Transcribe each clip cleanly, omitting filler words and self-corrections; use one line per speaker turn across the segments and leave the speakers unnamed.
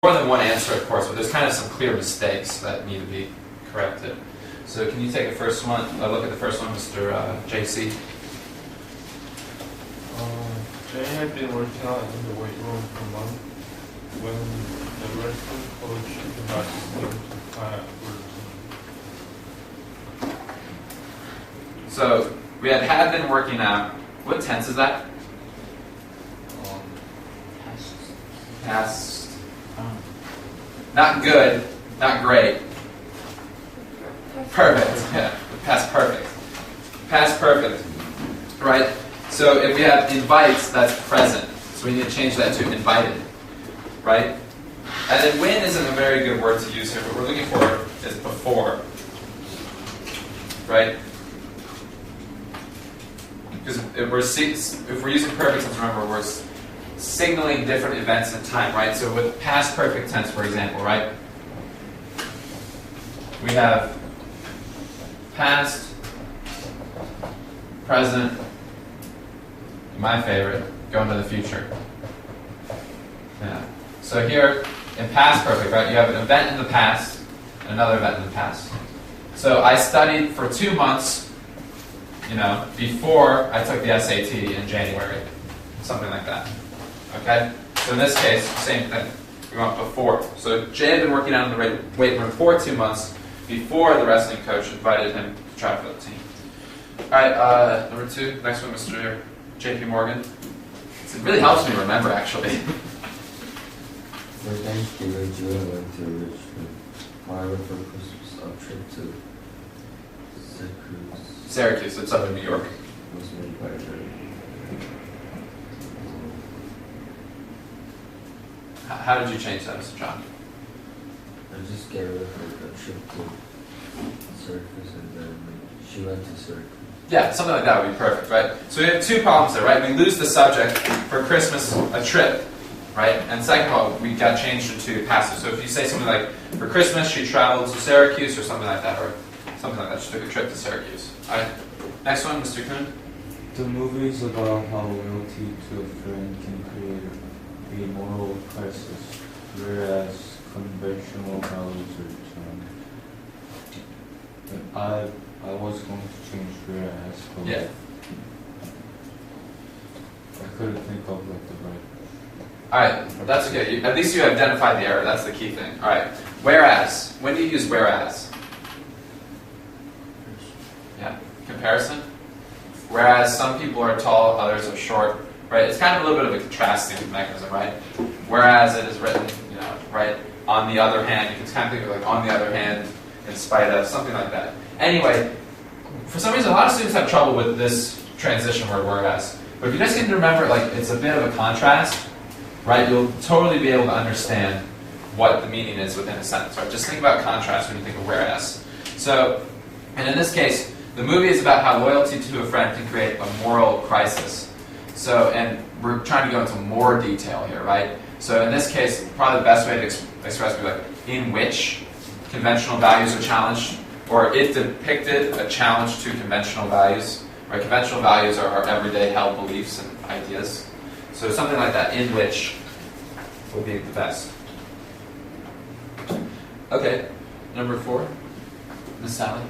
more than one answer, of course, but there's kind of some clear mistakes that need to be corrected. So can you take the first one, look at the first one, Mr. JC?
Jay had been working out in the weight room for a month when the wrestling coach invited him to fly routine.
So we had been working out. What tense is that? Past. Not good, not great. Perfect. Yeah, past perfect. Past perfect. Right? So if we have invites, that's present. So we need to change that to invited. Right? And then when isn't a very good word to use here. What we're looking for is before. Right? Because if we're using perfect tense, remember, we're signaling different events in time, right? So with past perfect tense, for example, right? We have past, present, my favorite, go into the future. Yeah. So here, in past perfect, right, you have an event in the past and another event in the past. So I studied for 2 months, before I took the SAT in January. Something like that. Okay? So in this case, same thing. We want before. So Jay had been working out in the weight room for 2 months before the wrestling coach invited him to try for the team. Alright, number 2. Next one, Mr. JP Morgan. It really helps me remember, actually.
For Thanksgiving, Julia went to Richmond. However, for Christmas, a trip to
Syracuse, it's up in New York.
Was made by her.
How did you change that, Mr. John?
I just gave her a trip to Syracuse and then she went to Syracuse.
Yeah, something like that would be perfect, right? So we have 2 problems there, right? We lose the subject for Christmas, a trip, right? And second of all, we got changed into passive. So if you say something like, for Christmas she traveled to Syracuse or something like that, or something like that, she took a trip to Syracuse. All right, next one, Mr. Kuhn.
The movie is about how loyalty to a friend can create a moral crisis, whereas conventional values are challenged. I was going to change whereas, but
Yeah.
I couldn't think of the right.
All right, that's okay. At least you identified the error. That's the key thing. All right, whereas. When do you use whereas? Yeah, comparison. Whereas some people are tall, others are short, right? It's kind of a little bit of a contrasting mechanism, right? Whereas it is written, right? On the other hand, you can kind of think of like on the other hand, in spite of, something like that. Anyway, for some reason, a lot of students have trouble with this transition word, whereas. But if you just need to remember, like, it's a bit of a contrast, right? You'll totally be able to understand what the meaning is within a sentence, right? Just think about contrast when you think of whereas. So, and in this case, the movie is about how loyalty to a friend can create a moral crisis. So, and we're trying to go into more detail here, right? So in this case, probably the best way to express would be like, in which conventional values are challenged, or it depicted a challenge to conventional values, right? Conventional values are our everyday held beliefs and ideas. So something like that, in which, would be the best. Okay, number 4, Ms. Sally.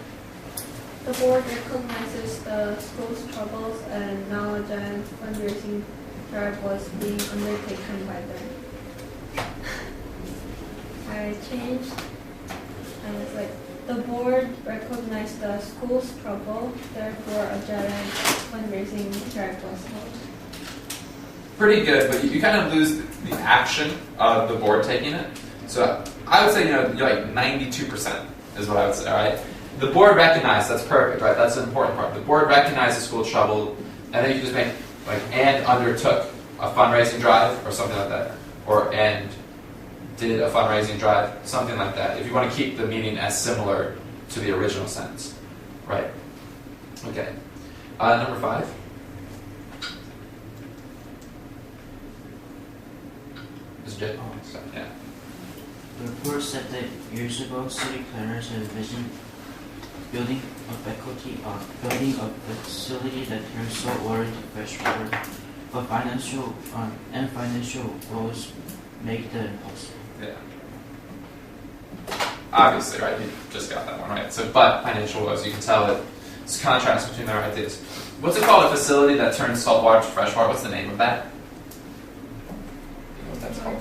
The board recognizes the school's troubles and acknowledges a fundraising drive was being undertaken by them. I changed, and it's like, the board recognized the school's trouble, therefore a giant fundraising drive was held.
Pretty good, but you kind of lose the action of the board taking it. So I would say, you're like 92% is what I would say, all right? The board recognized, that's perfect, right? That's an important part. The board recognized the school trouble, and then you just make, like, and undertook a fundraising drive, or something like that. Or, and did a fundraising drive, something like that. If you want to keep the meaning as similar to the original sentence. Right. Okay. Number 5. Ms. J. Yeah.
The report said that years ago, city planners had envisioned building a facility that turns salt water into fresh water, but financial woes make that impossible.
Yeah. Obviously, right? You just got that one right. So, but financial woes, you can tell that it's a contrast between their ideas. What's it called? A facility that turns salt water to fresh water. What's the name of that? You know what that's called?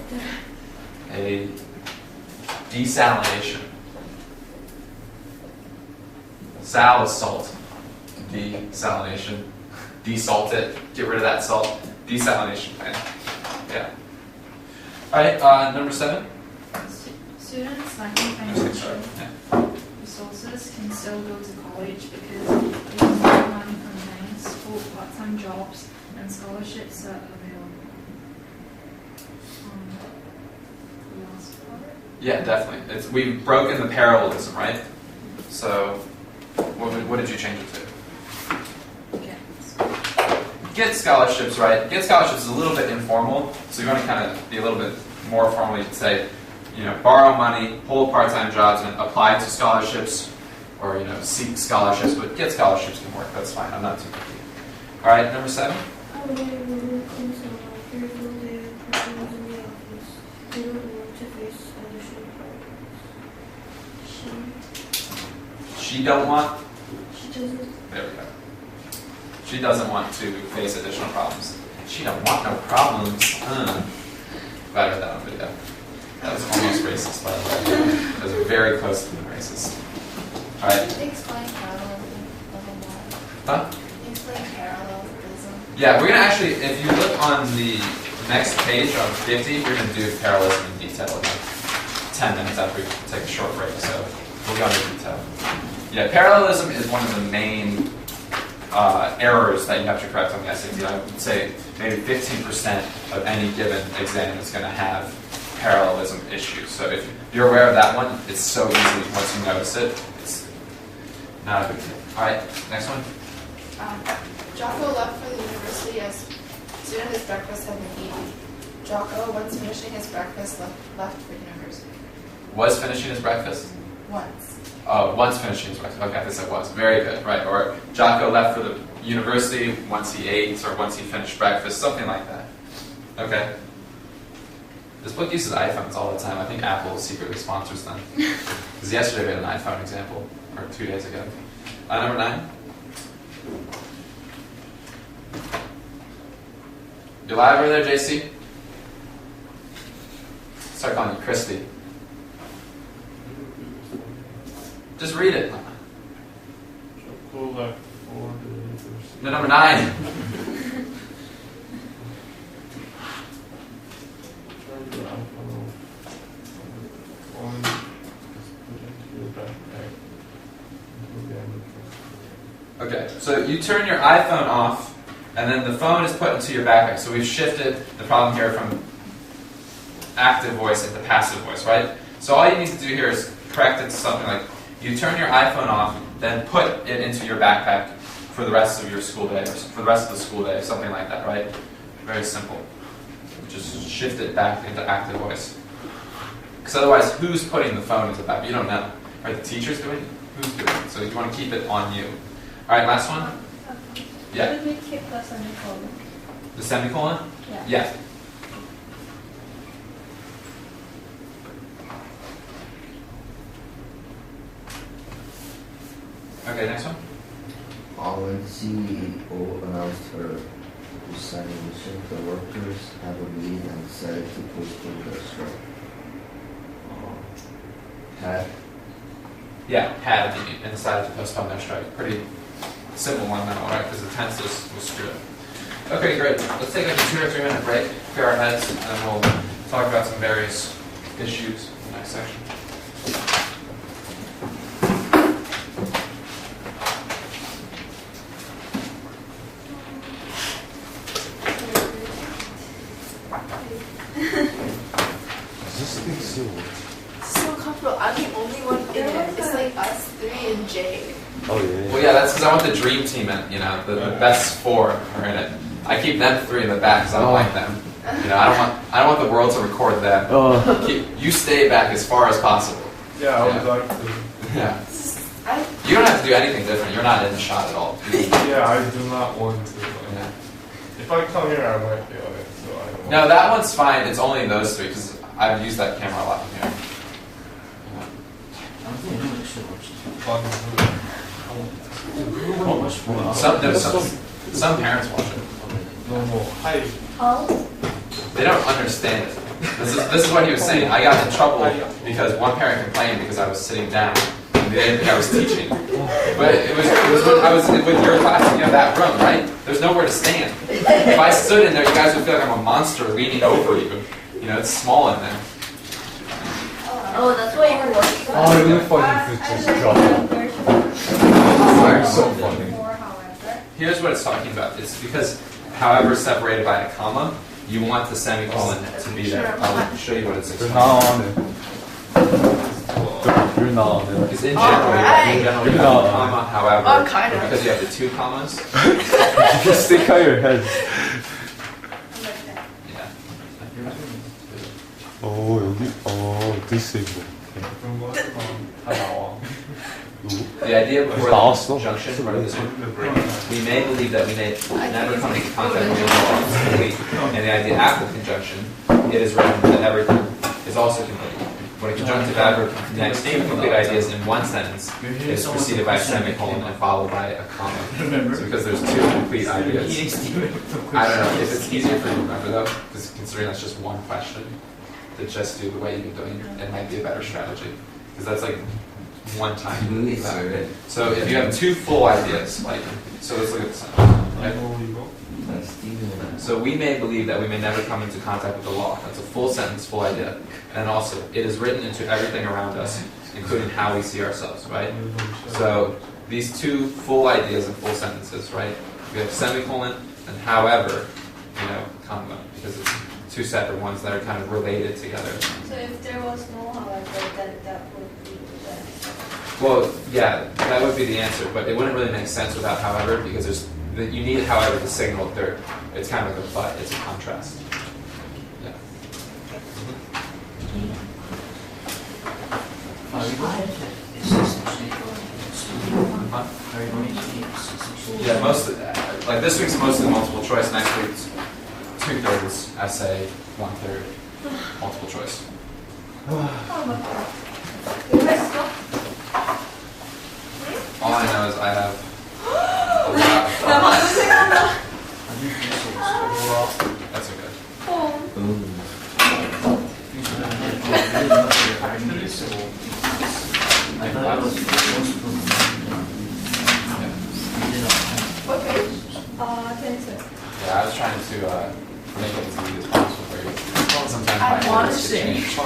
A desalination. Sal is salt. Desalination. Desalt it. Get rid of that salt. Desalination plant. Yeah. All right. Number 7.
Students lacking financial resources can still go to college because they can borrow money from banks, for part-time jobs, and scholarships are available. The last part.
Yeah, definitely. We've broken the parallelism, right? So, what did you change it to? Get scholarships, right? Get scholarships is a little bit informal, so you want to kind of be a little bit more formal. You could say, borrow money, hold part-time jobs, and apply to scholarships, or seek scholarships. But get scholarships can work. That's fine. I'm not too picky. All right, number 7. She don't want.
She doesn't.
There we go. She doesn't want to face additional problems. She don't want no problems. Glad I read that on video. That was almost racist, by the way. That was very close to being racist. All right.
Explain parallelism.
Huh?
Explain parallelism.
Yeah, we're gonna actually, if you look on the next page on 50, we're gonna do parallelism in detail in like 10 minutes after we take a short break. So we'll go into detail. Yeah, parallelism is one of the main errors that you have to correct on the SAT. I would say maybe 15% of any given exam is going to have parallelism issues. So if you're aware of that one, it's so easy once you notice it. It's not a big deal. All right, next one.
Jocko left for the university as soon as his breakfast had been eaten. Jocko, once finishing his breakfast, left for university.
Was finishing his breakfast?
Once.
Once finishing his breakfast. Okay, I said was. Very good, right. Or Jocko left for the university once he ate or once he finished breakfast, something like that. Okay. This book uses iPhones all the time. I think Apple secretly sponsors them. Because yesterday we had an iPhone example, or 2 days ago. Number 9. You live over there, JC? Start calling you Christy. Just read it.
Jocko left for the university.
No, number 9.
Turn your iPhone off. On put it into your backpack.
Okay, so you turn your iPhone off, and then the phone is put into your backpack. So we've shifted the problem here from active voice into passive voice, right? So all you need to do here is correct it to something like, you turn your iPhone off, then put it into your backpack for the rest of your school day, or for the rest of the school day, something like that, right? Very simple. Just shift it back into active voice. Because otherwise, who's putting the phone into the backpack? You don't know. Right? The teacher's doing it? Who's doing it? So you want to keep it on you. All right, last one? Yeah.
Should we keep the semicolon?
The semicolon?
Yeah.
Yeah. Okay, next one.
When CEO announced her resignation, the workers have a meeting and decided to postpone their strike.
Had a meeting and decided to postpone their strike. Pretty simple one now, right? Because the tense was screwed up. Okay, great. Let's take like a 2 or 3 minute break, clear our heads, and then we'll talk about some various issues in the next section.
This thing still works.
So comfortable. I'm the only one in it. It's like us 3 and Jay.
Oh yeah.
Well, yeah, that's because I want the dream team in. The best 4 are in it. I keep them 3 in the back because I don't like them. I don't want the world to record them. You stay back as far as possible.
Yeah, I would like to.
Yeah. You don't have to do anything different. You're not in the shot at all.
Yeah, I do not want to.
Yeah.
If I come here, I might be on it, so I don't
No, that one's fine. It's only those 3 because I've used that camera a lot in here. Some parents watch it.
너무 하이.
They don't understand it. This is what he was saying. I got in trouble because one parent complained because I was sitting down. And they didn't think I was teaching. But it was when I was with your class, you have that room, right? There's nowhere to stand. If I stood in there, you guys would feel like I'm a monster leaning over you. You know, it's small in there.
Oh, that's why you work.
아, really funny. It's just dropped. It's so funny.
Here's what it's talking about. It's because, however, separated by a comma, you want the semicolon to be there. I'll show you what it's
You're
explaining.
not on it. You're not on it.
Because in general, you have a comma, however,
Oh, kind of.
because you have the two commas.
Just stick out your head.
Yeah.
여기, this is 다 나와.
The idea before
나왔어.
the junction, part of this one, we may believe that we may never come into contact with the law complete. And the idea after conjunction, it is written that everything is also complete. When a conjunctive adverb connects two complete ideas in one sentence, it is preceded by a semicolon and followed by a comma. So because there's two complete ideas. I don't know if it's easier for you to remember though, because considering that's just one question, to just do the way you've been doing it might be a better strategy. Because that's like one time. So if you have two full ideas, like, so let's look at this one. Right? So we may believe that we may never come into contact with the law. That's a full sentence, full idea. And also, it is written into everything around us, including how we see ourselves, right? So these two full ideas and full sentences, right? We have semicolon and however, comma, because it's two separate ones that are kind of related together.
So if there was no however, then that would be the answer.
Well, yeah, that would be the answer, but it wouldn't really make sense without however, because you need however to signal there. It's kind of like a but, it's a contrast. Yeah. Yeah, like this week's mostly multiple choice, next week's 2/3 essay, 1/3 multiple choice. All I know is I have a lot of That's okay.
I was supposed to.
What page?
26.
Yeah, I was trying to make it as easy as possible for you. Sometimes
I
my
want to
words get
sing.
changed.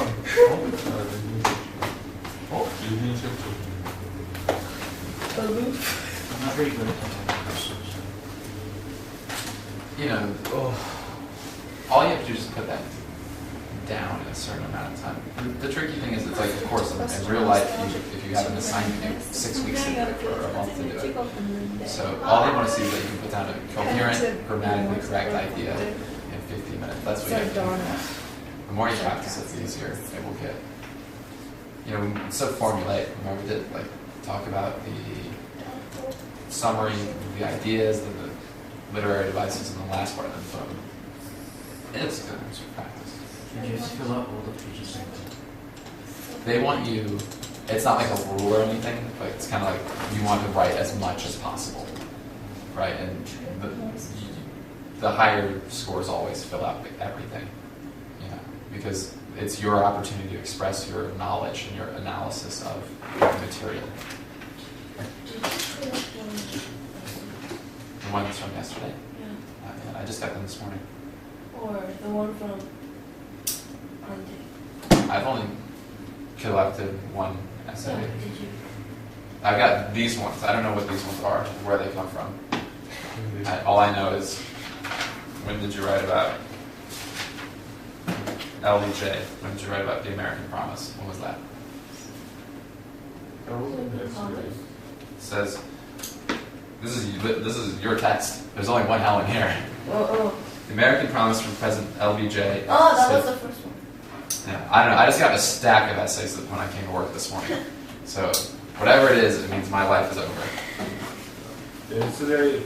I'm not very good at
All you have to do is put that down in a certain amount of time. The tricky thing is, it's like, of course, in real life, if you have an assignment, you have 6 weeks to do it or a month to do it. So all they want to see is that you can put down a coherent, grammatically correct idea in 15 minutes. That's what you have to do. The more you practice it, the easier it will get. It's so formulaic. Remember we did talk about the summary, the ideas, and the literary devices in the last part of the phone. It's good for practice.
Did you fill out all the pages?
They want you, it's not like a rule or anything, but it's kind of like you want to write as much as possible, right? And the higher scores always fill out everything, because it's your opportunity to express your knowledge and your analysis of the material. The one that's from yesterday?
Yeah.
I just got them this morning.
Or the one from Monday.
I've only collected one essay.
Yeah, did you?
I've got these ones. I don't know what these ones are, where they come from. All I know is, when did you write about LBJ? When did you write about the American Promise? When was that? It says, this is your text. There's only one L in here.
Oh.
The American Promise from President LBJ.
Oh, that was the first one.
Yeah, I don't know. I just got a stack of essays when I came to work this morning. So whatever it is, it means my life is over.
Yesterday,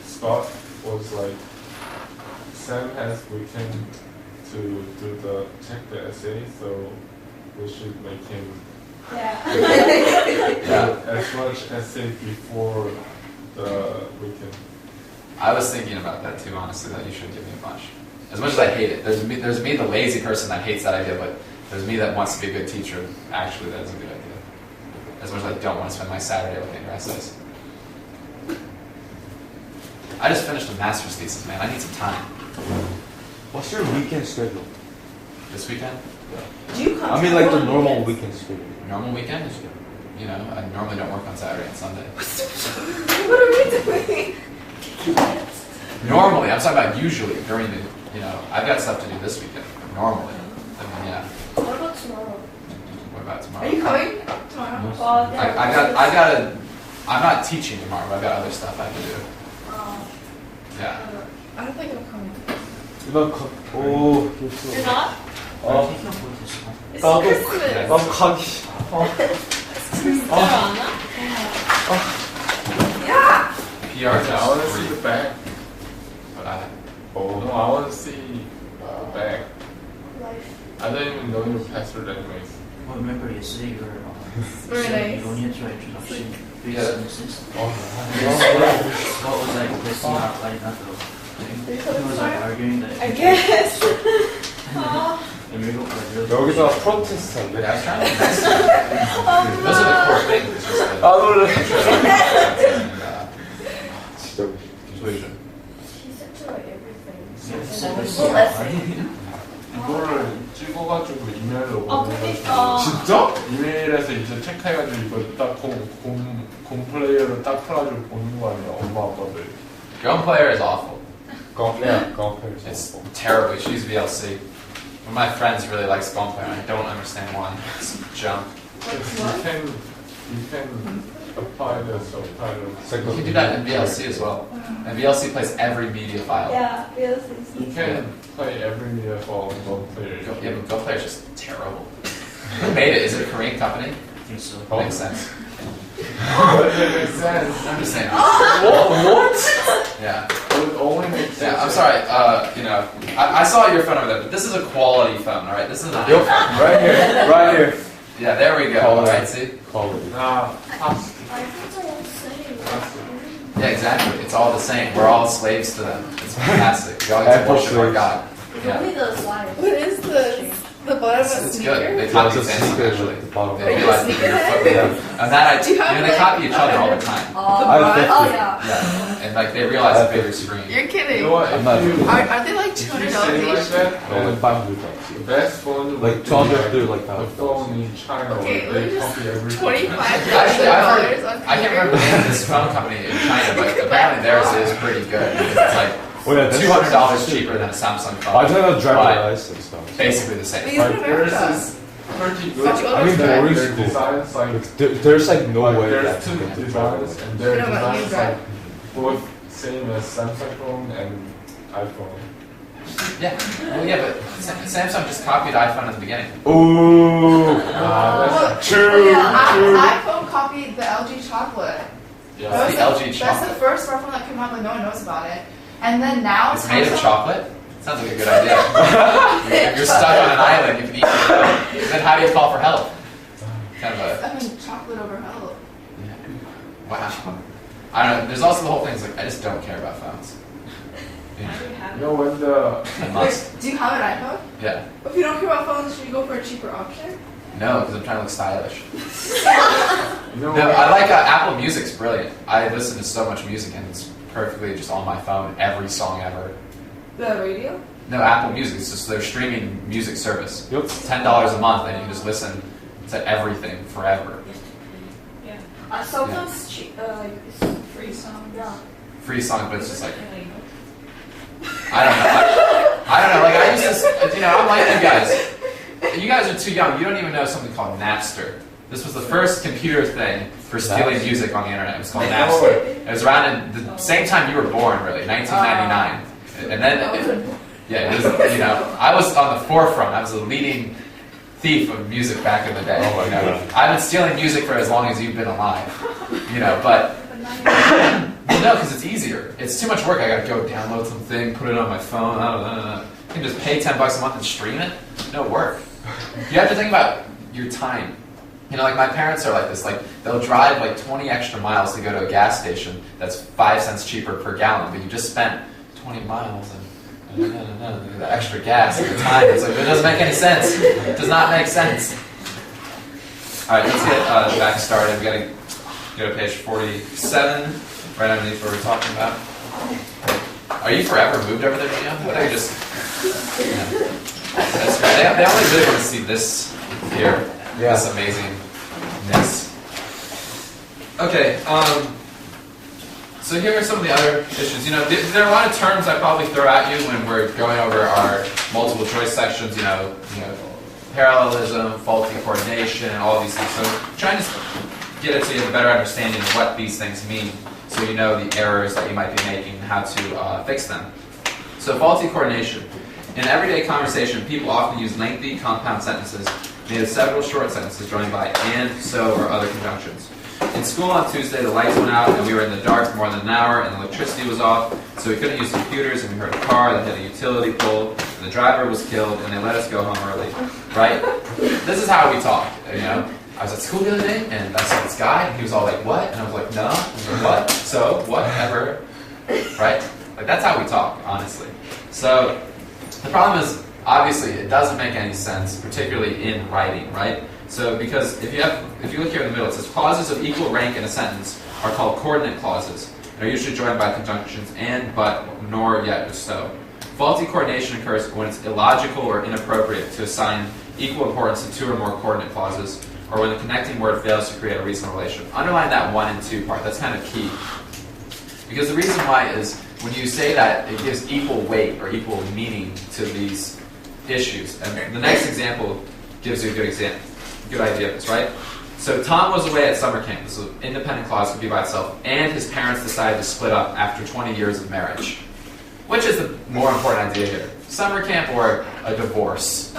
Scott was like, Sam has weekend to check the essay, so we should make him
Yeah.
as much essay before the weekend.
I was thinking about that too, honestly, that you should give me a bunch. As much as I hate it, there's me, the lazy person that hates that idea, but there's me that wants to be a good teacher. Actually, that's a good idea. As much as I don't want to spend my Saturday looking at your essays. I just finished a master's thesis, man. I need some time.
What's your weekend schedule?
This weekend?
Do you come
I mean,
to
like the
one
normal
weekend?
weekend schedule.
Normal weekend? You know, I normally don't work on Saturday and Sunday.
What are we doing?
Normally, I'm talking about usually during the, you know, I've got stuff to do this weekend. Normally. I mean, yeah.
What about tomorrow?
What about tomorrow?
Are you coming tomorrow?
Well,
I gotta, I'm not teaching tomorrow, but I've got other stuff I have to do. Yeah.
I don't think I'm coming.
오, 됐어.
You're not?
어,
Take your photos.
It's
나도
Christmas.
난 가기.
진짜로 안 와?
Yeah!
PR
Yeah, I want to
is
see
free,
the bag.
but I,
Oh no, I want to see the bag.
Life.
I don't even know your password anyways.
Well, remember yesterday you were
Very
saying
nice.
you only had to write introduction, three
Yeah.
sentences.
Oh,
What was like this not like not the thing? He was like arguing that.
I guess. Oh.
And we go like really.
여기서 프로테스트
yeah,
할래?
I was trying to be nice. Those are the core things. It's just the
아, 놀래.
and,
진짜.
conclusion.
She said to like everything.
Yeah, he said this.
Full essay.
이거를 찍어가지고 이메일로 보내가지고
그러니까.
진짜?
이메일에서 이제 체크해가지고 이거 딱 곰플레이어로 딱 풀어가지고 보는 거 아니야 엄마 아빠들.
Gun player is awful.
컴플레이어.
It's terrible. You should use VLC. One of my friends really likes gun player, and I don't understand why. It's junk.
You can apply the subtitles.
You can do that in VLC as well. And VLC plays every media file.
Yeah, yes,
You can play every media file on Go Player.
Yeah, but Go Player is just terrible. Who made it? Is it a Korean company?
I think so.
Makes sense.
That makes sense.
I'm just saying.
What?
Yeah.
It only makes sense.
Yeah, I'm sorry. You know, I saw your phone over there, but this is a quality phone, all right? This is not.
Yep, right here, right here.
Yeah, there we go. All right, see?
Quality.
Nah, pass.
I think I won't say.
Yeah, exactly. It's all the same. We're all slaves to them. It's fantastic. We all get to
Apple
worship our
slaves.
God.
It's
Yeah.
only the slides.
What is this? The bottom of a
It's
sneaker?
good. They
Yeah,
copy
it's a
Samsung
sneaker
actually.
at the bottom.
They realize that you're foot. And that
Do you have,
they
like,
copy each other all the time.
I have 50.
Oh yeah.
Yeah, and like they realize
I
a
have
bigger
50.
screen.
You're kidding.
You know what?
I'm not-
Aren't they like
If you
$200
say like
each?
that,
No, like $500.
the best phone would
Like
be
200 to like
the
$1,000.
phone in China
Okay,
where they
let me
copy everything.
Actually, I've heard,
$2,500 on
I can't remember the name of this phone company in China, but apparently theirs is pretty good. It's like
Oh yeah, that's
$200 cheaper than a Samsung phone.
I talking about driver
But
license though.
basically the same.
These are
Like theirs
America.
is pretty good.
But you
I mean,
understand.
boring
Their
school.
designs like
Like, there's like no
like,
way
there's
that
two
you can do driver
designs
license.
and their
You know what, you
designs
drive.
like both same as Samsung phone and iPhone.
Yeah, well, yeah, but Samsung just copied iPhone at the beginning.
Ooh,
That's
true, true.
iPhone copied the LG chocolate.
yeah.
That's the LG
That's
chocolate.
the first smartphone that came out, but no one knows about it. And then now
It's made of
Samsung-
chocolate. Sounds like a good idea. If you're stuck on an island, you can eat it. Then how do you call for help? Kind of a
I mean, chocolate over help.
wow. I don't know. There's also the whole thing. It's like I just don't care about phones.
Now you have
You know when the
I must.
Wait, do you have an iPhone?
Yeah.
If you don't care about phones, should you go for a cheaper option?
No, because I'm trying to look stylish.
you know
No,
when-
I like Apple Music's brilliant. I listen to so much music and it's perfectly just on my phone. Every song ever.
The radio?
No, Apple Music. It's just their streaming music service.
Yep.
It's $10 a month and you can just listen to everything forever.
Sometimes cheap, like it's
free songs.
yeah.
Free songs, but it's just like I don't know. I don't know. Like I used to, you know, I'm like you guys. You guys are too young. You don't even know something called Napster. This was the first computer thing for stealing music on the internet. It was called Napster. It was around in the same time you were born, really, 1999. And then, yeah, it was, you know, I was on the forefront. I was the leading thief of music back in the day.
Oh my
you know?
God.
I've been stealing music for as long as you've been alive. You know, but. Well, no, because it's easier. It's too much work. I gotta go download something, put it on my phone. I don't know. You can just pay $10 a month and stream it. No work. You have to think about your time. You know, like my parents are like this. Like they'll drive like 20 extra miles to go to a gas station that's 5 cents cheaper per gallon, but you just spent 20 miles and the extra gas and the time. It's like it doesn't make any sense. It does not make sense. All right, let's get back started. We gotta go to page 47, right underneath what we're talking about. Are you forever moved over there, Gino? What are you just? Yeah. That's right. They only really want to see this here.
Yeah.
This amazingness. Okay, so here are some of the other issues. You know, there are a lot of terms I probably throw at you when we're going over our multiple choice sections. You know, parallelism, faulty coordination, all these things. So trying to get it so you have a better understanding of what these things mean, so you know the errors that you might be making and how to fix them. So faulty coordination. In everyday conversation, people often use lengthy compound sentences made of several short sentences joined by and, so, or other conjunctions. In school on Tuesday, the lights went out and we were in the dark for more than an hour and the electricity was off, so we couldn't use computers, and we heard a car that hit a utility pole and the driver was killed and they let us go home early. Right? This is how we talk, you know? I was at school the other day and I saw this guy and he was all like, what? And I was like, no. I was like, what? So, whatever. Right? Like that's how we talk, honestly. So the problem is, obviously, it doesn't make any sense, particularly in writing, right? So, because if you look here in the middle, it says clauses of equal rank in a sentence are called coordinate clauses and are usually joined by conjunctions and, but, nor, yet, or so. Faulty coordination occurs when it's illogical or inappropriate to assign equal importance to two or more coordinate clauses, or when the connecting word fails to create a reasonable relation. Underline that 1 and 2 part. That's kind of key. Because the reason why is when you say that, it gives equal weight or equal meaning to these issues. And the next example gives you a good idea of this, right? So Tom was away at summer camp. This is an independent clause, could be by itself, and his parents decided to split up after 20 years of marriage. Which is the more important idea here? Summer camp or a divorce?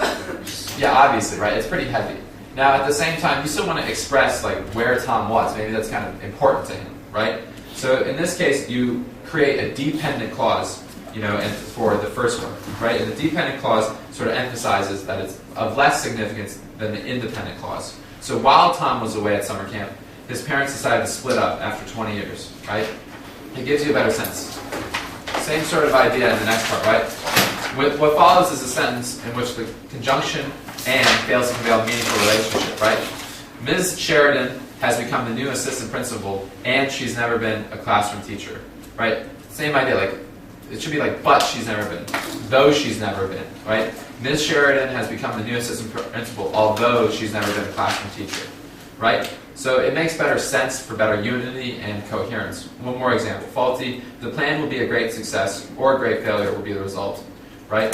Yeah, obviously, right? It's pretty heavy. Now, at the same time, you still want to express like where Tom was. Maybe that's kind of important to him, right? So in this case, you create a dependent clause, you know, and for the first one, right? And the dependent clause sort of emphasizes that it's of less significance than the independent clause. So while Tom was away at summer camp, his parents decided to split up after 20 years, right? It gives you a better sense. Same sort of idea in the next part, right? What follows is a sentence in which the conjunction and fails to convey a meaningful relationship, right? Ms. Sheridan has become the new assistant principal, and she's never been a classroom teacher, right? Same idea, like, it should be like, but she's never been, though she's never been, right? Ms. Sheridan has become the new assistant principal, although she's never been a classroom teacher, right? So it makes better sense for better unity and coherence. One more example, faulty. The plan will be a great success, or a great failure will be the result, right?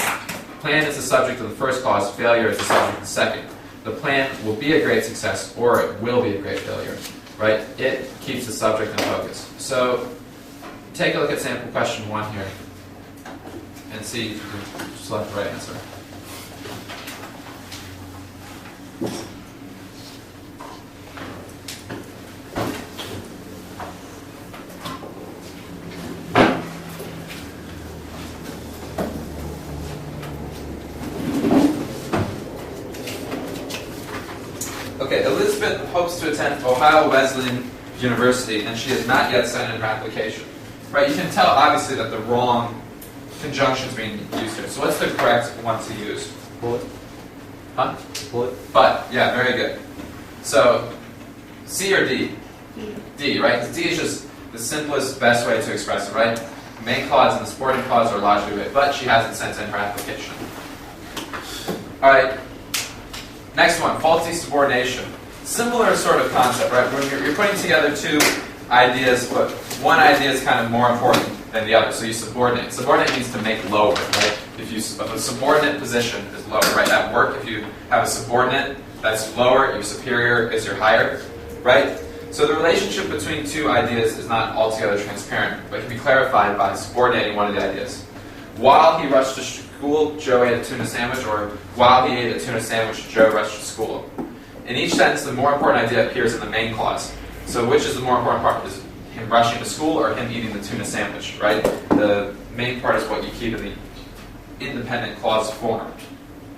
Plan is the subject of the first clause, failure is the subject of the second. The plan will be a great success, or it will be a great failure, right? It keeps the subject in focus. So take a look at sample question 1 here and see if you can select the right answer. Okay, Elizabeth hopes to attend Ohio Wesleyan University, and she has not yet sent in her application. Right, you can tell obviously that the wrong conjunction is being used here. So what's the correct one to use?
But.
Huh?
But.
Yeah, very good. So, C or D? D, right? Because D is just the simplest, best way to express it, right? Main clause and the supporting clause are logically right, but she hasn't sent in her application. All right. Next one, faulty subordination. Similar sort of concept, right? When you're putting together two ideas, but one idea is kind of more important than the other, so you subordinate. Subordinate means to make lower, right? If a subordinate position is lower, right? At work, if you have a subordinate that's lower, your superior is your higher, right? So the relationship between two ideas is not altogether transparent, but can be clarified by subordinating one of the ideas. While he rushed to school, Joe ate a tuna sandwich, or while he ate a tuna sandwich, Joe rushed to school. In each sentence, the more important idea appears in the main clause. So which is the more important part? Is him rushing to school or him eating the tuna sandwich, right? The main part is what you keep in the independent clause formed,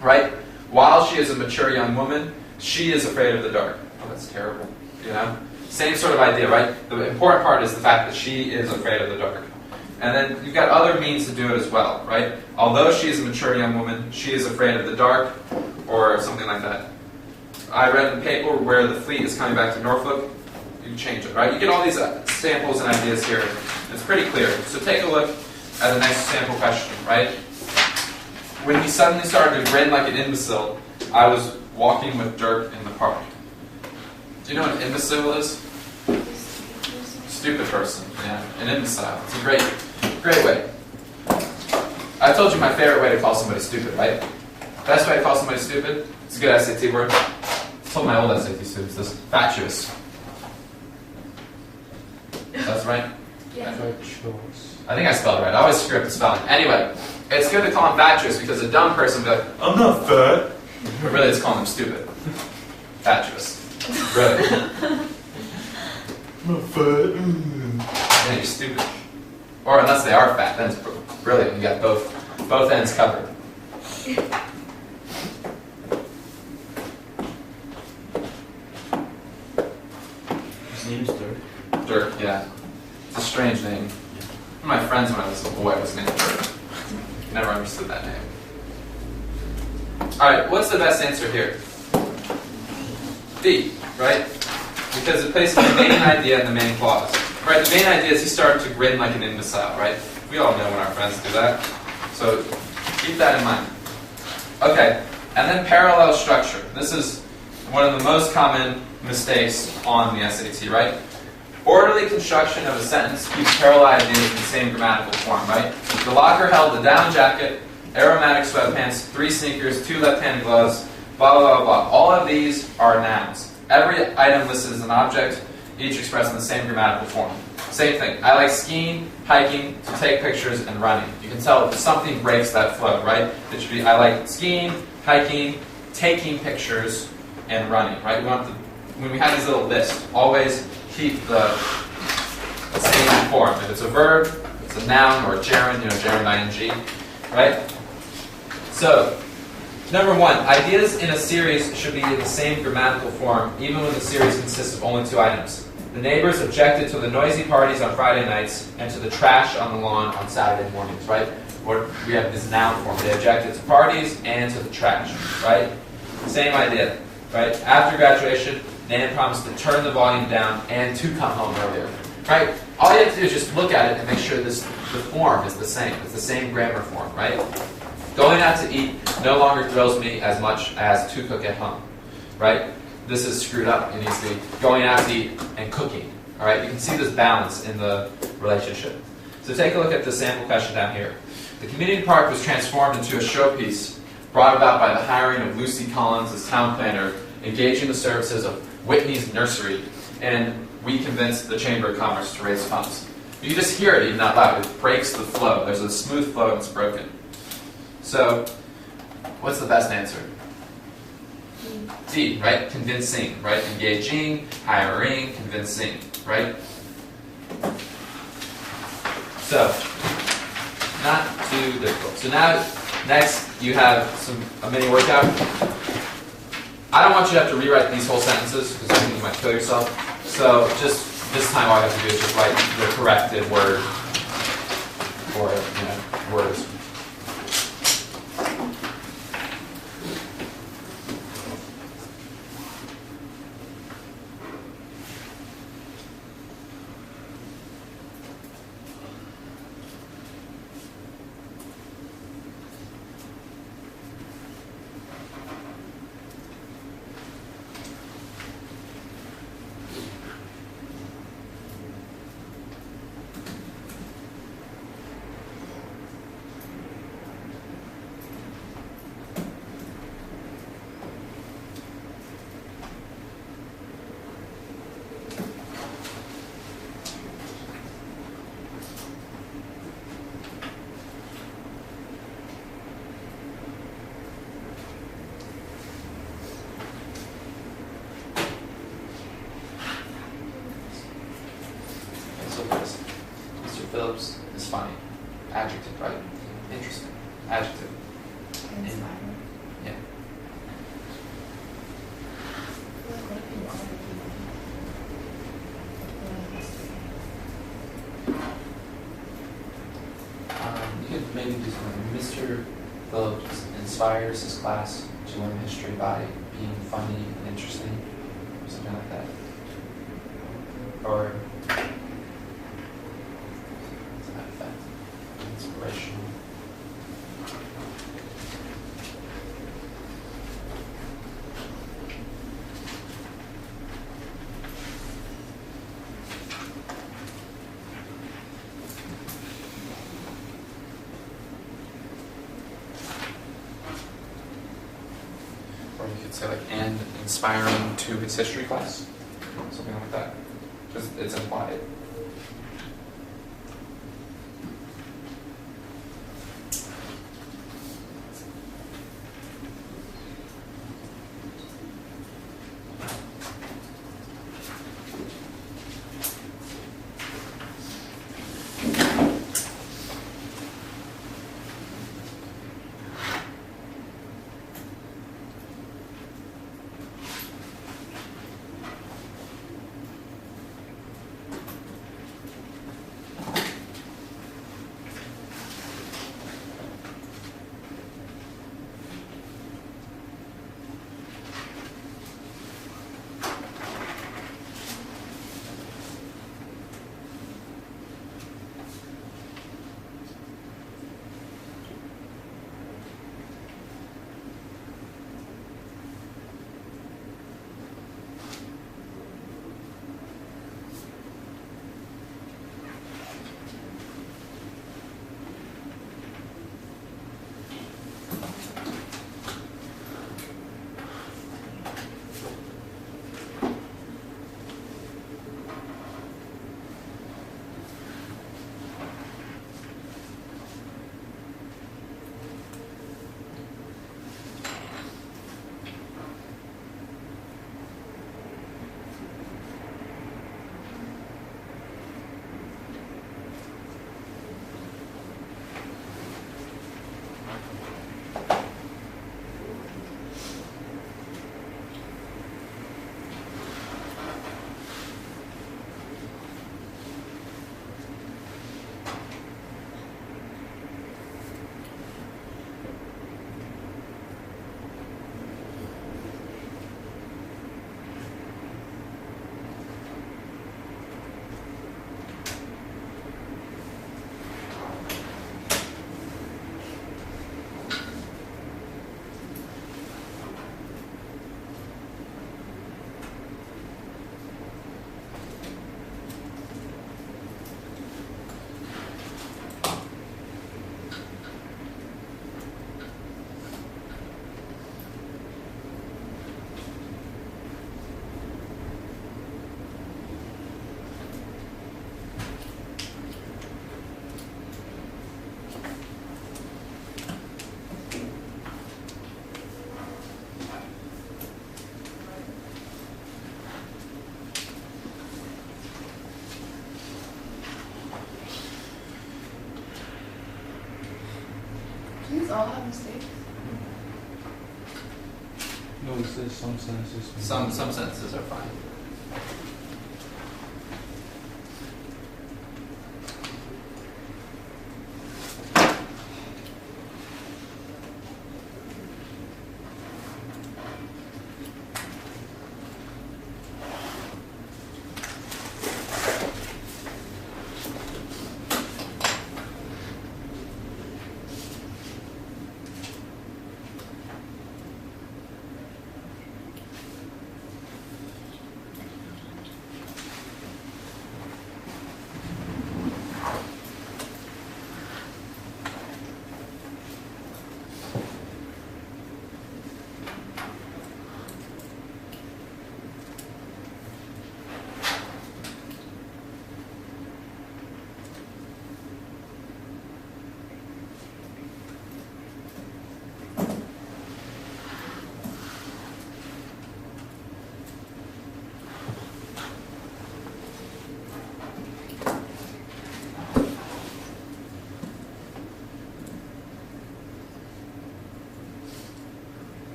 right? While she is a mature young woman, she is afraid of the dark. Oh, that's terrible, you know? Same sort of idea, right? The important part is the fact that she is afraid of the dark. And then you've got other means to do it as well, right? Although she is a mature young woman, she is afraid of the dark, or something like that. I read in the paper where the fleet is coming back to Norfolk. You change it, right? You get all these samples and ideas here. It's pretty clear. So take a look at the next sample question, right? When he suddenly started to grin like an imbecile, I was walking with Dirk in the park. Do you know what an imbecile is? Stupid person, yeah. An imbecile. It's a great way. I told you my favorite way to call somebody stupid, right? Best way to call somebody stupid? It's a good SAT word. I told my old SAT students this. Fatuous. That's right?
Yeah.
I think I spelled it right. I always screw up the spelling. Anyway, it's good to call them fatuous because a dumb person will be like, I'm not fat. But really, it's calling them stupid. Fatuous. Really. I'm not fat. Yeah, you're stupid. Or unless they are fat, then it's brilliant. You got both ends covered.
His name's Dirk.
Dirk, yeah. It's a strange name. One of my friends when I was a boy was named Dirk. Never understood that name. Alright, what's the best answer here? D, right? Because it places the main idea in the main clause. Right, the main idea is he started to grin like an imbecile, right? We all know when our friends do that. So keep that in mind. Okay, and then parallel structure. This is one of the most common mistakes on the SAT, right? Orderly construction of a sentence keeps parallel ideas in the same grammatical form, right? The locker held a down jacket, aromatic sweatpants, 3 sneakers, 2 left-handed gloves, blah, blah, blah, blah. All of these are nouns. Every item listed as an object, each expressed in the same grammatical form. Same thing. I like skiing, hiking, to take pictures, and running. You can tell if something breaks that flow, right? It should be I like skiing, hiking, taking pictures, and running, right? We want the, when we have these little lists, always keep the same form. If it's a verb, it's a noun, or a gerund, gerund ing, right? So, number 1, ideas in a series should be in the same grammatical form, even when the series consists of only 2 items. The neighbors objected to the noisy parties on Friday nights and to the trash on the lawn on Saturday mornings, right? Or we have this noun form. They objected to parties and to the trash, right? Same idea, right? After graduation, Nan promised to turn the volume down and to come home earlier, right? All you have to do is just look at it and make sure the form is the same. It's the same grammar form, right? Going out to eat no longer thrills me as much as to cook at home, right? This is screwed up. It needs to be going out to eat and cooking, all right? You can see this balance in the relationship. So take a look at the sample question down here. The community park was transformed into a showpiece brought about by the hiring of Lucy Collins as town planner, engaging the services of Whitney's nursery, and we convinced the Chamber of Commerce to raise funds. You just hear it even out loud. It breaks the flow. There's a smooth flow and it's broken. So, what's the best answer? D, right? Convincing, right? Engaging, hiring, convincing, right? So, not too difficult. So now, next, you have a mini workout. I don't want you to have to rewrite these whole sentences because I think you might kill yourself. So just this time, all you have to do is just write the corrected word or words. Phillips is funny. Adjective, right? Interesting. Adjective.
Inspiring.
Yeah.
Like, what if you want to be
You could maybe do something. Mr. Phillips inspires his class to learn history by being funny and interesting, or something like that. Or to that effect. Inspirational. Or you could say like, and inspiring to his history class, something like that, because it's implied.
These all have mistakes.
No, it says some sentences.
Some sentences are fine.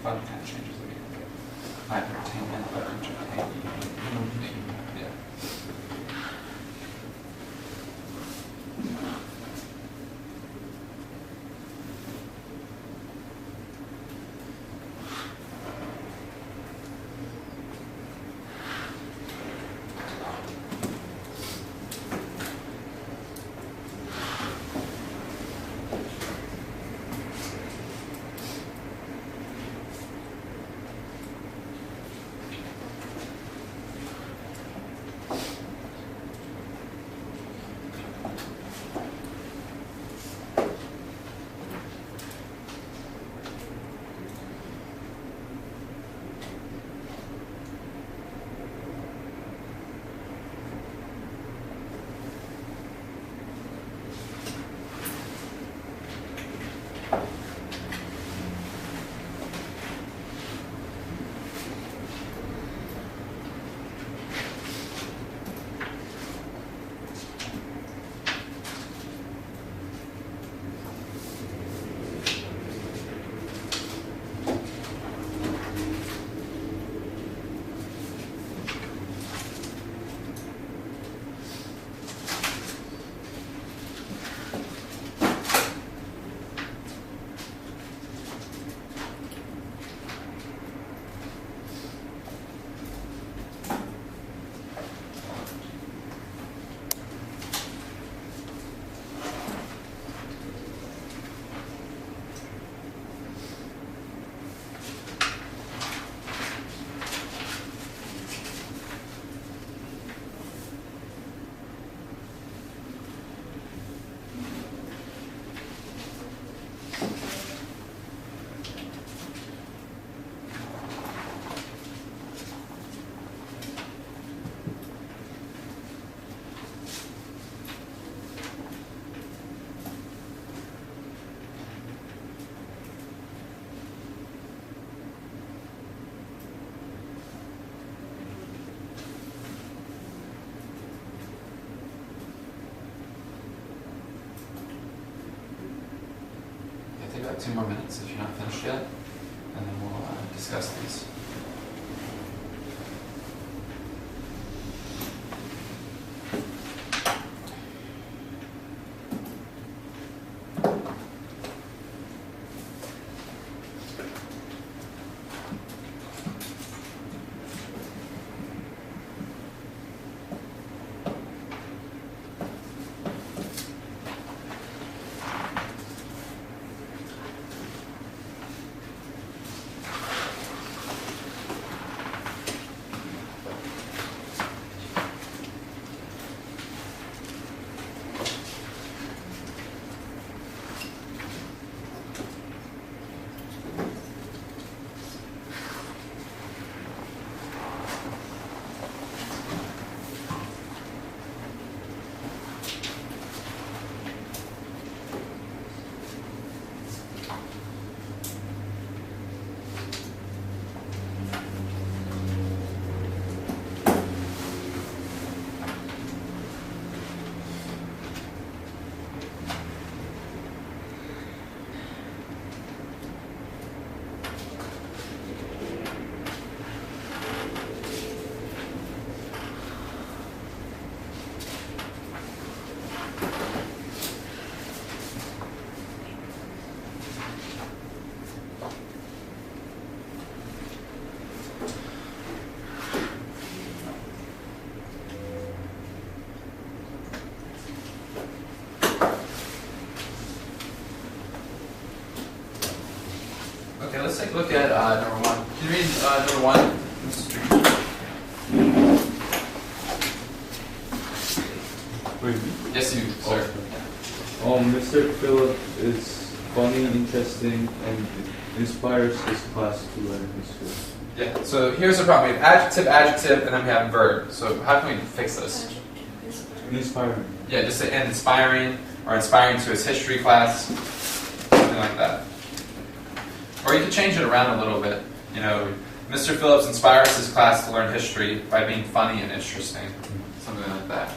Fun kind of changes that we can get. Not entertainment, but entertaining. Yeah. Take about 2 more minutes if you're not finished yet, and then we'll discuss these. Number 1.
Wait,
Yes, you, sir.
Mr. Phillip is funny, interesting, and inspires his class to learn history.
Yeah, so here's the problem. We have adjective, adjective, and then we have verb. So how can we fix this?
Inspiring.
Yeah, just say and inspiring, or inspiring to his history class, something like that. Or you could change it around a little bit. You know, Mr. Phillips inspires his class to learn history by being funny and interesting, something like that.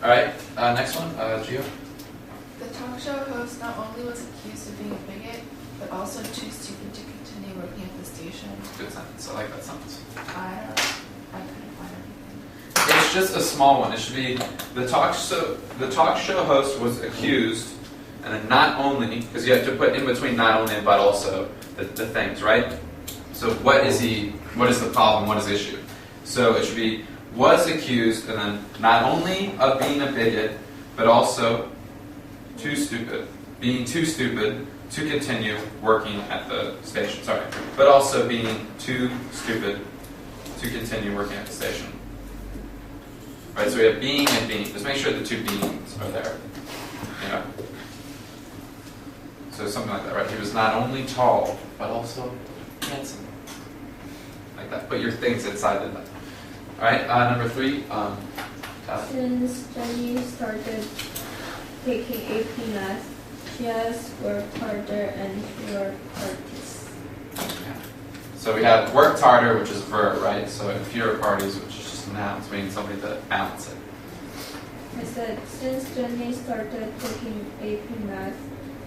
All right, next one, Gio.
The talk show host not only was accused of being a bigot, but also too stupid to continue working at the station.
Good sentence. I like that sentence.
I couldn't find anything.
It's just a small one. It should be the talk show host was accused, and then not only, because you have to put in between not only and but also the things, right? So what is the problem? What is the issue? So it should be was accused, and then not only of being a bigot, but also being too stupid to continue working at the station. Sorry, but also being too stupid to continue working at the station. Right, so we have being and being. Just make sure the two beings are there. You know. So something like that, right? He was not only tall, but also handsome. Like that. Put your things inside of that. All right, number 3.
Since Jenny started taking AP Math, she has worked harder and fewer parties.
Yeah. So we have worked harder, which is a verb, right? So and fewer parties, which is just nouns, meaning something to balance it.
I said, since Jenny started taking AP Math,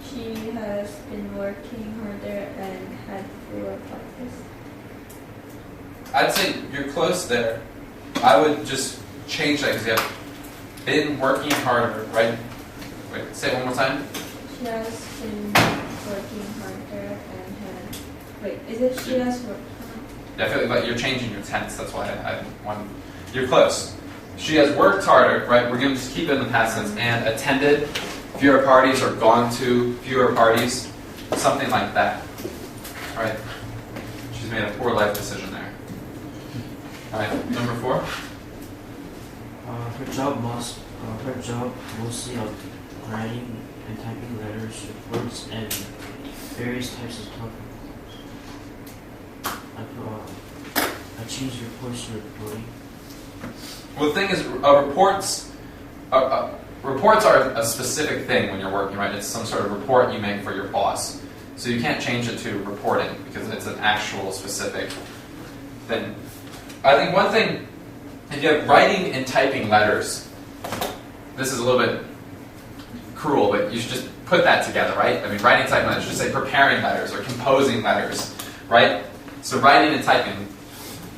she has been working harder and had fewer parties.
I'd say you're close there. I would just change that because you have been working harder, right? Wait, say it one more time.
She has been working harder and had... Wait, is it she has worked harder?
Yeah, I feel like you're changing your tense. That's why I want. You're close. She has worked harder, right? We're going to just keep it in the past tense. And attended fewer parties or gone to fewer parties. Something like that. All right? She's made a poor life decision there. All right, number 4.
Her job mostly of writing and typing letters, reports, and various types of stuff. I changed reports to reporting.
Well, the thing is, reports are a specific thing when you're working, right? It's some sort of report you make for your boss. So you can't change it to reporting because it's an actual specific thing. I think one thing, if you have writing and typing letters, this is a little bit cruel, but you should just put that together, right? I mean, writing and typing letters, you should say preparing letters or composing letters, right? So writing and typing.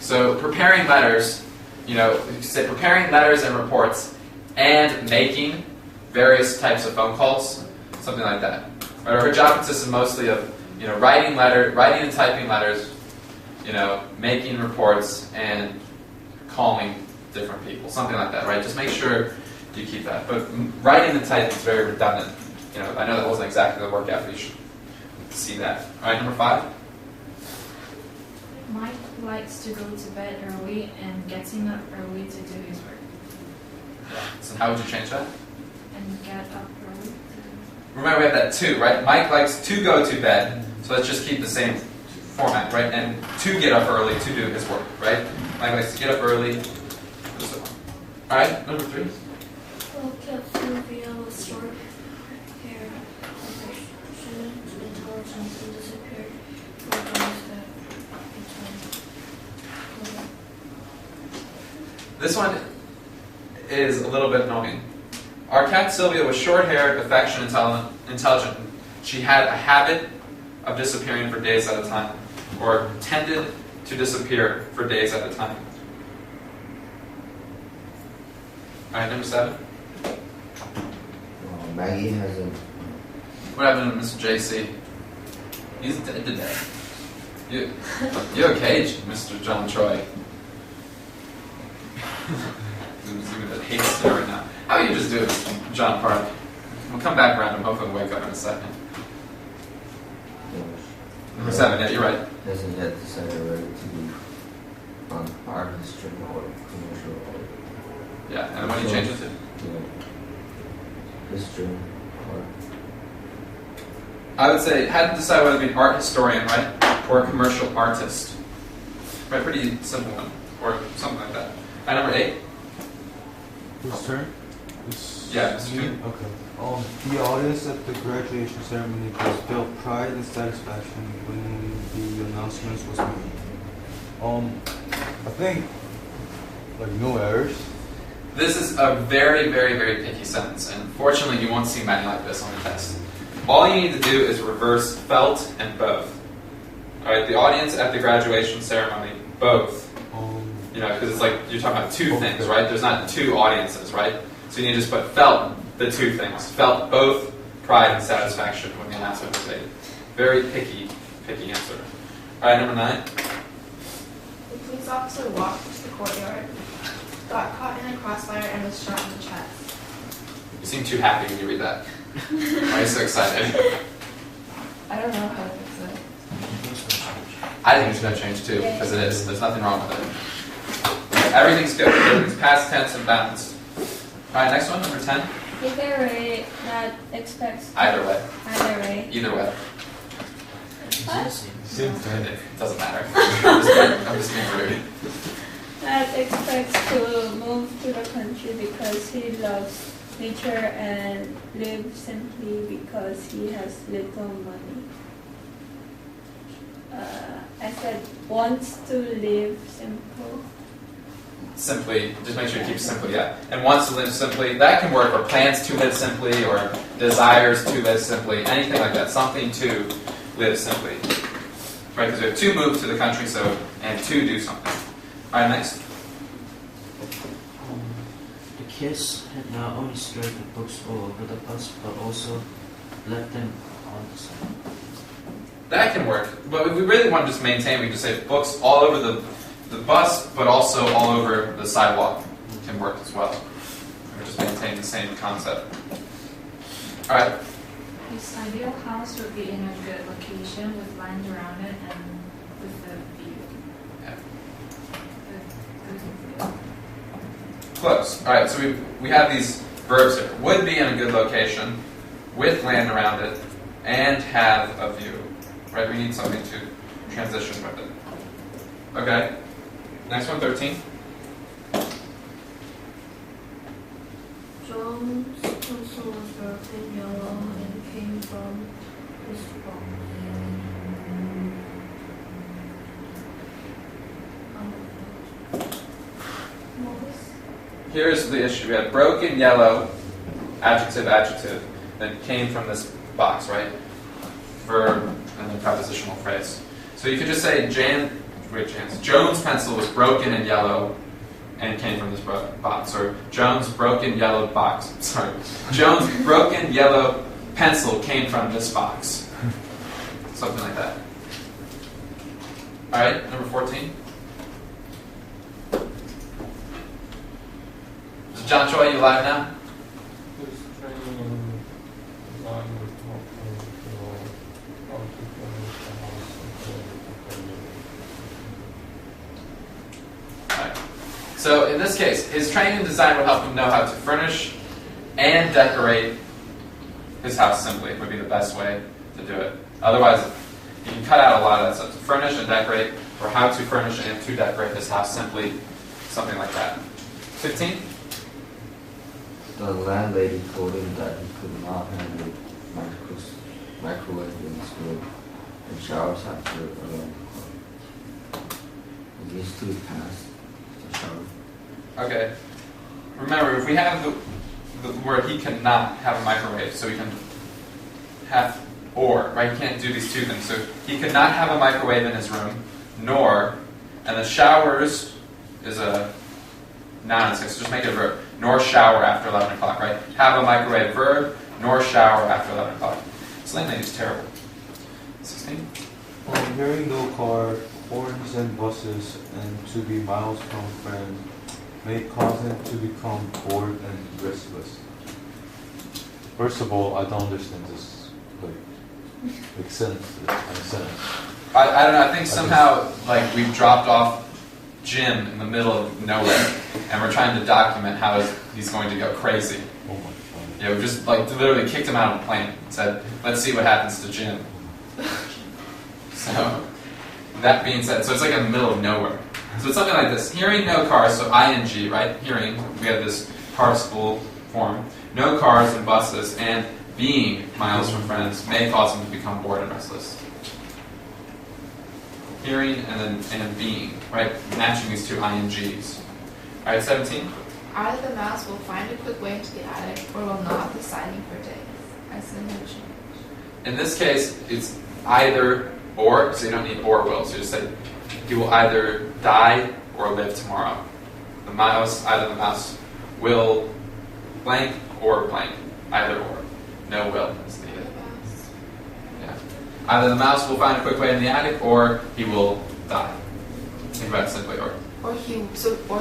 So preparing letters, you know, you say preparing letters and reports and making various types of phone calls, something like that. Right? Or her job consists mostly of, you know, writing and typing letters, you know, making reports and calling different people, something like that, right? Just make sure you keep that. But writing and typing is very redundant. You know, I know that wasn't exactly the workout, but you should see that. All right, number 5.
Mike likes to go to bed early and getting up early to do his work.
Yeah. So how would you change that?
And get up early.
Remember, we have that to, right? Mike likes to go to bed, so let's just keep the same format, right? And to get up early to do his work, right? Mike likes to get up early. All right, number 3.
Well, kept Sylvia with short hair, intelligence, and disappeared for days that
This one is a little bit annoying. Our cat Sylvia was short-haired, affectionate, intelligent. She had a habit of disappearing for days at a time, or tended to disappear for days at a time. All right, number 7.
Maggie has a...
What happened to Mr. JC? He's dead today. You okay, Mr. John Troy? He's even that hates there right now. How are you just doing this, John Park? We'll come back around and hopefully wake up in a second. Number 7, yeah, you're right.
Hasn't yet decided whether to be on art history or commercial art.
Yeah, and what do you change it to?
Yeah. History, art.
I would say, hadn't decided whether to be an art historian, right? Or a commercial artist. Right, pretty simple one. Or something like that. Alright, number 8.
Whose turn? It's
Yeah, it's
me?
you.
Okay. The audience at the graduation ceremony was felt pride and satisfaction when the announcements was made. I think like no errors.
This is a very, very, very picky sentence, and fortunately you won't see many like this on the test. All you need to do is reverse felt and both. Alright, the audience at the graduation ceremony, both. You know, because it's like you're talking about two things, right? There's not two audiences, right? So you need to just put felt the two things. Felt both pride and satisfaction when the announcement was made. Very picky answer. Alright, number 9.
The police officer walked to the courtyard, got caught in a crossfire, and was shot in the chest.
You seem too happy when you read that. Why are you so excited?
I don't know how to fix it.
I think it's going to change too, because it is. There's nothing wrong with it. Everything's good. Everything's past tense and balanced. Alright, next one, number 10.
Either way, that expects.
Either way.
Either way.
Either way.
Same thing.
It doesn't matter. I'm just being rude.
That expects to move to the country because he loves nature and live simply because he has little money. I said wants to live simple.
Simply, just make sure you keep simply, yeah. And wants to live simply, that can work, or plans to live simply, or desires to live simply, anything like that. Something to live simply. Right, because we have to move to the country, so, and to do something. Alright, next.
The kids had not only spread the books all over the bus, but also left them on the side.
That can work, but if we really want to just maintain, we can just say books all over the bus, but also all over the sidewalk can work as well. Or just maintain the same concept. Alright.
His ideal house would be in a good location with land around it and with a view.
Yeah.
Good view.
Close. Alright, so we have these verbs here. Would be in a good location, with land around it, and have a view. Right, we need something to transition with it. Okay. Next one, 13.
John's pencil was broken yellow and came from his box.
Here's the issue. We have broken yellow, adjective, then came from this box, right? Verb and then prepositional phrase. So you could just say Joan's pencil was broken and yellow and came from this box. Or Joan's broken yellow box. Sorry. Joan's broken yellow pencil came from this box. Something like that. Alright, number 14. So John Choi, you live now?
This training in design with helping how to finish the house and
Alright. So in this case, his training in design would help him know how to furnish and decorate his house simply would be the best way to do it. Otherwise, you can cut out a lot of that stuff. To furnish and decorate, or how to furnish and to decorate his house simply, something like that. 15?
The landlady told him that he could not handle microwave in school and showers after 11 o'clock. These two passed the shower.
Okay. Remember, if we have the word he cannot have a microwave, so we can have or, right? He can't do these two things. So he could not have a microwave in his room, nor, and the showers is a noun, so just make it a verb. Nor shower after 11 o'clock, right? Have a microwave verb, nor shower after 11 o'clock. So landlady's terrible. 16?
Hearing no car, horns and buses, and to be miles from friends may cause him to become bored and restless. First of all, I don't understand this. Like,
Like sentences and sentences.
I don't know. I think somehow like we've dropped off Jim in the middle of nowhere, and we're trying to document how he's going to go crazy.
Oh my god.
Yeah, we just like literally kicked him out of the plane and said, "Let's see what happens to Jim." So that being said, so it's like in the middle of nowhere. So it's something like this: hearing no cars, so ing, right? Hearing, we have this participle form. No cars and buses, and being miles from friends may cause him to become bored and restless. Hearing and being, right? Matching these two INGs. All right, 17.
Either the mouse will find a quick way into the attic or will not be signing for days. I send no change.
In this case, it's either or, so you don't need or will. So you just say he will either die or live tomorrow. The mouse, either the mouse will blank or blank. Either or. No will is needed. Yeah. Either the mouse will find a quick way in the attic or he will die. Think about it simply.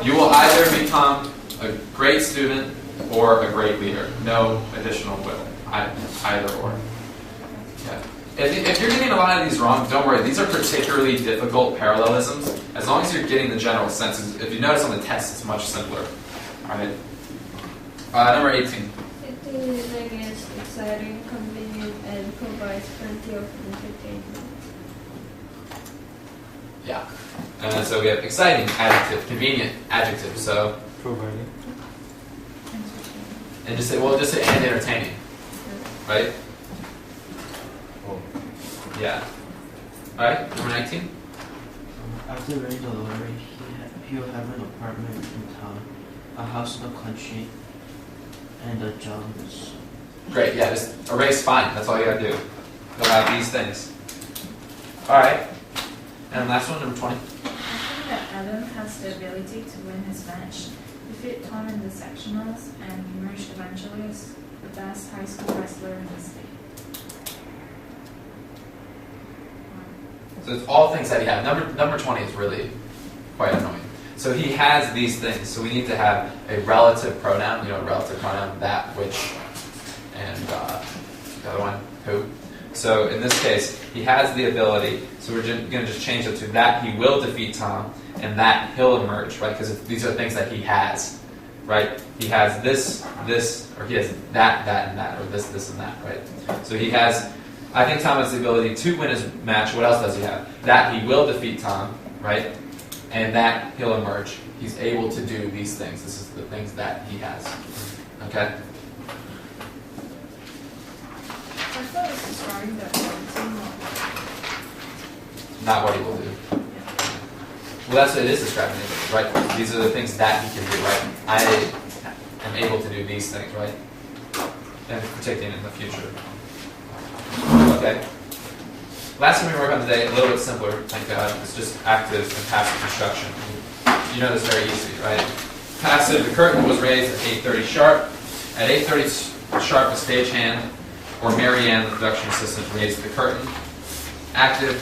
You will either become a great student or a great leader. No additional will. Either or. Yeah. If you're getting a lot of these wrong, don't worry. These are particularly difficult parallelisms. As long as you're getting the general sense. If you notice on the test, it's much simpler. All right. Number 18.
Reading is exciting, convenient, and provides plenty of entertainment.
Yeah. And so we have exciting, adjective, convenient, adjective. So
Providing.
and just say and entertaining, right?
Oh.
Yeah. All right. Number 19.
After winning the lottery, he will have an apartment in town, a house in the country, and a job in the city.
Great. Yeah. Just erase fine. That's all you gotta do. You'll have these things. All right. And last one, number 20.
I think that Adam has the ability to win his match. He beat Tom in the sectionals and emerged eventually as the best high school wrestler in the state.
So it's all things that he had. Number 20 is really quite annoying. So he has these things. So we need to have a relative pronoun. You know, a relative pronoun, that, which, and the other one, who. So in this case, he has the ability. So we're going to just change it to that he will defeat Tom and that he'll emerge, right? Because these are things that he has, right? He has this, or he has that, and that, or this, and that, right? So he has. I think Tom has the ability to win his match. What else does he have? That he will defeat Tom, right? And that he'll emerge. He's able to do these things. This is the things that he has. Okay?
I thought it was describing that
Not what he will do. Well, that's what it is describing, right? These are the things that he can do, right? I am able to do these things, right? And predicting in the future. Okay. Last thing we work on today, a little bit simpler, thank God. It's just active and passive construction. You know this very easy, right? Passive, the curtain was raised at 8:30 sharp. At 8:30 sharp, the stagehand or Marianne, the production assistant, raised the curtain. Active,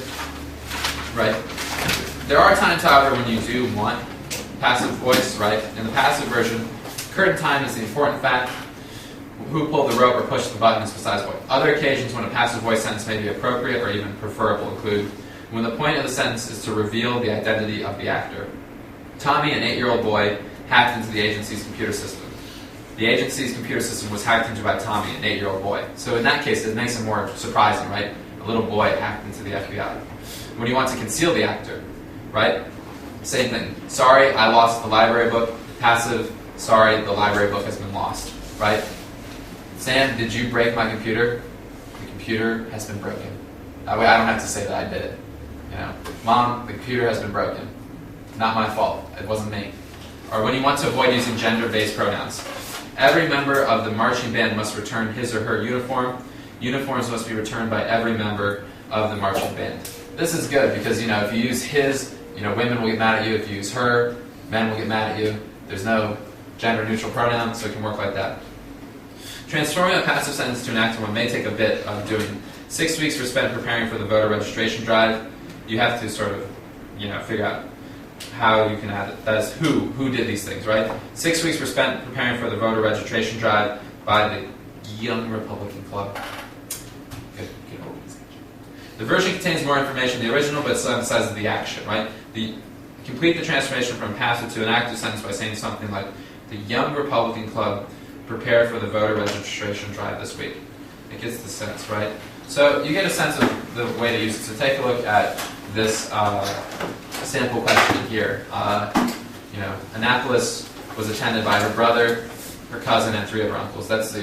right? There are times, however, when you do want passive voice, right? In the passive version, curtain time is the important fact. Who pulled the rope or pushed the button is besides the point. Other occasions when a passive voice sentence may be appropriate or even preferable include when the point of the sentence is to reveal the identity of the actor. Tommy, an 8-year-old boy, hacked into the agency's computer system. The agency's computer system was hacked into by Tommy, an 8-year-old boy. So in that case, it makes it more surprising, right? A little boy hacked into the FBI. When you want to conceal the actor, right? Same thing. Sorry, I lost the library book. Passive, sorry, the library book has been lost, right? Sam, did you break my computer? The computer has been broken. That way I don't have to say that I did it. You know, Mom, the computer has been broken. Not my fault. It wasn't me. Or when you want to avoid using gender-based pronouns. Every member of the marching band must return his or her uniform. Uniforms must be returned by every member of the marching band. This is good because, you know, if you use his, you know, women will get mad at you. If you use her, men will get mad at you. There's no gender-neutral pronoun, so it can work like that. Transforming a passive sentence to an active one may take a bit of doing. 6 weeks were spent preparing for the voter registration drive. You have to sort of, you know, figure out how you can add it. That is who did these things, right? 6 weeks were spent preparing for the voter registration drive by the Young Republican Club. Good old organization. The version contains more information than the original, but still emphasizes the action, right? Complete the transformation from passive to an active sentence by saying something like, the Young Republican Club prepared for the voter registration drive this week. It gets the sense, right? So you get a sense of the way to use it. So take a look at this sample question here. Annapolis was attended by her brother, her cousin, and 3 of her uncles. That's the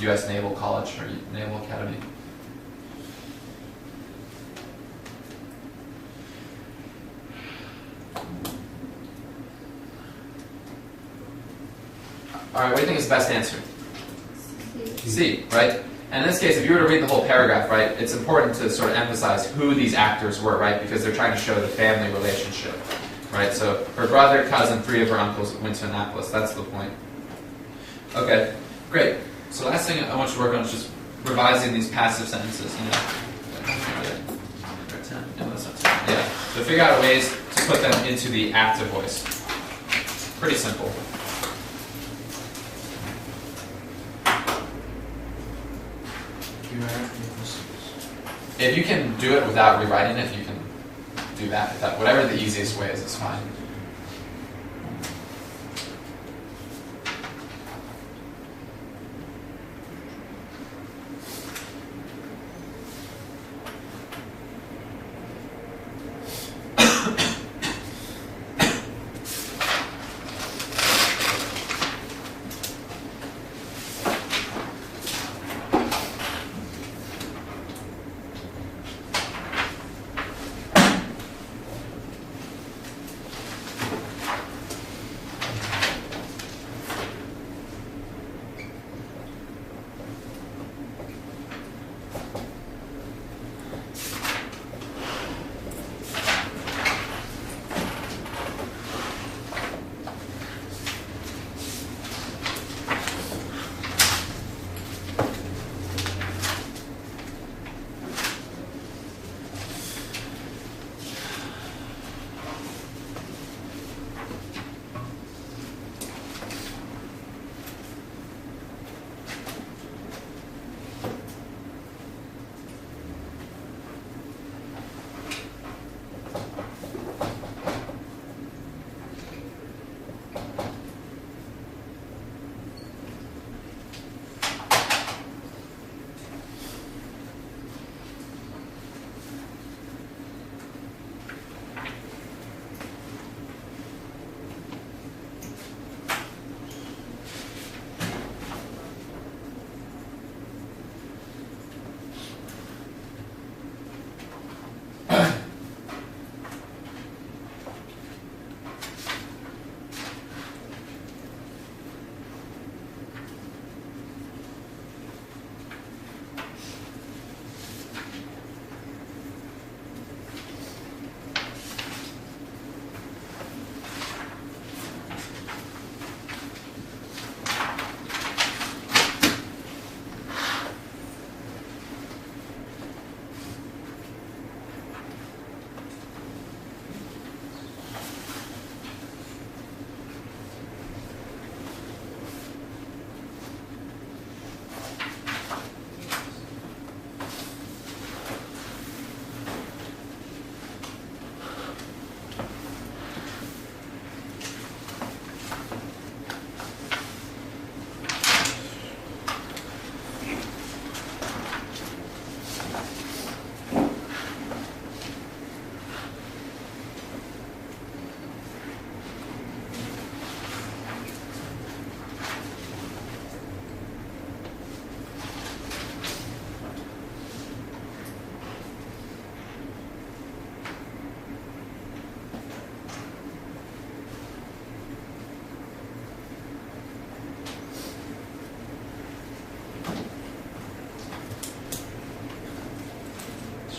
U.S. Naval College or Naval Academy. All right, what do you think is the best answer? C, right? And in this case, if you were to read the whole paragraph, right, it's important to sort of emphasize who these actors were, right, because they're trying to show the family relationship, right? So her brother, cousin, 3 of her uncles went to Annapolis. That's the point. Okay, great. So last thing I want you to work on is just revising these passive sentences. Yeah. So figure out ways to put them into the active voice. Pretty simple. If you can do it without rewriting it, you can do that. Whatever the easiest way is fine.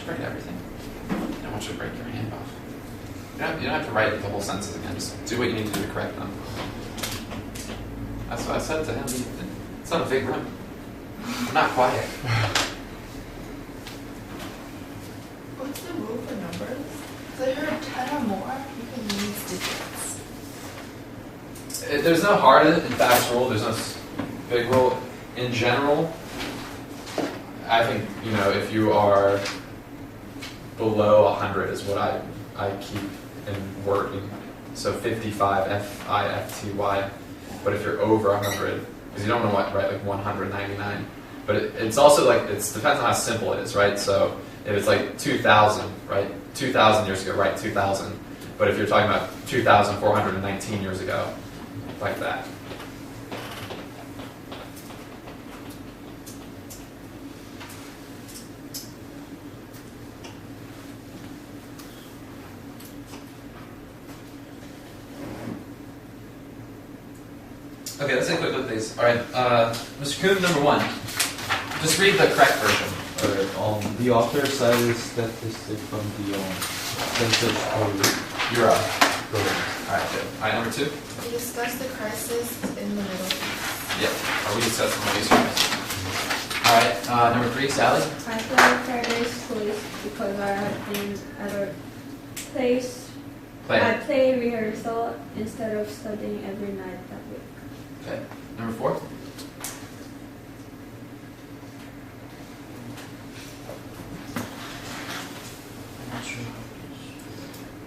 Write everything. I don't want you to break your hand off. You don't have to write the whole sentences again. Just do what you need to do to correct them. That's what I said to him. It's not a big room. I'm not quiet.
What's the rule for numbers? Because I heard 10 or more, you can use digits.
There's no hard and fast rule. There's no big rule. In general, I think, if you are below 100 is what I keep in wording. So 55, F-I-F-T-Y. But if you're over 100, because you don't know what, right, like 199. But it's also like, it depends on how simple it is, right? So if it's like 2,000, right? 2,000 years ago, right, 2,000. But if you're talking about 2,419 years ago, like that. Okay, let's take a quick look at these. All right, Mr. Kuhn, number 1. Just read the correct version.
The author cited statistic from the census of
Europe.
Europe.
All right, good. All right, number 2.
We discussed the crisis in the Middle East.
Yeah, are we discussing the Middle East crisis? All right, number 3, Sally.
I play Friday school because I have been at a place. I play rehearsal instead of studying every night that week.
Okay, number 4.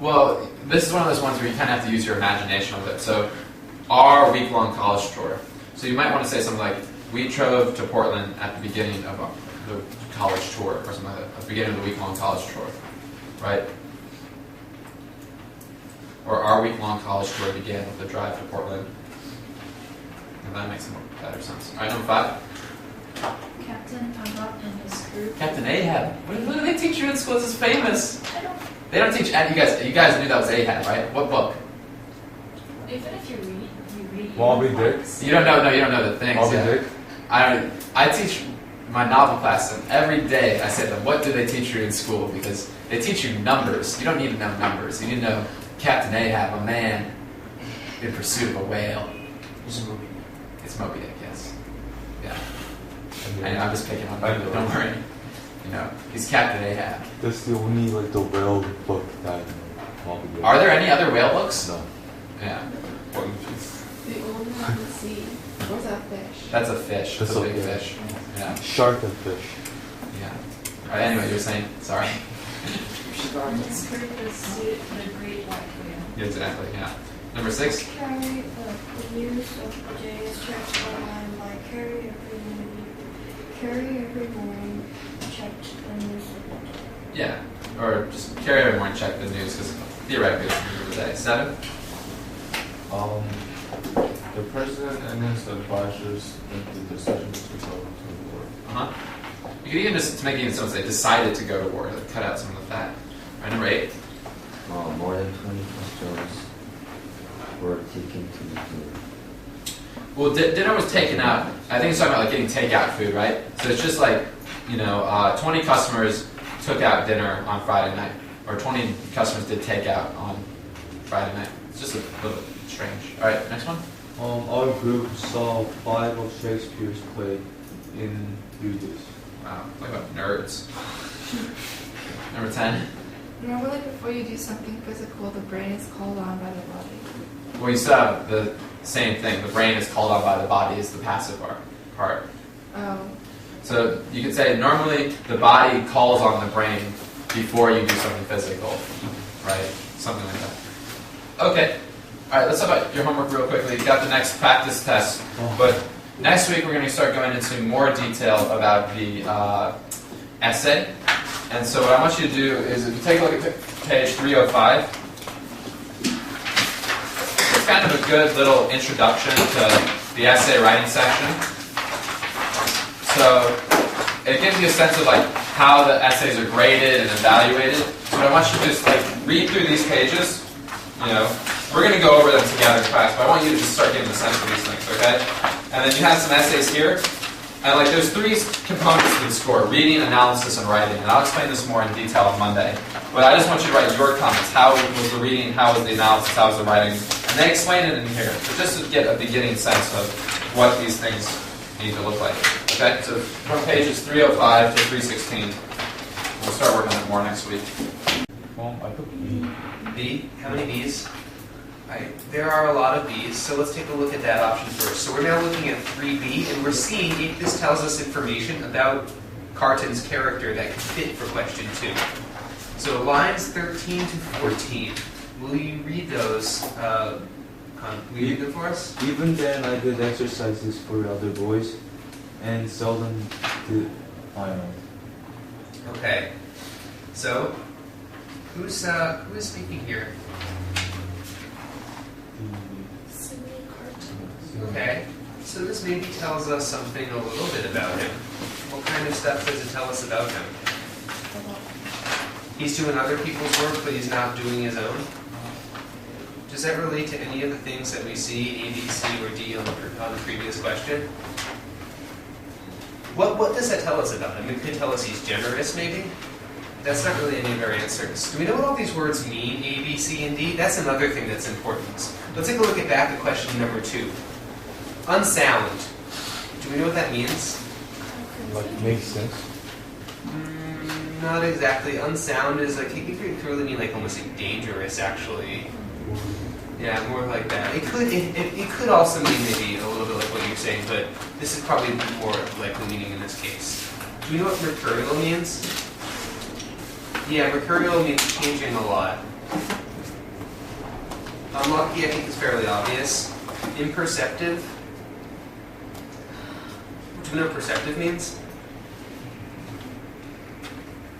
Well, this is one of those ones where you kind of have to use your imagination with it. So, our week-long college tour. So you might want to say something like, we drove to Portland at the beginning of the college tour, or something like that, at the beginning of the week-long college tour, right? Or our week-long college tour began with the drive to Portland. And that makes more better sense. All right, number 5.
Captain Ahab and his crew.
Captain Ahab. What do they teach you in school? This is famous. They don't teach. You guys knew that was Ahab, right? What book?
Even if you read.
Moby Dick.
You don't know. No, you don't know the things.
Moby
Yeah.
Dick.
I teach my novel class, and every day I say to them, "What do they teach you in school?" Because they teach you numbers. You don't need to know numbers. You need to know Captain Ahab, a man in pursuit of a whale.
It's a movie.
It's Moby Dick, yes. Yeah.
And
I'm just picking on
I
you.
know.
Don't worry. You know, he's Captain Ahab.
that's the only like the whale book that Moby Dick.
Are there any other whale books?
No.
Yeah.
The only one I can see was that fish.
That's a fish. That's
That's
a big
okay.
fish. Yeah.
Shark and fish.
Yeah. All right. Anyway, you were saying. Sorry.
His crew pursued the great white whale.
Exactly. Yeah. Number 6.
Carry the news of the day is checked online by Carry every morning, checked the news of the day.
Yeah. Or just carry every morning, check the news because theoretically it's the news of the day. 7.
The president and his advisors made the decision to go to war.
You could even just to make it even someone say decided to go to war. Like, cut out some of the fat. All right. Number 8.
More than 20 questions were taken to the food.
Well, dinner was taken out. I think it's talking about like getting takeout food, right? So it's just like, 20 customers took out dinner on Friday night, or 20 customers did takeout on Friday night. It's just a little bit strange. All right, next one.
Our group saw 5 of Shakespeare's play in 3 days.
Wow, talk about nerds. Number 10.
Normally, before you do something physical, the brain is called on by the body.
Well, you still have the same thing. The brain is called on by the body is the passive part.
Oh.
So you could say normally the body calls on the brain before you do something physical, right? Something like that. Okay. All right, let's talk about your homework real quickly. You got the next practice test, but next week we're going to start going into more detail about the essay. And so what I want you to do is if you take a look at page 305, it's kind of a good little introduction to the essay writing section. So it gives you a sense of like how the essays are graded and evaluated. So what I want you to just like read through these pages. We're going to go over them together in class, but I want you to just start getting the sense of these things, okay? And then you have some essays here. And like there's 3 components to the score: reading, analysis, and writing. And I'll explain this more in detail on Monday. But I just want you to write your comments. How was the reading? How was the analysis? How was the writing? And they explain it in here. So just to get a beginning sense of what these things need to look like. Okay? So from pages 305 to 316. We'll start working on it more next week.
I put B.
B? How many B's? There are a lot of B's, so let's take a look at that option first. So we're now looking at 3B, and we're seeing if this tells us information about Carton's character that could fit for question 2. So lines 13 to 14. Will you read those? Will you read them for us?
Even then, I did exercises for other boys, and seldom did I know.
Okay. So, who is speaking here? Okay. So this maybe tells us something a little bit about him. What kind of stuff does it tell us about him? He's doing other people's work, but he's not doing his own. Does that relate to any of the things that we see in A, B, C, or D on the previous question? What does that tell us about him? It could tell us he's generous, maybe? That's not really any of our answers. Do we know what all these words mean, A, B, C, and D? That's another thing that's important. Let's take a look back at question number 2. Unsound. Do we know what that means?
Like, makes sense.
Not exactly. Unsound is like, it could really mean like almost like dangerous, actually. Yeah, more like that. It could also mean maybe a little bit like what you're saying, but this is probably more likely meaning in this case. Do you know what mercurial means? Yeah, mercurial means changing a lot. Unlucky, I think, is fairly obvious. Imperceptive. Do you know what perceptive means?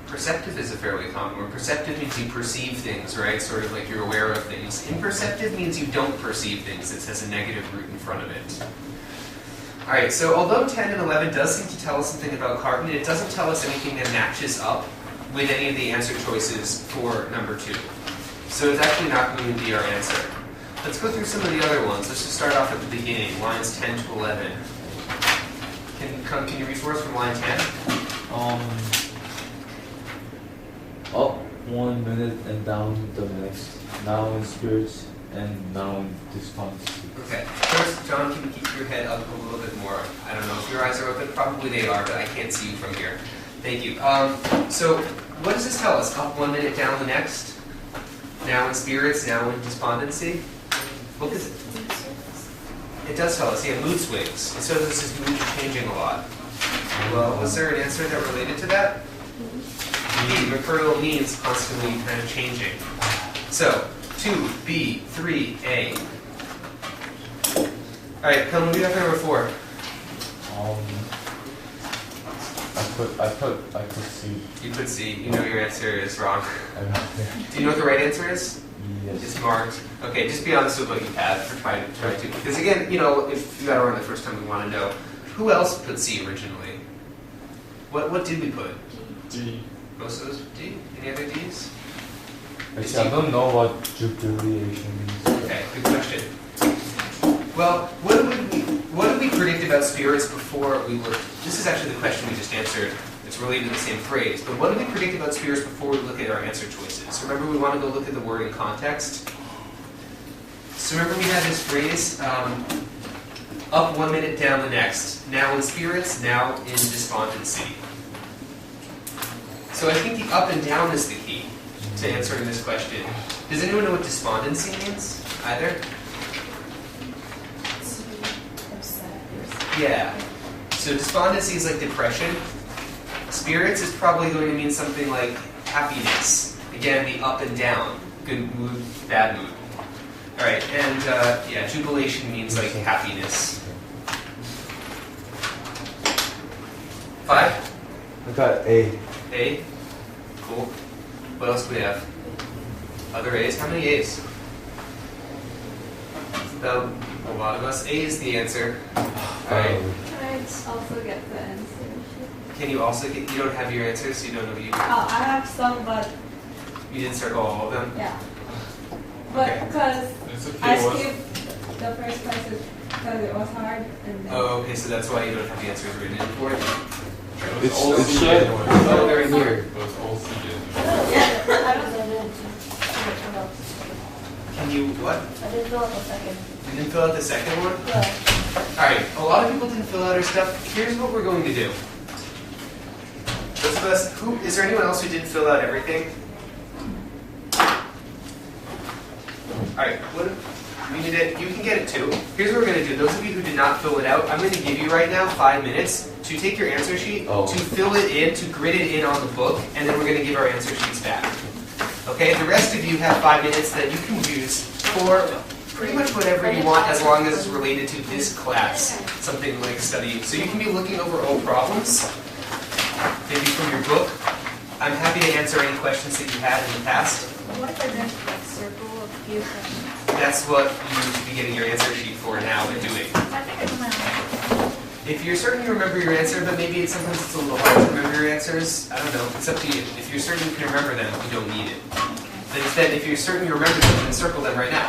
Perceptive is a fairly common word. Perceptive means you perceive things, right? Sort of like you're aware of things. Imperceptive means you don't perceive things. It has a negative root in front of it. Alright, so although 10 and 11 does seem to tell us something about carbon, it doesn't tell us anything that matches up with any of the answer choices for number 2. So it's actually not going to be our answer. Let's go through some of the other ones. Let's just start off at the beginning, lines 10 to 11. Can you read for us from line 10?
Up 1 minute and down the next. Now in spirits and now in despondency.
Okay. First, John, can you keep your head up a little bit more? I don't know if your eyes are open. Probably they are, but I can't see you from here. Thank you. So, what does this tell us? Up 1 minute, down the next. Now in spirits, now in despondency. What is it? It does tell us, yeah, mood swings. It says this is mood changing a lot. Well, was there an answer that related to that? Mercurial means constantly kind of changing. So, 2, B, 3, A. Alright, come on, we got number 4.
I could see.
You could see. You know your answer is wrong.
I know.
Do you know what the right answer is?
Yes.
It's marked. Okay, just be honest with what you had for trying to. Because again, you know, if you got it wrong the first time, we want to know. Who else put C originally? What did we put?
D.
Most of those D? Any other Ds?
Actually, I don't know what jubilation means.
Okay, good question. Well, what did we predict about spirits before we looked? This is actually the question we just answered. It's related to the same phrase. But what did we predict about spirits before we look at our answer choices? Remember, we want to go look at the word in context. So remember, we had this phrase, up 1 minute, down the next. Now in spirits, now in despondency. So I think the up and down is the key to answering this question. Does anyone know what despondency means? Either? Yeah. So despondency is like depression. Spirits is probably going to mean something like happiness. Again, the up and down. Good mood, bad mood. Alright, and yeah, jubilation means like happiness. 5?
I got A.
A? Cool. What else do we have? Other A's? How many A's? About a lot of us. A is the answer. Alright.
Can I also get the answer?
Can you also get, you don't have your answers, so you don't know what you
Oh, I have some, but
You didn't circle all of them?
yeah. But
Okay.
because
It's okay.
I skipped the first question because it was hard. And then
Oh, okay, so that's why you don't have the answers written in for it?
It's
all
it's
C
shared.
anyway.
Oh, they're in here.
It was all C anyway.
I don't know.
Can you, what?
I didn't fill out the second.
You didn't fill out the second one?
Yeah.
Alright, a lot of people didn't fill out our stuff. Here's what we're going to do. Those of us, is there anyone else who didn't fill out everything? Alright, we need it, you can get it too. Here's what we're going to do. Those of you who did not fill it out, I'm going to give you right now 5 minutes to take your answer sheet,
Oh.
to fill it in, to grid it in on the book, and then we're going to give our answer sheets back. Okay, the rest of you have 5 minutes that you can use for pretty much whatever you want as long as it's related to this class. Something like study. So you can be looking over old problems, maybe from your book. I'm happy to answer any questions that you had in the past.
What if I just like circle a few questions?
That's what you should be getting your answer sheet for now and doing.
I think I know.
If you're certain you remember your answer, but maybe sometimes it's a little hard to remember your answers, I don't know, it's up to you. If you're certain you can remember them, you don't need it. But instead, if you're certain you remember them, then circle them right now.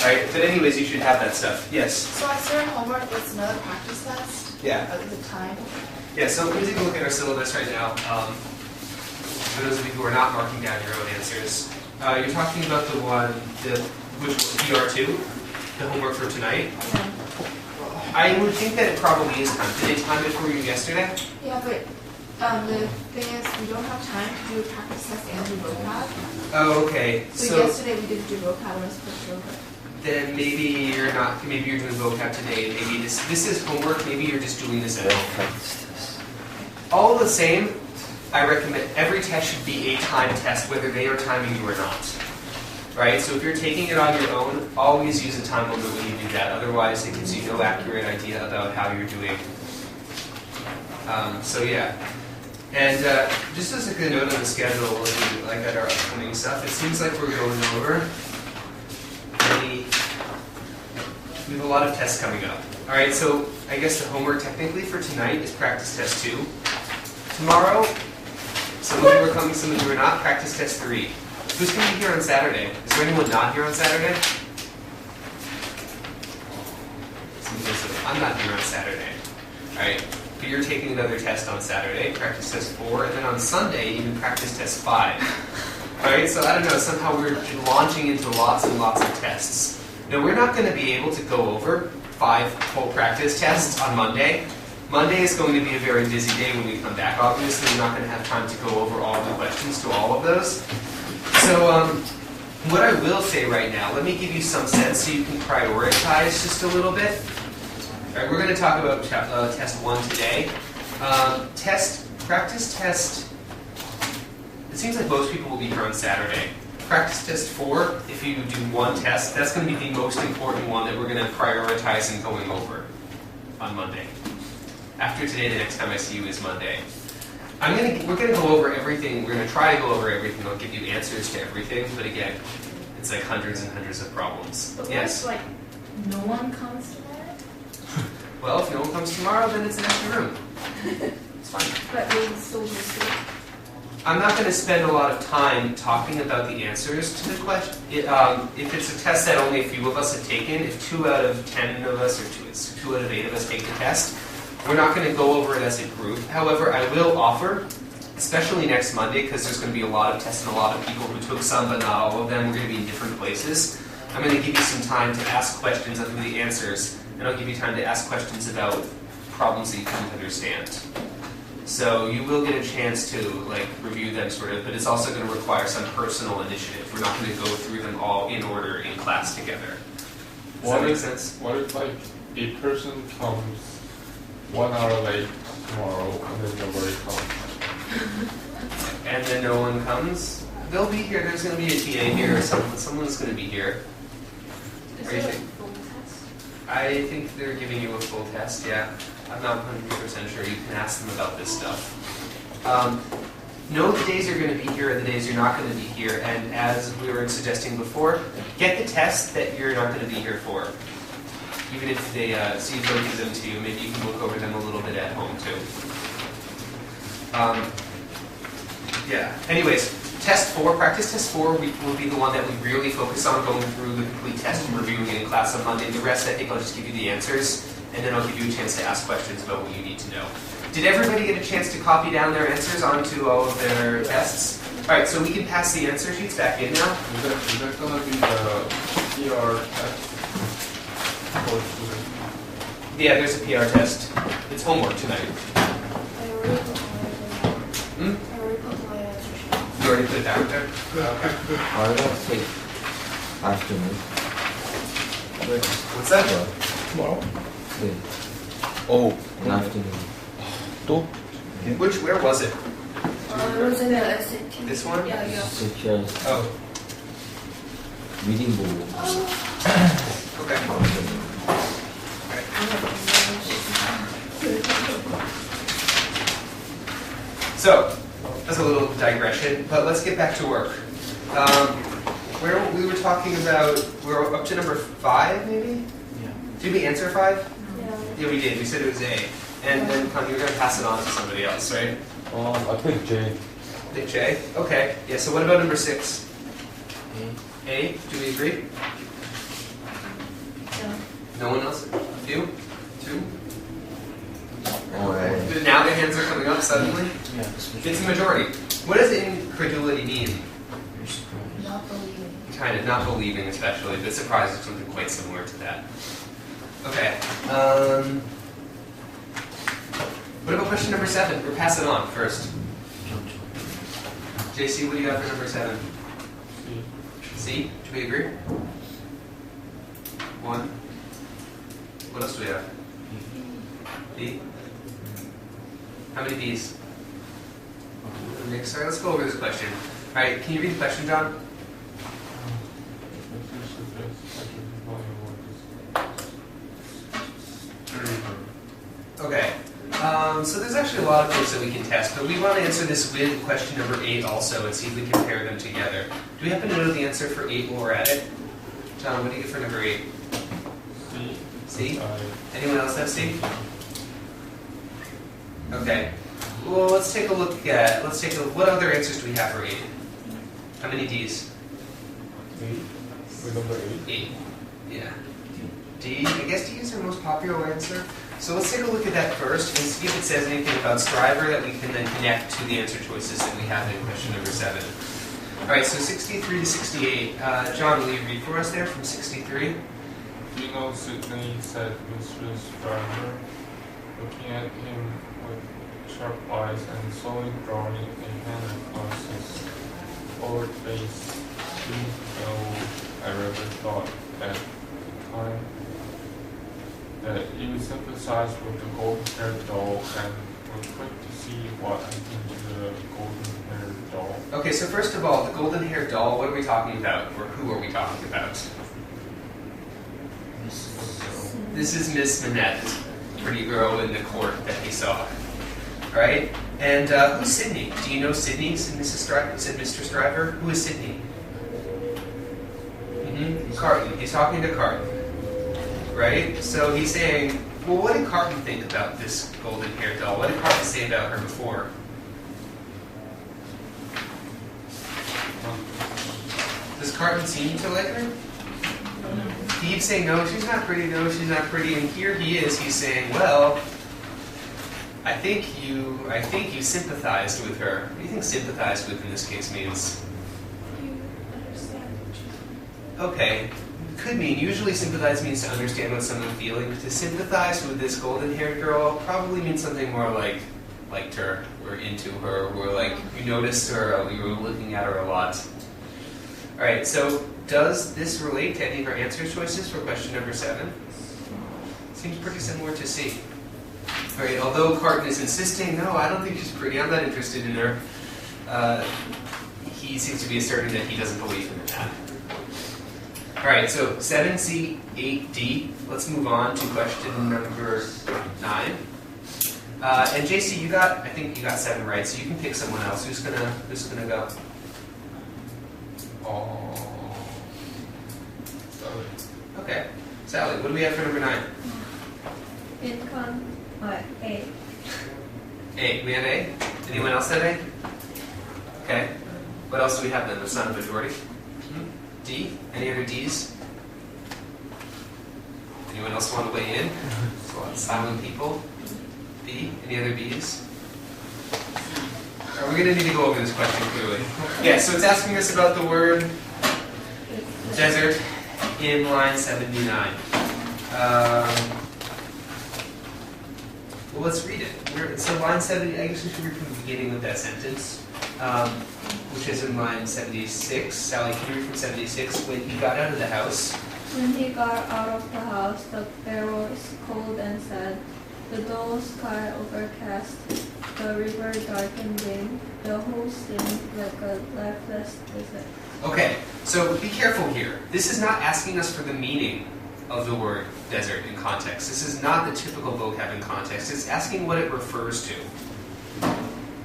Alright, but anyways, you should have that stuff. Yes?
So I started homework with another practice test.
Yeah.
At the time.
Yeah, so let me take a look at our syllabus right now. For those of you who are not marking down your own answers, you're talking about the one, which was PR2, the homework for tonight.
Yeah.
I would think that it probably is time. Did they time it for you yesterday?
Yeah, but the thing is, we don't have time to do a practice test and do vocab.
Oh, okay.
So yesterday we didn't do vocab, I was supposed to do it.
Then maybe you're not. Maybe you're doing vocab today. Maybe this is homework. Maybe you're just doing this at home. All the same, I recommend every test should be a timed test, whether they are timing you or not. Right? So if you're taking it on your own, always use a time limit when you do that. Otherwise, it gives you no accurate idea about how you're doing. So yeah. And just as a good note on the schedule, like at our upcoming stuff, it seems like we're going over. We have a lot of tests coming up. All right, so I guess the homework technically for tonight is practice test 2. Tomorrow, some of you are coming, some of you are not. Practice test 3. Who's going to be here on Saturday? Is there anyone not here on Saturday? Somebody says, I'm not here on Saturday. All right, but you're taking another test on Saturday, practice test 4, and then on Sunday, even practice test 5. All right, so I don't know, somehow we're launching into lots and lots of tests. Now, we're not going to be able to go over 5 whole practice tests on Monday. Monday is going to be a very busy day when we come back. Obviously, we're not going to have time to go over all the questions to all of those. So, what I will say right now, let me give you some sense so you can prioritize just a little bit. All right, we're going to talk about test 1 today. Practice test, it seems like most people will be here on Saturday. Practice test 4, if you do 1 test, that's going to be the most important one that we're going to prioritize in going over on Monday. After today, the next time I see you is Monday. We're going to go over everything. We're going to try to go over everything. I'll give you answers to everything, but again, it's like hundreds and hundreds of problems.
But
yes?
what if, like, no one comes tomorrow?
Well, if no one comes tomorrow, then it's an empty room. It's fine.
But we'll still do it.
I'm not going to spend a lot of time talking about the answers to the question. If it's a test that only a few of us have taken, if 2 out of 10 of us, or 2 out of 8 of us take the test, we're not going to go over it as a group. However, I will offer, especially next Monday, because there's going to be a lot of tests and a lot of people who took some, but not all of them. We're going to be in different places. I'm going to give you some time to ask questions of the answers, and I'll give you time to ask questions about problems that you couldn't understand. So you will get a chance to review them sort of, but it's also going to require some personal initiative. We're not going to go through them all in order in class together. Does that make sense?
What if a person comes 1 hour late tomorrow and then nobody comes?
And then no one comes? They'll be here. There's going to be a TA here or someone's going to be here.
Is
What do you
there a
think?
full test?
I think they're giving you a full test, yeah. I'm not 100% sure. You can ask them about this stuff. Know the days you're going to be here and the days you're not going to be here. And as we were suggesting before, get the tests that you're not going to be here for. Even if they see if they'll give them to you, maybe you can look over them a little bit at home too. Yeah. Anyways, practice test 4 will be the one that we really focus on going through the complete test and reviewing it in class on Monday. The rest, I think I'll just give you the answers, and then I'll give you a chance to ask questions about what you need to know. Did everybody get a chance to copy down their answers onto all of their tests? All right, so we can pass the answer sheets back in now.
Is that going to be the PR test for students?
Yeah, there's a PR test. It's homework tonight.
I already put my answer sheet.
You already put it down there?
I don't take afternoon.
What's that?
Tomorrow?
Yeah,
Oh,
in afternoon.
또?
Where was it?
It was in the SAT.
This one?
Yeah.
Such as
Oh,
reading book.
okay. So, that's a little digression, but let's get back to work. Where we were talking about, we're up to number 5, maybe?
Yeah.
Did we answer 5?
Yeah.
Yeah, we did. We said it was A. And then you were going to pass it on to somebody else, right?
I picked J.
Nick J? Okay. Yeah, so what about number 6?
A.
A? Do we agree?
Yeah.
No one else? A few? 2?
Alright.
Now the hands are coming up suddenly?
Yeah.
It's a majority. What does incredulity mean?
You're surprised.
Not believing.
Kind of, not believing especially, but surprise is something quite similar to that. Okay. What about question number 7? We're passing on first. JC, what do you have for number 7? C? Do we agree? 1. What else do we have? B? How many B's? Sorry, let's go over this question. Alright, can you read the question, John? Okay. So there's actually a lot of things that we can test, but we want to answer this with question number 8 also and see if we can pair them together. Do we happen to know the answer for 8 while we're at it? John, what do you get for number 8? C. C? Anyone else have C? Okay. Well, let's take a look at, what other answers do we have for 8? How many D's?
With number 8?
8. Yeah. D. I guess D is our most popular answer. So let's take a look at that first and see if it says anything about Striver that we can then connect to the answer choices that we have in question number 7. Alright, so 63 to 68. John, will you read for us there from 63?
Do you know Sydney said Mr. Striver, looking at him with sharp eyes and slowly drawing a hand across his forward face, even though I rather thought at the time that you sympathized with the golden-haired doll and were quick to see what happened to the golden-haired doll.
Okay, so first of all, the golden-haired doll, what are we talking about? Or who are we talking about? This is Miss Minette, pretty girl in the court that he saw. Right? And who's Sydney? Do you know Sydney? Said Mr. Striver? Who is Sydney? Carton. He's talking to Carton. Right? So he's saying, well, what did Carton think about this golden-haired doll? What did Carton say about her before? Does Carton seem to like her? He keeps saying, no, she's not pretty, no, she's not pretty, and here he is, he's saying, well, I think you sympathized with her. What do you think sympathized with in this case means?
You understand what she's saying.
Okay. Could mean, usually sympathize means to understand what someone's feeling. To sympathize with this golden-haired girl probably means something more like liked her, or into her, or like you noticed her, or you were looking at her a lot. Alright, so does this relate to any of our answer choices for question number 7? Seems pretty similar to C. Alright, although Carton is insisting, no, I don't think she's pretty, I'm not interested in her, he seems to be asserting that he doesn't believe in that. Alright, so 7C, 8D. Let's move on to question number 9. And JC, I think you got 7 right, so you can pick someone else. Who's gonna go?
Sally.
Okay. Sally, what do we have for number 9?
Income, A.
A. We have A? Anyone else have A? Okay. What else do we have then? It's not a majority. D? Any other Ds? Anyone else want to weigh in? Silent people? B? Any other Bs? We're going to need to go over this question clearly. Yeah, so it's asking us about the word desert in line 79. Well, let's read it. So line 70, I guess we should read from the beginning of that sentence. Which is in line 76. Sally, can you read from 76? When he got out of the house.
When he got out of the house, the air was cold and sad. The dull sky overcast. The the river darkened dim, the whole seemed like a lifeless desert.
Okay, so be careful here. This is not asking us for the meaning of the word desert in context. This is not the typical vocab in context. It's asking what it refers to.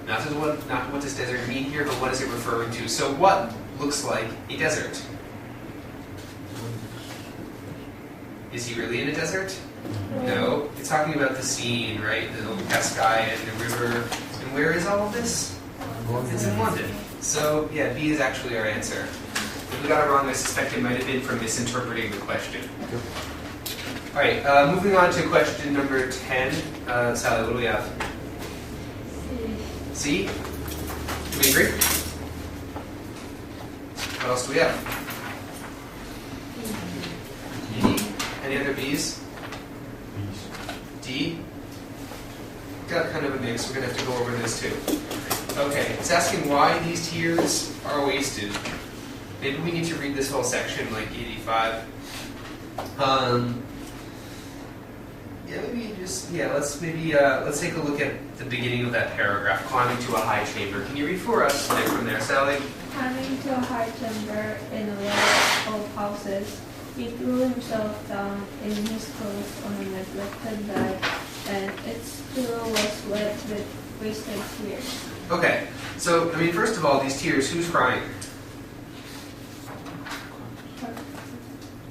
Not what does desert mean here, but what is it referring to. So what looks like a desert? Is he really in a desert? No. It's talking about the scene, right? The Cascade and the river. And where is all of this? It's in London. So, yeah, B is actually our answer. If we got it wrong, I suspect it might have been from misinterpreting the question. All right, moving on to question number 10. Sally, what do we have? C. Do we agree? What else do we have? D. Any other B's? D. Got kind of a mix. We're going to have to go over this too. Okay, it's asking why these tiers are wasted. Maybe we need to read this whole section like 85. Let's take a look at the beginning of that paragraph, climbing to a high chamber. Can you read for us from there, Sally?
Climbing to a high chamber in a row of houses, he threw himself down in his clothes on a neglected bed, and its pillow was wet with wasted tears.
Okay, so, first of all, these tears, who's crying?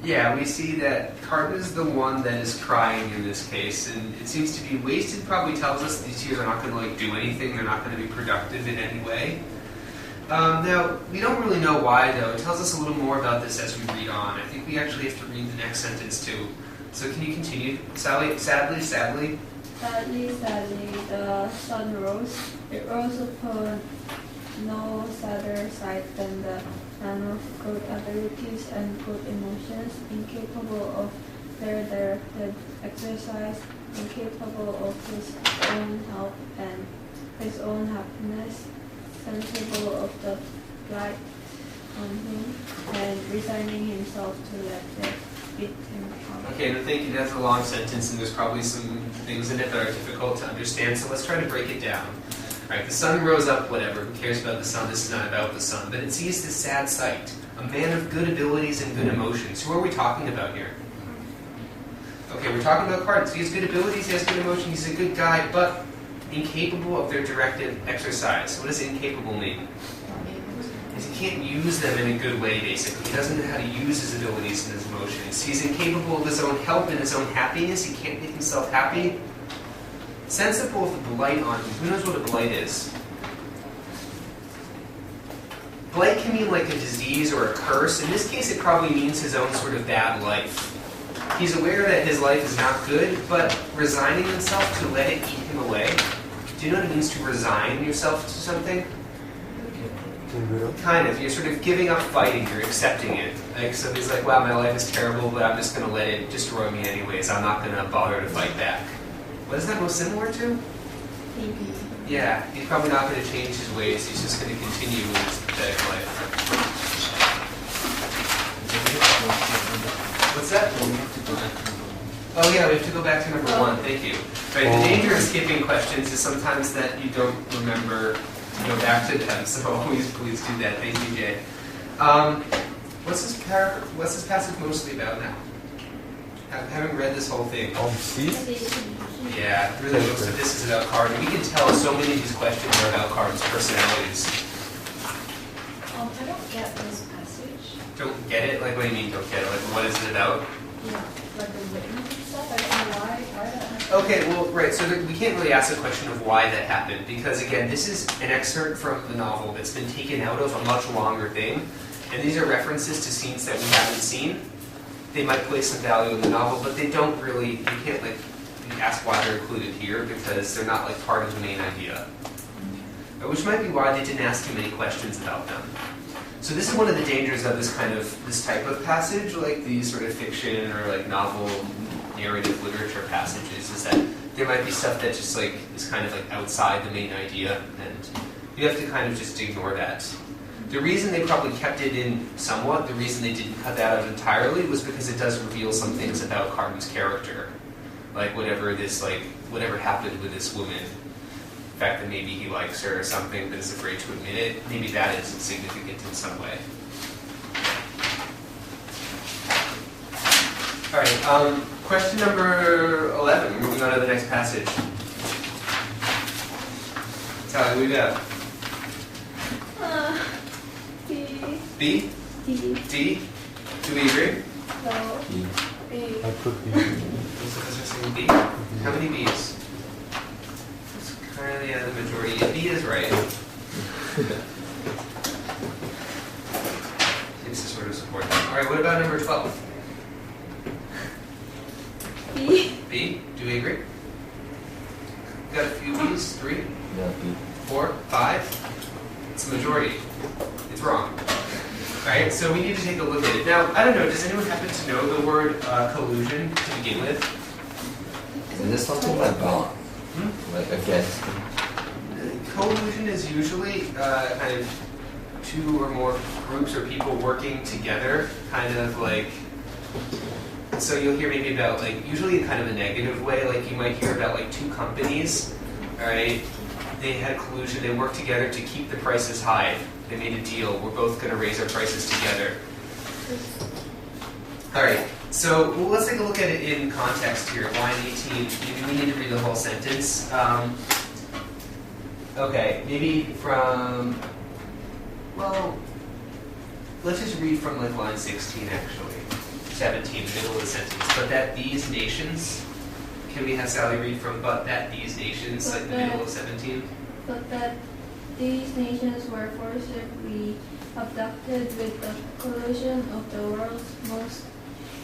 Yeah, we see that Carton is the one that is crying in this case, and it seems to be wasted. Probably tells us these tears are not going to do anything. They're not going to be productive in any way. Now, we don't really know why, though. It tells us a little more about this as we read on. I think we actually have to read the next sentence, too. So can you continue, Sally? Sadly,
Sadly, the sun rose. It rose upon no sadder sight than the man of good abilities and good emotions, incapable of their directed exercise, incapable of his own help and his own happiness, sensible of the blight on him, and resigning himself to let it beat him up.
Okay, and I think that's a long sentence, and there's probably some things in it that are difficult to understand, so let's try to break it down. All right, the sun rose up, whatever, who cares about the sun? This is not about the sun, but it sees this sad sight. A man of good abilities and good emotions. Who are we talking about here? Okay, we're talking about Carton. So he has good abilities, he has good emotions, he's a good guy, but incapable of their directed exercise. What does incapable mean? He can't use them in a good way, basically. He doesn't know how to use his abilities and his emotions. He's incapable of his own help and his own happiness. He can't make himself happy. Sensible of the blight on him. Who knows what a blight is? Blight can mean like a disease or a curse. In this case, it probably means his own sort of bad life. He's aware that his life is not good, but resigning himself to let it eat him away. Do you know what it means to resign yourself to something? Kind of. You're sort of giving up fighting. You're accepting it. Like, so he's like, wow, my life is terrible, but I'm just going to let it destroy me anyways. I'm not going to bother to fight back. What is that most similar to?
Maybe.
Yeah, he's probably not going to change his ways. He's just going to continue with his pathetic life. What's that? Oh yeah, we have to go back to number 1. Thank you. Right, the danger of skipping questions is sometimes that you don't remember to go back to them. So always please do that. Thank you, Jay. What's this passage mostly about now? Having read this whole thing.
C?
Yeah, really most of this is about Carton. We can tell so many of these questions are about Carton's personalities.
I don't get this passage.
Don't get it? Like, what do you mean don't get it? Like, what is it about?
Yeah, like the written stuff. I don't know why that happened.
Okay, well, right, so we can't really ask the question of why that happened, because again, this is an excerpt from the novel that's been taken out of a much longer thing, and these are references to scenes that we haven't seen. They might place some value in the novel, but they don't really, you can't like ask why they're included here, because they're not like part of the main idea. Which might be why they didn't ask too many questions about them. So this is one of the dangers of this type of passage, like these sort of fiction or like novel narrative literature passages, is that there might be stuff that just like is kind of like outside the main idea, and you have to kind of just ignore that. The reason they probably kept it in somewhat, the reason they didn't cut that out entirely, was because it does reveal some things about Carton's character. Like whatever happened with this woman. fact that maybe he likes her or something but is afraid to admit it, maybe that is significant in some way. All right, question number 11. We're moving on to the next passage. Sally, what do you got?
B.
B?
D.
D? Do we agree?
No.
B.
B.
I put B.
Both of us are saying B? How many B's? It's currently the majority. Yeah, B is right. Seems to sort of support that. All right, what about number 12?
B.
B? Do we agree? Got a few B's? 3?
Yeah, B.
4? 5? It's a majority. It's wrong. Alright, so we need to take a look at it. Now, I don't know, does anyone happen to know the word collusion to begin with?
Is this something like like against?
Collusion is usually kind of two or more groups or people working together, kind of like, so you'll hear maybe about like, usually in kind of a negative way, like you might hear about like two companies, alright, they had collusion, they worked together to keep the prices high. They made a deal, we're both going to raise our prices together. Alright, so let's take a look at it in context here. Line 18, maybe we need to read the whole sentence. Okay, maybe from, well, let's just read from like line 16 actually. 17, middle of the sentence. But that these nations, can we have Sally read from but that these nations, like the middle of 17?
But that these nations were forcibly abducted with the collusion of the world's most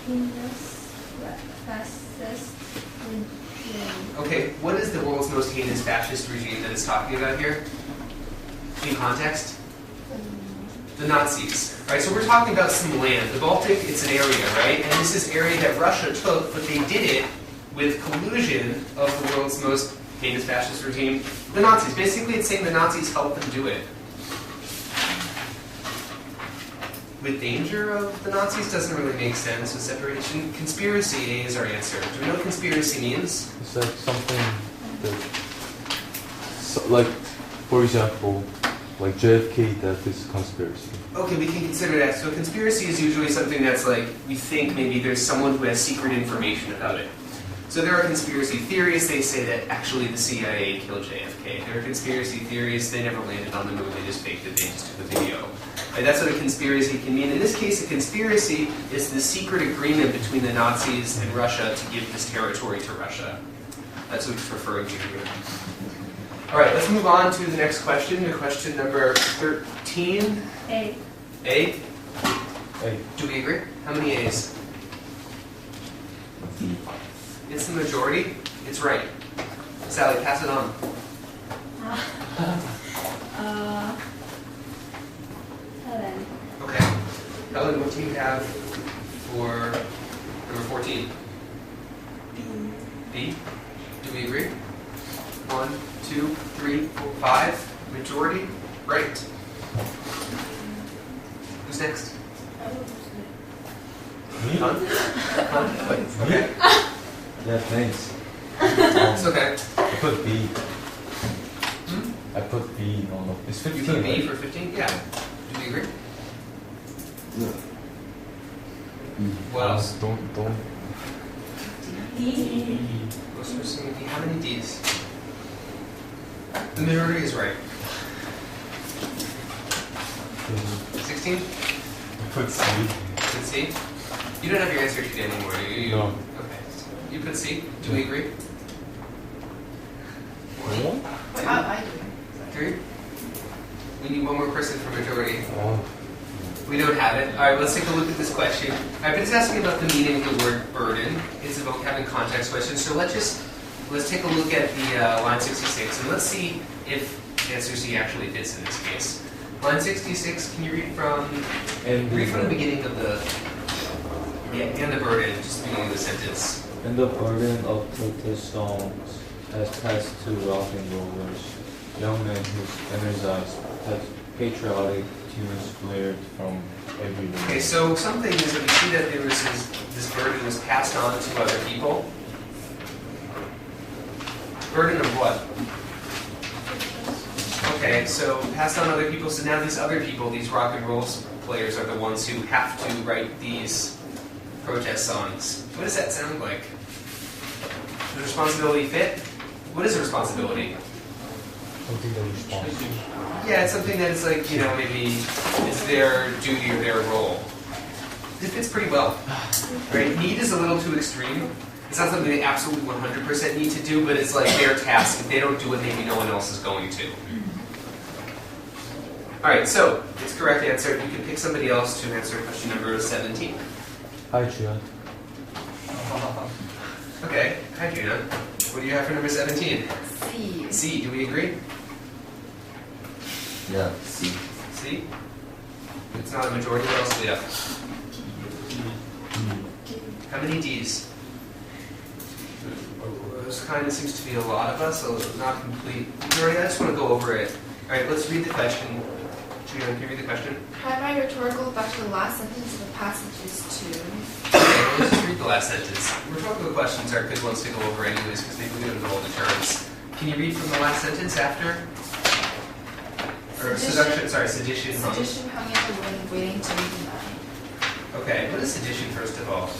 heinous, fascist regime.
Okay, what is the world's most heinous fascist regime that it's talking about here? In context? The Nazis. Right, so we're talking about some land. The Baltic, it's an area, right? And this is area that Russia took, but they did it with collusion of the world's most heinous fascist regime, the Nazis. Basically, it's saying the Nazis helped them do it. With danger of the Nazis doesn't really make sense with separation. Conspiracy, A is our answer. Do we know what conspiracy means?
It's like something that, so, like, for example, like JFK death is a conspiracy.
Okay, we can consider that. So conspiracy is usually something that's like, we think maybe there's someone who has secret information about it. So there are conspiracy theories. They say that actually the CIA killed JFK. There are conspiracy theories. They never landed on the moon. They just faked it. They just took a video. Right, that's what a conspiracy can mean. In this case, a conspiracy is the secret agreement between the Nazis and Russia to give this territory to Russia. That's what it's referring to here. All right, let's move on to the next question, to question number 13.
A.
A?
A.
Do we agree? How many A's?
B.
It's the majority. It's right. Sally, pass it on.
7.
Okay. Helen, what do you have for number 14? B. Do we agree? 1, 2, 3, 4, 5. Majority. Right. Who's next?
Me?
Hun? Okay.
Yeah, thanks.
It's okay.
I put B.
Hmm?
I put B. No, it's
You
15.
put B
right?
for 15? Yeah. Do we agree?
Yeah.
What else?
Don't.
D.
Most are saying D. How many D's? The majority is right. 16?
I put C.
Put C? You don't have your answer sheet anymore, do you?
No.
Okay. You put C? Do we agree?
Wait, I do.
3? We need one more person for majority.
Oh.
We don't have it. All right, let's take a look at this question. All right, but it's asking about the meaning of the word burden. It's a vocab and context question. So let's take a look at the line 66 and let's see if answer C actually fits in this case. Line 66. Can you read from the beginning of the and the burden, just the beginning of the sentence.
And the burden of protest songs has passed to rock and rollers, young men whose energized patriotic tunes blared from everywhere.
Okay, so something is that we see that there was this burden was passed on to other people. Burden of what? Okay, so passed on other people. So now these other people, these rock and roll players, are the ones who have to write these protest songs. What does that sound like? Does responsibility fit? What is a responsibility?
Something that responds.
Yeah, it's something that is like, you know, maybe it's their duty or their role. It fits pretty well. Right? Need is a little too extreme. It's not something they absolutely 100% need to do, but it's like their task. If they don't do it, maybe no one else is going to. Alright, so it's correct answer. You can pick somebody else to answer question number 17.
Hi, Juan.
Okay, hi Gina. What do you have for number 17?
C.
C, do we agree?
Yeah, C.
C? It's not a majority, what else do we have? How many D's? This kind of seems to be a lot of us, so not complete majority. I just want to go over it. Alright, let's read the question. Gina, can you read the question?
Primary rhetorical back to the last sentence of the passage is to.
Okay, let's just read the last sentence. Rhetorical questions are good ones to go over anyways, because maybe we don't know all the terms. Can you read from the last sentence after? Or seduction, sorry, sedition.
Sedition hung in the wind, waiting to be denied.
Okay, what is sedition first of all?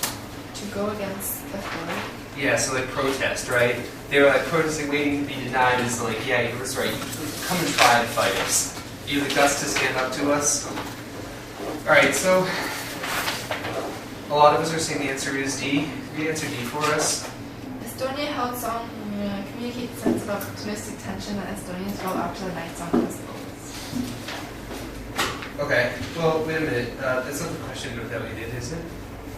To go against the flow.
Yeah, so like protest, right? They were like protesting, waiting to be denied. Is like, yeah, you were right. Come and try to fight us. You have the guts to stand up to us. All right, so a lot of us are saying the answer is D. Read answer D for us.
Estonia held song communicate the sense of optimistic tension that Estonians felt after the night song festivals.
Okay. Well, wait a minute. That's not the question that we did, is it?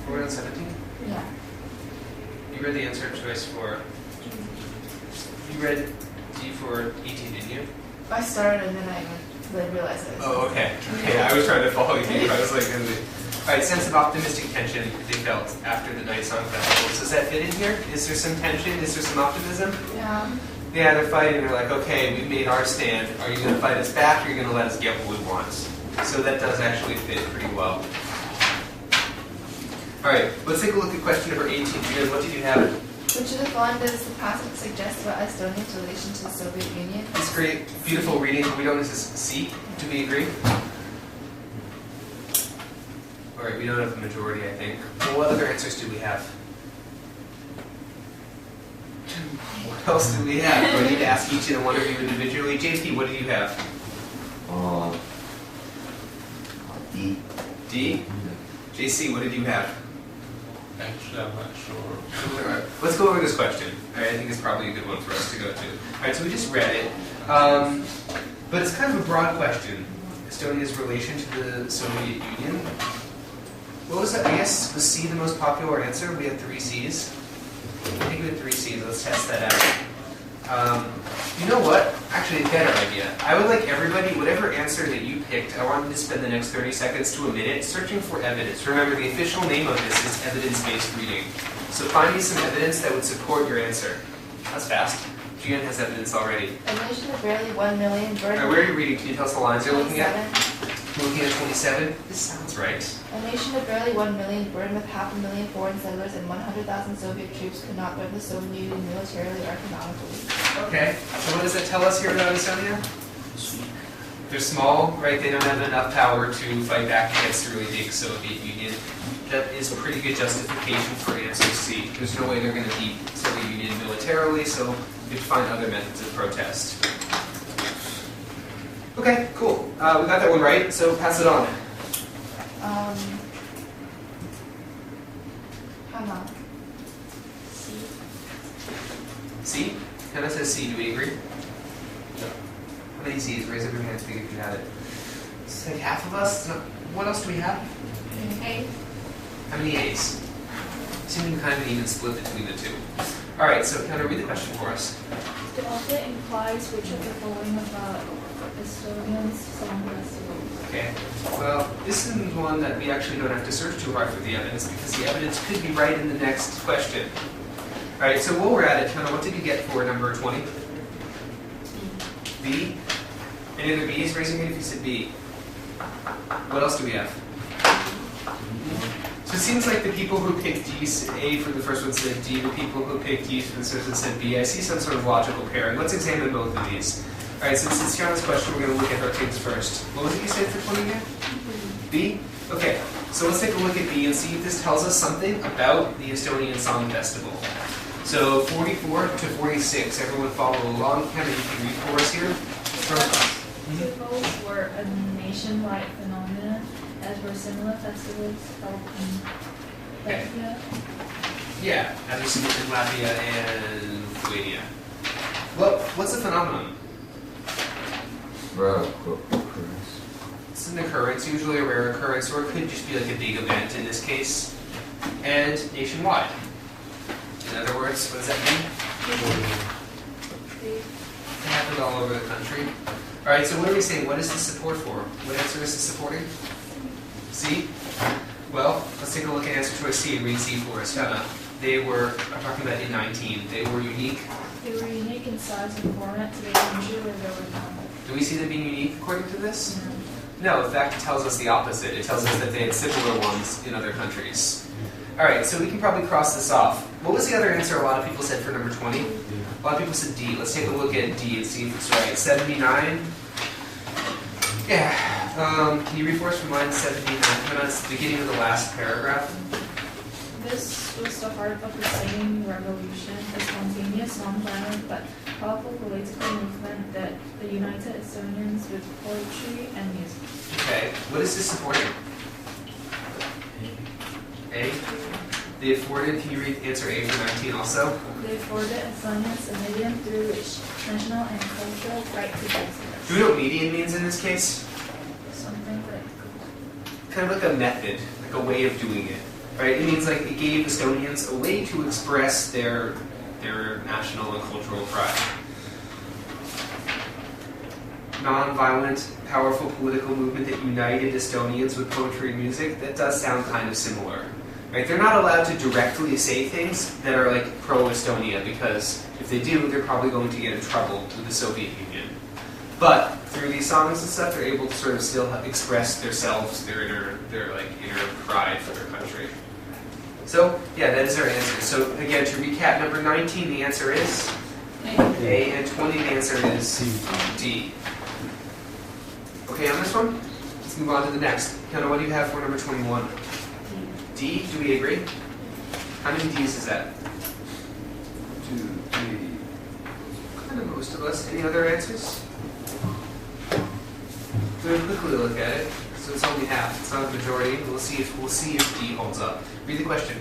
We're on 17.
Yeah.
You read the answer choice for. You read D for 18, didn't you?
I started and then I realized it.
Oh, okay. Okay, I was trying to follow you. I was like, all right, sense of optimistic tension they felt after the night song festivals. Does that fit in here? Is there some tension? Is there some optimism?
Yeah.
Yeah, they're fighting. They're like, okay, we've made our stand. Are you going to fight us back, or are you going to let us get what we want? So that does actually fit pretty well. All right, let's take a look at question number 18. Gina, what did you have?
Which of the following does the passage suggest about Estonia's relation to the Soviet Union?
It's great, beautiful reading. We don't, this is C. Do we agree? All right, we don't have the majority, I think. Well, what other answers do we have? What else do we have? Do I need to ask each and one of you individually? JP, what do you have?
D.
D? JC, what did you have?
Actually, I'm not sure.
All right, let's go over this question. All right, I think it's probably a good one for us to go to. All right, so we just read it. But it's kind of a broad question. Estonia's relation to the Soviet Union. What was that? I guess was C the most popular answer? We had 3 C's. I think we had 3 C's. Let's test that out. You know what? Actually, a better idea. I would like everybody, whatever answer that you picked, I wanted to spend the next 30 seconds to a minute searching for evidence. Remember, the official name of this is evidence-based reading. So find me some evidence that would support your answer. That's fast. Gian has evidence already.
A nation of barely 1 million bird.
Where are you reading? Can you tell us the lines you're looking at?
27.
You're looking at 27? This sounds right.
A nation of barely 1 million, burdened with 500,000 foreign settlers and 100,000 Soviet troops, could not threaten the Soviet Union militarily or economically.
Okay, so what does that tell us here about Estonia? They're small, right? They don't have enough power to fight back against the really big Soviet Union. That is a pretty good justification for answer C. There's no way they're going to beat Soviet Union militarily, so you have to find other methods of protest. Okay, cool. We got that one right, so pass it on.
Hannah.
C? Hannah says C. Do we agree?
Yeah.
How many C's? Raise up your hands big if you had it. It's like half of us. No. What else do we have?
A.
How many A's? Seeming kind of an even split between the two. All right, so Hannah, read the question for us.
The author implies which of the following about Estonians song festivals.
Okay. Well, this is one that we actually don't have to search too hard for the evidence because the evidence could be right in the next question. All right, so while we're at it, Hannah, what did you get for number 20? B? Any other B's? Raise your hand if you said B. What else do we have? So it seems like the people who picked D, A for the first one said D, the people who picked D for the first one said B. I see some sort of logical pairing. Let's examine both of these. All right, so since you're on this question, we're going to look at our things first. What was it you said for 20 again? B? Okay, so let's take a look at B and see if this tells us something about the Estonian Song Festival. So 44 to 46, everyone follow along. Kevin, you can read for us here.
Festivals were a nationwide phenomenon, as were similar festivals held in Latvia.
Yeah, as we've seen in Latvia and Lithuania. Well, what's a phenomenon?
Rare occurrence.
It's an occurrence, usually a rare occurrence, or it could just be like a big event in this case. And nationwide. In other words, what does that mean? It happened all over the country. All right, so what are we saying? What is this support for? What answer is this supporting? C? Well, let's take a look at answer choice C and read C for us. Hannah, they were, I'm talking about in 19, they were unique.
They were unique in size and format to the country where they were found.
Do we see them being unique according to this? No, in fact, it tells us the opposite. It tells us that they had similar ones in other countries. All right, so we can probably cross this off. What was the other answer a lot of people said for number 20? A lot of people said D. Let's take a look at D and see if it's right. 79. Yeah. Can you read for us from line 79? That's the beginning of the last paragraph.
This was the heart of the singing revolution, a spontaneous, non-violent, but powerful political movement that united Estonians with poetry and music.
Okay. What is this supporting? A. They afforded, can you read answer A for 19 also?
They afforded Estonians a medium through which national and cultural pride could be expressed.
Do we know what median means in this case?
Something like
Kind of like a method, like a way of doing it. Right? It means like it gave Estonians a way to express their national and cultural pride. Non-violent, powerful political movement that united Estonians with poetry and music, that does sound kind of similar. Right? They're not allowed to directly say things that are like pro-Estonia, because if they do, they're probably going to get in trouble with the Soviet Union. But through these songs and stuff, they're able to sort of still express themselves, their inner pride for their country. So, yeah, that is our answer. So, again, to recap, number 19, the answer is A, and 20, the answer is D. Okay, on this one, let's move on to the next. Kiana, what do you have for number 21? D, do we agree? How many D's is that? 2, 3. Kind of most of us. Any other answers? We'll quickly look at it. So it's only half. It's not a majority. We'll see if D holds up. Read the question.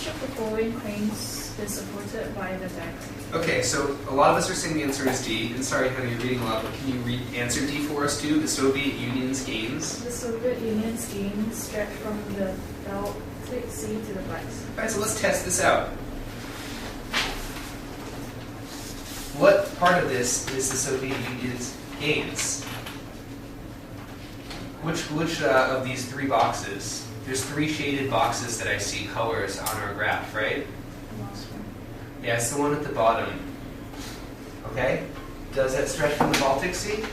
which of the following claims is supported by the text?
Okay, so a lot of us are saying the answer is D. And sorry, honey, you're reading a lot, but can you read answer D for us too? The Soviet Union's gains.
The Soviet Union's gains stretch from the Baltic Sea to the Black Sea.
All right, so let's test this out. What part of this is the Soviet Union's gains? Which of these three boxes? There's three shaded boxes that I see colors on our graph, right? Yeah, it's the one at the bottom. Okay? Does that stretch from the Baltic Sea?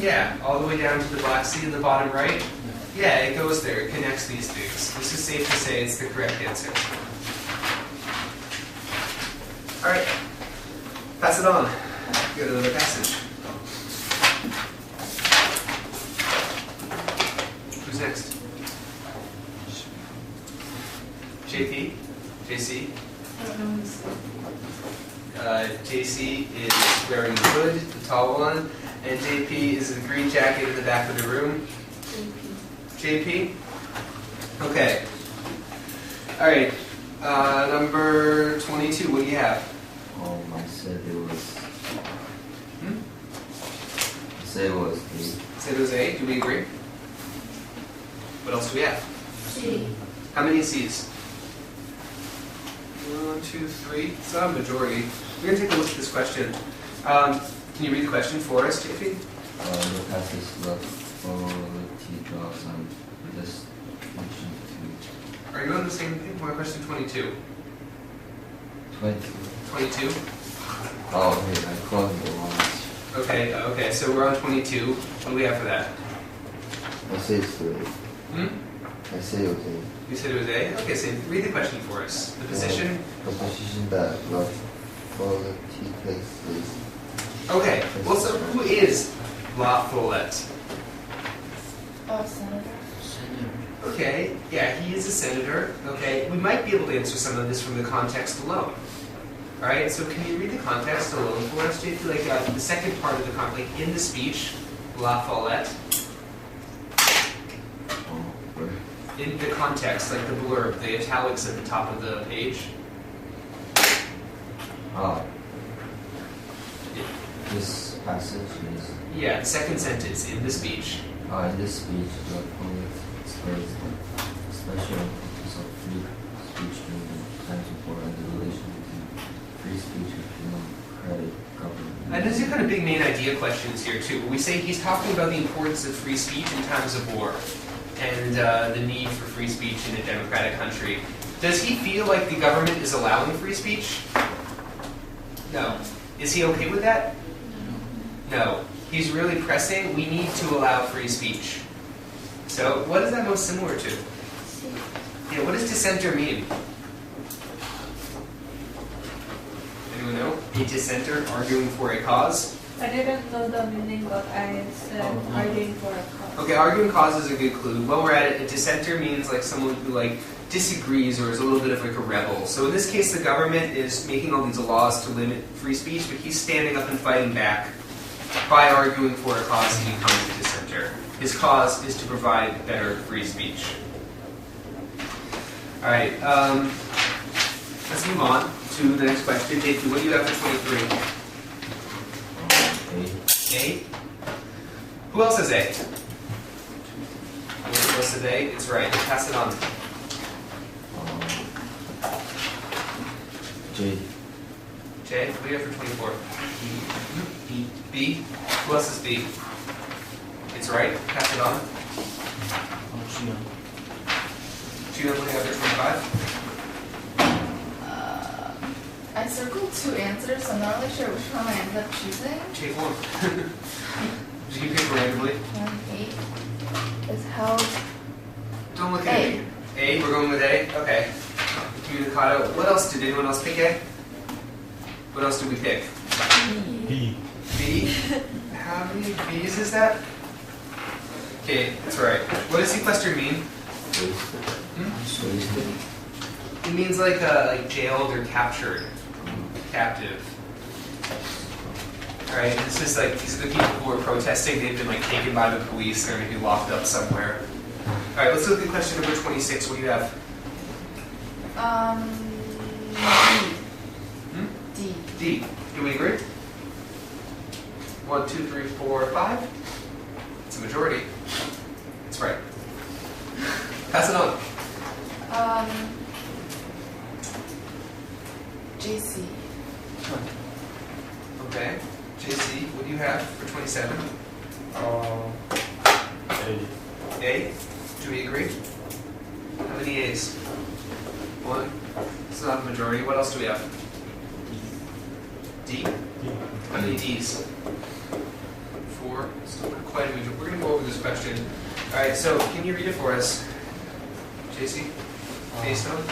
Yeah, all the way down to the Black Sea in the bottom right? Yeah, it goes there. It connects these things. This is safe to say it's the correct answer. All right. Pass it on. Go to another passage. Who's next? JP? JC? JC is wearing the hood, the tall one, and JP is in the green jacket in the back of the room. JP? Okay. All right. Number 22, what do you have?
I said it was. I said it was D.
Said it was A. Do we agree? What else do we have?
C.
How many C's? 1, 2, 3. It's not a majority. We're going to take a look at this question. Can you read the question for us, JP?
The passage left for teardrops and this function
Are you on the same thing? My question 22.
22.
22?
Oh, wait, I called the wrong.
Okay, so we're on 22. What do we have for that?
I say it's A. I say it was A.
You said it was A? Okay, so read the question for us. The position?
The position that left for the T places
Okay, well, so who is La Follette?
Oh, Senator.
Senator.
Okay, yeah, he is a senator. Okay, we might be able to answer some of this from the context alone. All right, so can you read the context alone for us, JP? Like the second part of the context, like in the speech, La Follette. In the context, like the blurb, the italics at the top of the page.
This passage is.
Yeah, the second sentence in the speech.
In this speech, the poet expressed the special importance of free speech during the times of war and the relation between free speech and democratic government.
And these are kind of big main idea questions here too. We say he's talking about the importance of free speech in times of war and the need for free speech in a democratic country. Does he feel like the government is allowing free speech? No. Is he okay with that? No. He's really pressing, we need to allow free speech. So what is that most similar to? Yeah, what does dissenter mean? Anyone know? A dissenter arguing for a cause?
I didn't know the meaning, but I said arguing for a cause.
Okay, arguing cause is a good clue. While we're at it, a dissenter means like someone who like disagrees or is a little bit of like a rebel. So in this case, the government is making all these laws to limit free speech, but he's standing up and fighting back by arguing for a cause and becomes a dissenter. His cause is to provide better free speech. All right, let's move on to the next question. JP, what do you have for 23? A. Who else has A? Who else has A? It's right. Pass it on.
J.
J. What do you have for 24? B. B. Who else is B? It's right. Pass it on.
Gina.
Gina, what do you have for 25?
I circled two answers, so I'm not really sure which one I ended up choosing.
Take one. Did you pick randomly?
8 is held.
Don't look at me. A. We're going with A? Okay. Communicado. What else? Did anyone else pick A? What else did we pick?
B.
B? How many B's is that? Okay, that's right. What does sequester mean? It means like jailed or captured. Captive. Alright, this is like, these are the people who are protesting. They've been like taken by the police. They're going to be locked up somewhere. Alright, let's look at question number 26. What do you have?
D.
D. Do we agree? 1, 2, 3, 4, 5. It's a majority. That's right. Pass it on.
JC.
Okay. JC, what do you have for 27?
A.
A? Do we agree? How many A's? 1. It's not a majority. What else do we have? D? How many D's? 4. Still not quite a majority. We're going to go over this question. Alright, so can you read it for us? JC? Based on?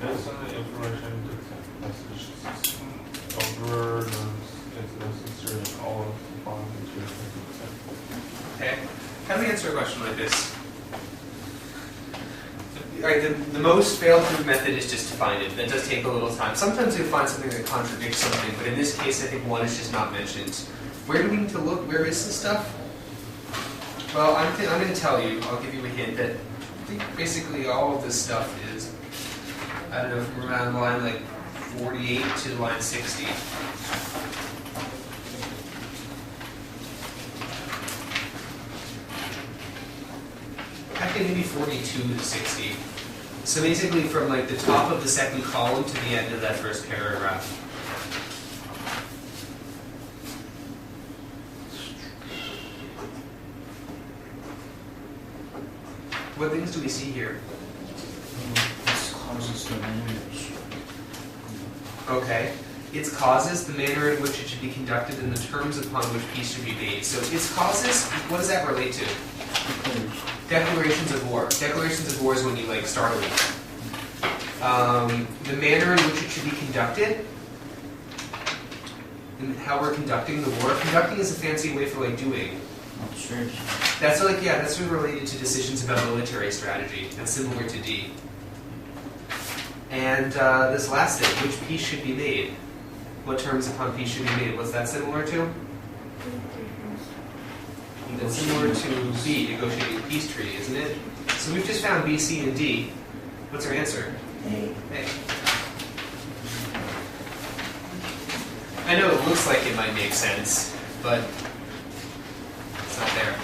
Based on the information in the message system, governance is necessary in all of the following situations.
Okay. How do we answer a question like this? Alright, the most fail-proof method is just to find it. That does take a little time. Sometimes you'll find something that contradicts something, but in this case I think one is just not mentioned. Where do we need to look? Where is this stuff? Well, I'm going to tell you, I'll give you a hint, that I think basically all of this stuff is, I don't know, from around line like 48 to line 60. I think maybe 42 to 60. So basically from like the top of the second column to the end of that first paragraph. What things do we see here?
This causes the marriage.
Okay. Its causes, the manner in which it should be conducted, and the terms upon which peace should be made. So its causes, what does that relate to? Declarations of war. Declarations of war is when you like start a war. The manner in which it should be conducted, in how we're conducting the war. Conducting is a fancy way for like doing.
Oh, sure.
That's like, yeah, that's related to decisions about military strategy. That's similar to D. And this last thing, which peace should be made? What terms upon peace should be made? What's that similar to? That's similar to B, negotiating a peace treaty, isn't it? So we've just found B, C, and D. What's our answer?
A.
A. I know it looks like it might make sense, but it's not there.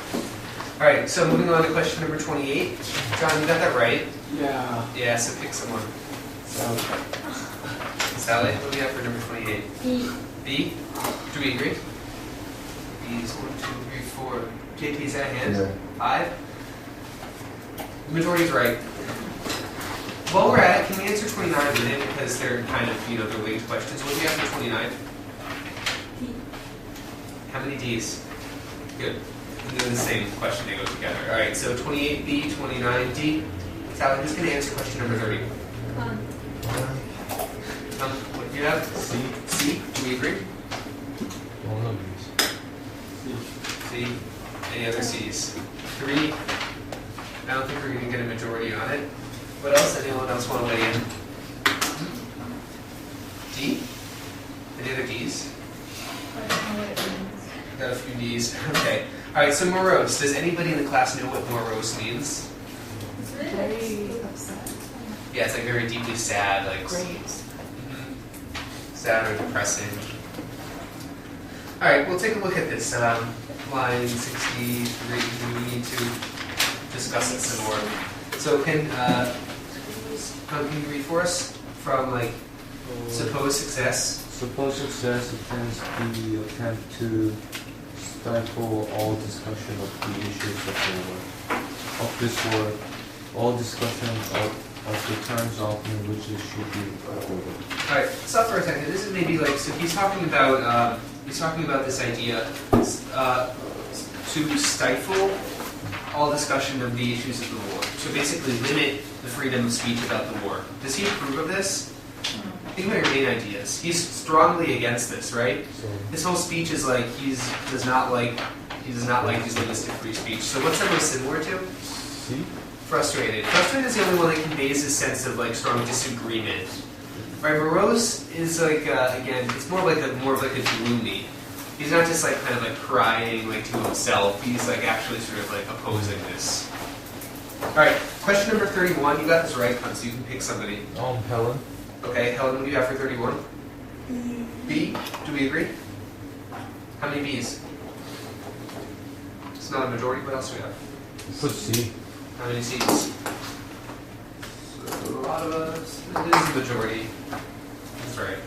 All right, so moving on to question number 28. John, you got that right?
Yeah.
Yeah, so pick someone.
So,
Sally, what do we have for number 28?
B.
B? Do we agree? B's 1, 2, 3, 4. JP, is that a hand?
Yeah.
5? The majority's right. While we're at it, can we answer 29 with it? Because they're kind of, they're linked questions. What do we have for 29?
D.
How many D's? Good. And they're the same question, they go together. All right, so 28B, 29D. Sally, who's going to answer question number 30? What do you have?
C.
C? Do we agree?
One of these.
C. Any other C's? 3. I don't think we're going to get a majority on it. What else? Anyone else want to weigh in? D? Any other D's? Got a few D's. Okay. All right, so morose. Does anybody in the class know what morose means?
It's very upset.
Yeah, it's like very deeply sad, like
Great.
sad or depressing. All right, we'll take a look at this. Line 63. We need to discuss it some more. So can you read for us from like suppose success?
suppose success attempts the attempt to stifle all discussion of the issues of this war, all discussion of the terms of in which it should be avoided.
All right, stop for a second. This is maybe like so. He's talking about this idea to stifle all discussion of the issues of the war. So basically, limit the freedom of speech about the war. Does he approve of this? Think about your main ideas. He's strongly against this, right? His whole speech is like he does not like these limits to free speech. So what's that most similar to?
C.
Frustrated. Frustrated is the only one that conveys a sense of like strong disagreement. Right? Morose is like again, it's more of like a gloomy. He's not just like kind of like crying like to himself. He's like actually sort of like opposing this. All right, question number 31. You got this right, so you can pick somebody.
Helen.
Okay, Helen, what do you have for 31? B. Do we agree? How many B's? It's not a majority. What else do we have?
Put C.
How many C's? So a lot of us. It is a majority. That's right.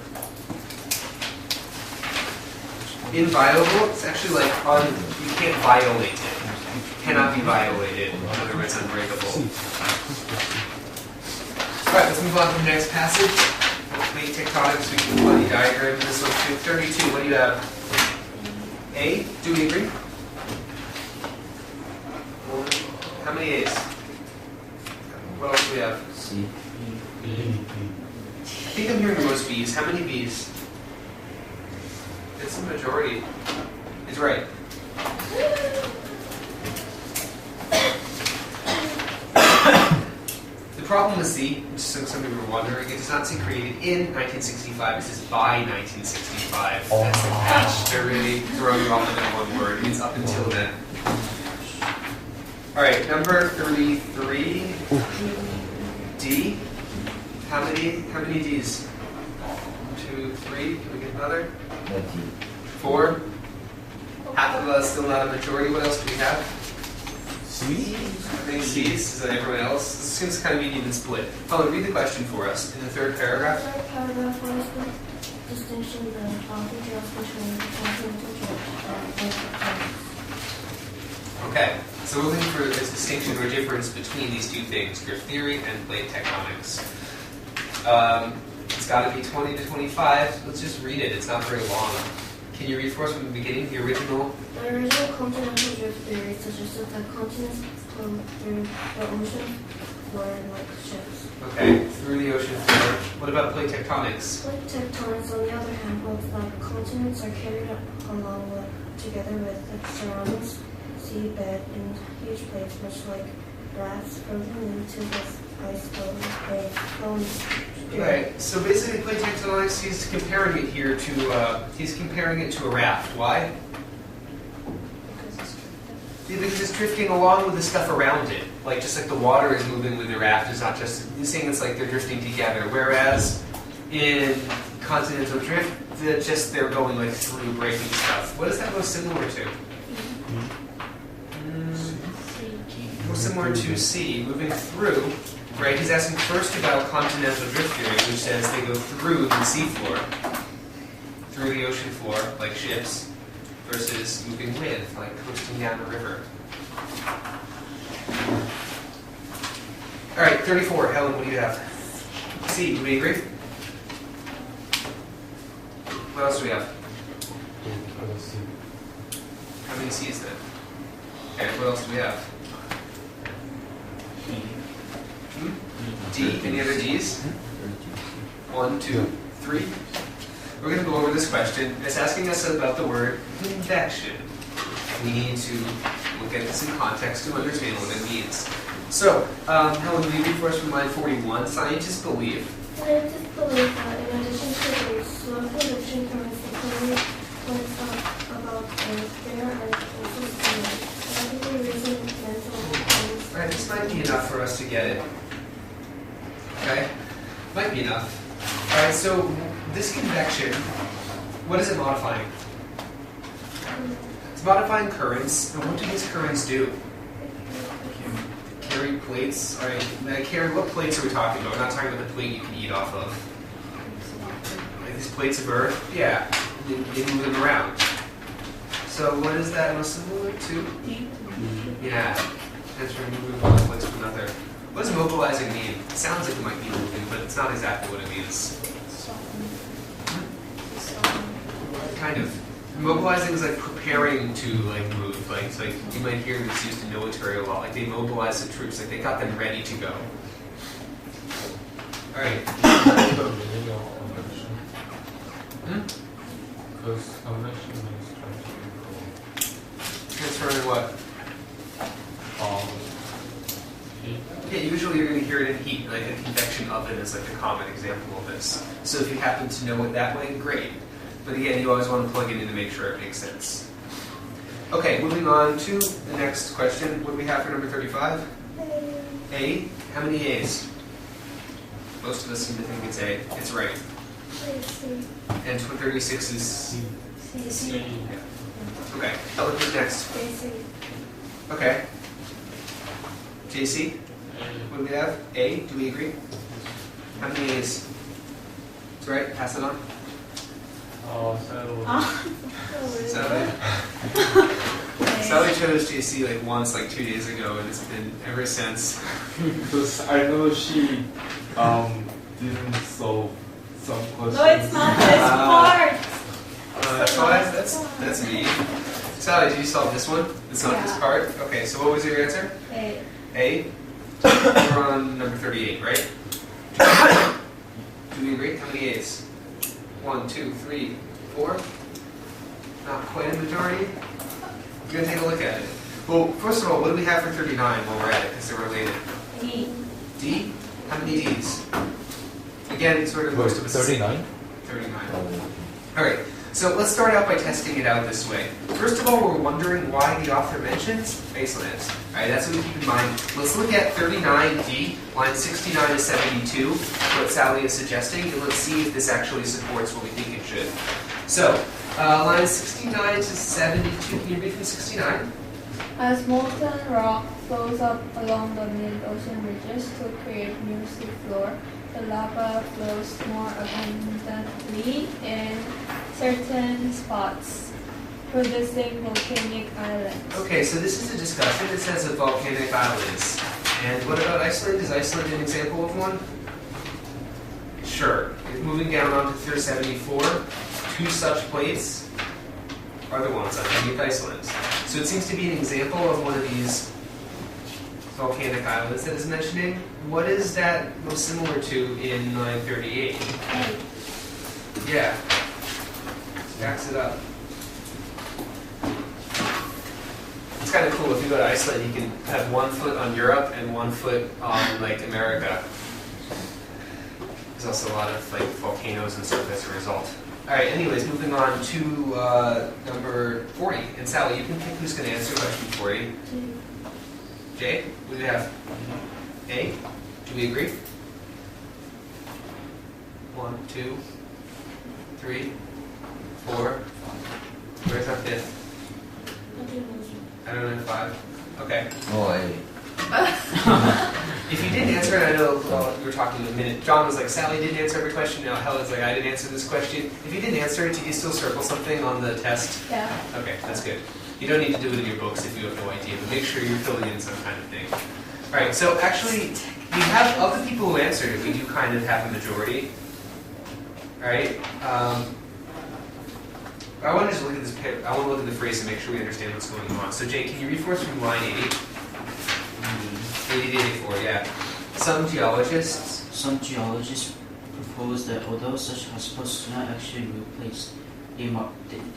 Inviolable. It's actually like you can't violate it. It cannot be violated. In other words, unbreakable. Alright, let's move on to the next passage. Plate tectonics, we can funny diagram this one too. 32, what do you have? A? Do we agree? How many A's? What else do we have?
C.
I think I'm hearing the most B's. How many B's? It's a majority. It's right. The problem with C, which some people were wondering, it does not say created in 1965, it says by 1965. That's the catch. They're really throwing you off with that one word. It means up until then. Alright, number 33. D. How many D's? 1, 2, 3. Can we get another? 4. Half of us still not a majority. What else do we have?
C.
I think C's. Is that everyone else? This seems kind of an even split. Paula, read the question for us in the third paragraph.
Third paragraph, what is the distinction between details between continental drift and
Okay, so we're looking for this distinction or difference between these two things, drift theory and plate tectonics. It's got to be 20 to 25. Let's just read it. It's not very long. Can you read for us from the beginning, the original?
The original continental drift theory suggested that continents come through the ocean floor like ships.
Okay, through the ocean floor. What about plate tectonics?
Plate tectonics, on the other hand, both like continents are carried along together with the surrounding seabed in huge plates, much like rafts frozen into this ice-flowing.
Right. So basically, plate tectonics. He's comparing it here to a raft. Why? Because it's drifting along with the stuff around it. Like just like the water is moving with the raft. It's not just he's saying it's like they're drifting together. Whereas in continental drift, they're going like through breaking stuff. What is that most similar to? More similar to sea, moving through. Right, he's asking first about continental drift theory, which says they go through the seafloor, through the ocean floor, like ships, versus moving with, like coasting down a river. All right, 34. Helen, what do you have? C, do we agree? What else do we have? How many C's then? Okay, what else do we have? D. Any other D's? 1, 2, 3. We're going to go over this question. It's asking us about the word convection. We need to look at this in context to understand what it means. So, Helen, will you read for us from line 41? Scientists believe.
Scientists believe that in addition to the slow convection currents, the current points about Earth, there are also scientifically reasoned mental things.
Alright, this might be enough for us to get it. Okay? Might be enough. Alright, so this convection, what is it modifying? It's modifying currents, and what do these currents do? Carry plates. Alright, carry, what plates are we talking about? We're not talking about the plate you can eat off of. Like these plates of Earth? Yeah, they move them around. So what is that most similar to? Yeah, transferring moving one place to another. What does mobilizing mean? It sounds like it might mean moving, but it's not exactly what it means. Kind of. Mobilizing is like preparing to like move. Like it's like you might hear this used in military a lot. Like they mobilize the troops. Like they got them ready to go. All right.
Because convection means
Transferring what?
heat.
Yeah, usually you're going to hear it in heat. Like a convection oven is like a common example of this. So if you happen to know it that way, great. But again, you always want to plug it in to make sure it makes sense. Okay, moving on to the next question. What do we have for number 35? A. How many A's? Most of us seem to think it's A. It's right. And 36 is C.
C.
Yeah. Okay, Helen, who's next? Okay. JC? What do we have? A. Do we agree? How many A's? It's right. Pass it on. Sally. Sally chose JC like once, like 2 days ago, and it's been ever since.
Because I know she didn't solve some questions.
No, it's not this part.
That's why. That's me. Sally, did you solve this one? It's not this part? Okay, so what was your answer?
A.
A? We're on number 38, right? Do we agree? How many A's? 1, 2, 3, 4? Not quite a majority. We're going to take a look at it. Well, first of all, what do we have for 39 while we're at it, because they're related?
D.
D? How many D's? Again, sort of most of us.
39?
39. All right. So let's start out by testing it out this way. First of all, we're wondering why the author mentions baselands. All right, that's what we keep in mind. Let's look at 39D, lines 69 to 72, what Sally is suggesting, and let's see if this actually supports what we think it should. So, lines 69 to 72, can you read from 69?
As molten rock flows up along the mid-ocean ridges to create new seafloor, the lava flows more abundantly in certain spots, producing volcanic islands.
Okay, so this is a discussion. It says of volcanic islands. And what about Iceland? Is Iceland an example of one? Sure. Moving down onto 374, 2 such plates are the ones underneath Iceland. So it seems to be an example of one of these volcanic islands that is mentioning. What is that most similar to in line 38? Yeah. Stacks it up. It's kind of cool. If you go to Iceland, you can have 1 foot on Europe and 1 foot on like America. There's also a lot of like volcanoes and stuff as a result. All right. Anyways, moving on to number 40. And Sally, you can pick who's going to answer question 40. Jay, what do you have? A. Do we agree? 1, 2, 3, 4. Where's our 5th? I don't know, 5. Okay.
Oh, A.
If you didn't answer it, I know we were talking a minute. John was like, Sally didn't answer every question. Now Helen's like, I didn't answer this question. If you didn't answer it, did you still circle something on the test?
Yeah.
Okay, that's good. You don't need to do it in your books if you have no idea, but make sure you're filling in some kind of thing. All right, so actually, we have, of the people who answered it, we do kind of have a majority. All right? I want to just look at this. I want to look at the phrase and make sure we understand what's going on. So, Jay, can you read for us from line 80? 80 to 84, yeah. Some geologists
propose that although such hotspots do not actually replace, they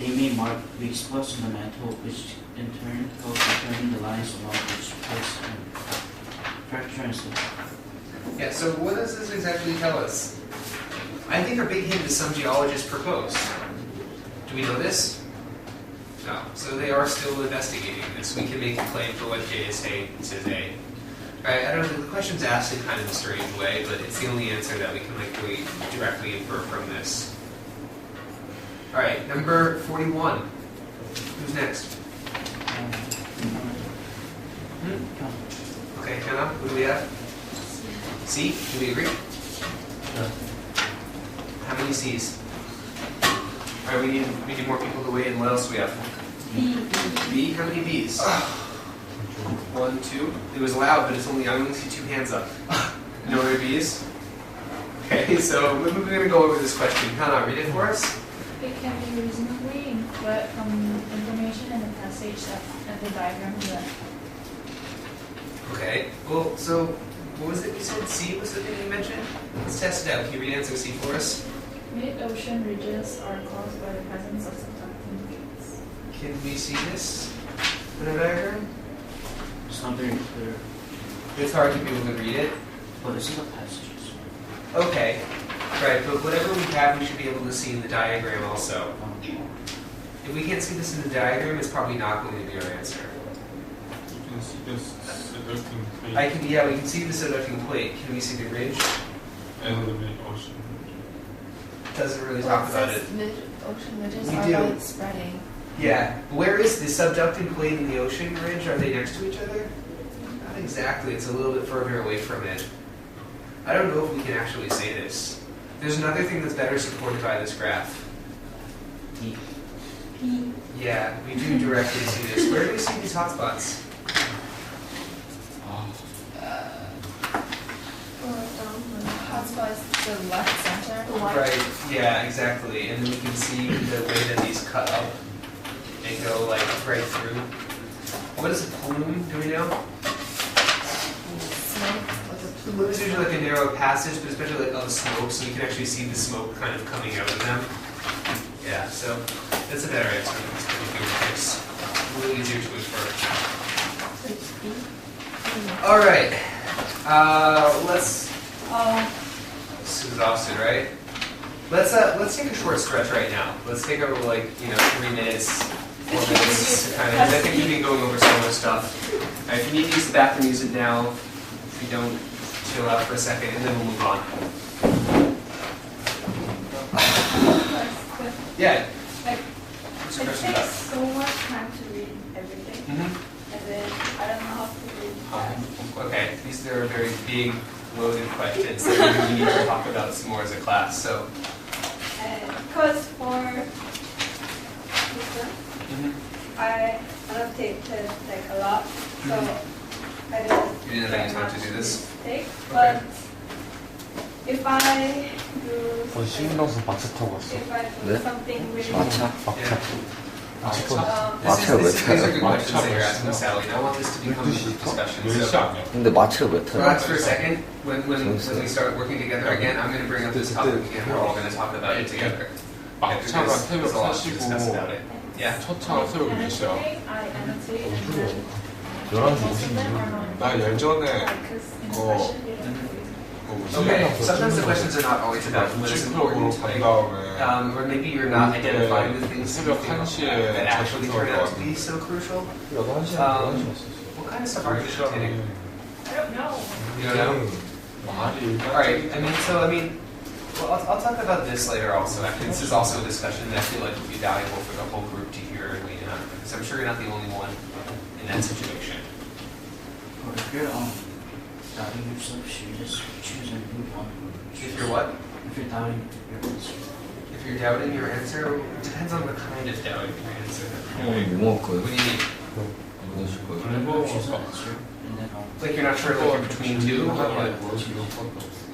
may mark weak spots on the mantle, which in turn help determine the lines along which place and fracture and stuff.
Yeah, so what does this exactly tell us? I think our big hint is some geologists propose. Do we know this? No. So they are still investigating this. We can make a claim for what Jay is saying. It says A. Alright, I don't know, the question's asked in kind of a strange way, but it's the only answer that we can like really directly infer from this. Alright, number 41. Who's next? Okay, Hannah, who do we have? C? Do we agree?
No.
How many C's? Alright, we need more people to weigh in. What else do we have?
B.
B? How many B's? 1, 2. It was loud, but I only see 2 hands up. No other B's? Okay, so we're going to go over this question. Hannah, read it for us.
It can be reasonably inferred from information in the passage and the diagram below.
Okay, well, so what was it you said? C was the thing you mentioned? Let's test it out. Can you read answer C for us?
Mid-ocean ridges are caused by the presence of subducting plates.
Can we see this in a diagram?
It's not very clear,
It's hard to be able to read it.
but it's in the passages.
Okay, right, but whatever we have, we should be able to see in the diagram also. If we can't see this in the diagram, it's probably not going to be our answer.
You can see this subducting plate
We can see the subducting plate. Can we see the ridge?
and the mid-ocean.
Doesn't really talk about it.
Mid-ocean ridges
We
are
do.
like spreading.
Yeah. Where is the subducting plate and the ocean ridge? Are they next to each other? Not exactly. It's a little bit further away from it. I don't know if we can actually say this. There's another thing that's better supported by this graph.
D.
P.
Yeah, we do directly see this. Where do we see these hotspots?
Hotspot is the left center.
Right, yeah, exactly. And then we can see the way that these cut up and go like right through. What is a plume? Do we know?
Smoke, like a
Plume is usually like a narrow passage, but especially like of smoke, so you can actually see the smoke kind of coming out of them. Yeah, so that's a better answer than these fingertips. A little easier to infer. All right, let's. This is exhausted, right? Let's take a short stretch right now. Let's take over 3 minutes, 4 minutes, kind of. I think we've been going over some of the stuff. All right, if you need to use the bathroom, use it now. If you don't, chill out for a second, and then we'll move on. Yeah.
Like,
What's
it
your question
takes
about?
so much time to read everything,
Mm-hmm.
and then I don't know how to read that.
Okay, these are very big, loaded questions that we need to talk about some more as a class. So.
Because for this one, I annotated like a lot, so I don't.
You didn't have any time to do this?
Mistake, but if I do
신나서 마차 타고 왔어.
if I do
네?
something really
마차.
Yeah.
마찰 왜
These are
타요?
good questions that you're asking, Sally. I want this to become a group discussion.
10시
So,
아니야?
근데 마찰 왜 타요?
relax for a second. When we start working together again, I'm going to bring up this topic and we're all going to talk about it together.
막차가
Because
새벽
there's a lot to discuss
4시고
about it. Yeah.
첫 차가 새벽 4시야.
I annotate and then
11시
most of them are
56분.
not.
나 예전에
Because in a question they don't know.
Okay, sometimes the questions are not always about what is important,
간
like,
다음에
or maybe you're not identifying the things that, you
새벽
think
1시에
that actually turn out to be so crucial. What kind of stuff are you annotating?
I don't know.
You don't know?
말이
Alright, well, I'll talk about this later also. Actually, this is also a discussion that I feel like would be valuable for the whole group to hear and lean on, because I'm sure you're not the only one in that situation.
Or if you're doubting yourself, you just choose and move on.
If you're what?
If you're doubting your answer.
If you're doubting your answer, it depends on what kind of doubting your answer.
뭐 먹을 거예요?
What do you mean?
뭐 드실 거예요?
Whenever you choose an answer, and then
Like you're not sure like you're between two?
Yeah.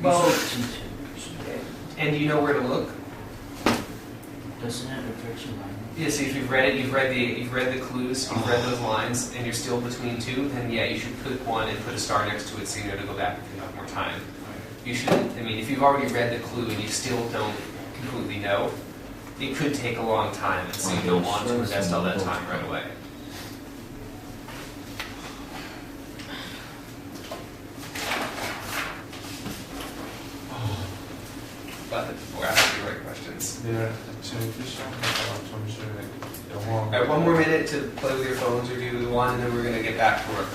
Well,
between two.
and do you know where to look?
Doesn't it refer to line?
Yeah, so if you've read it, you've read the clues, you've read those lines, and you're still between two, then yeah, you should put one and put a star next to it so you know to go back if you have more time. You shouldn't, I mean, if you've already read the clue and you still don't completely know, it could take a long time, and so you don't want to invest all that time right away. But we're asking the right questions.
내일 재밌게 시험하다가 점심에 영어
Alright, one more minute to play with your phones or do one, and then we're going to get back to work.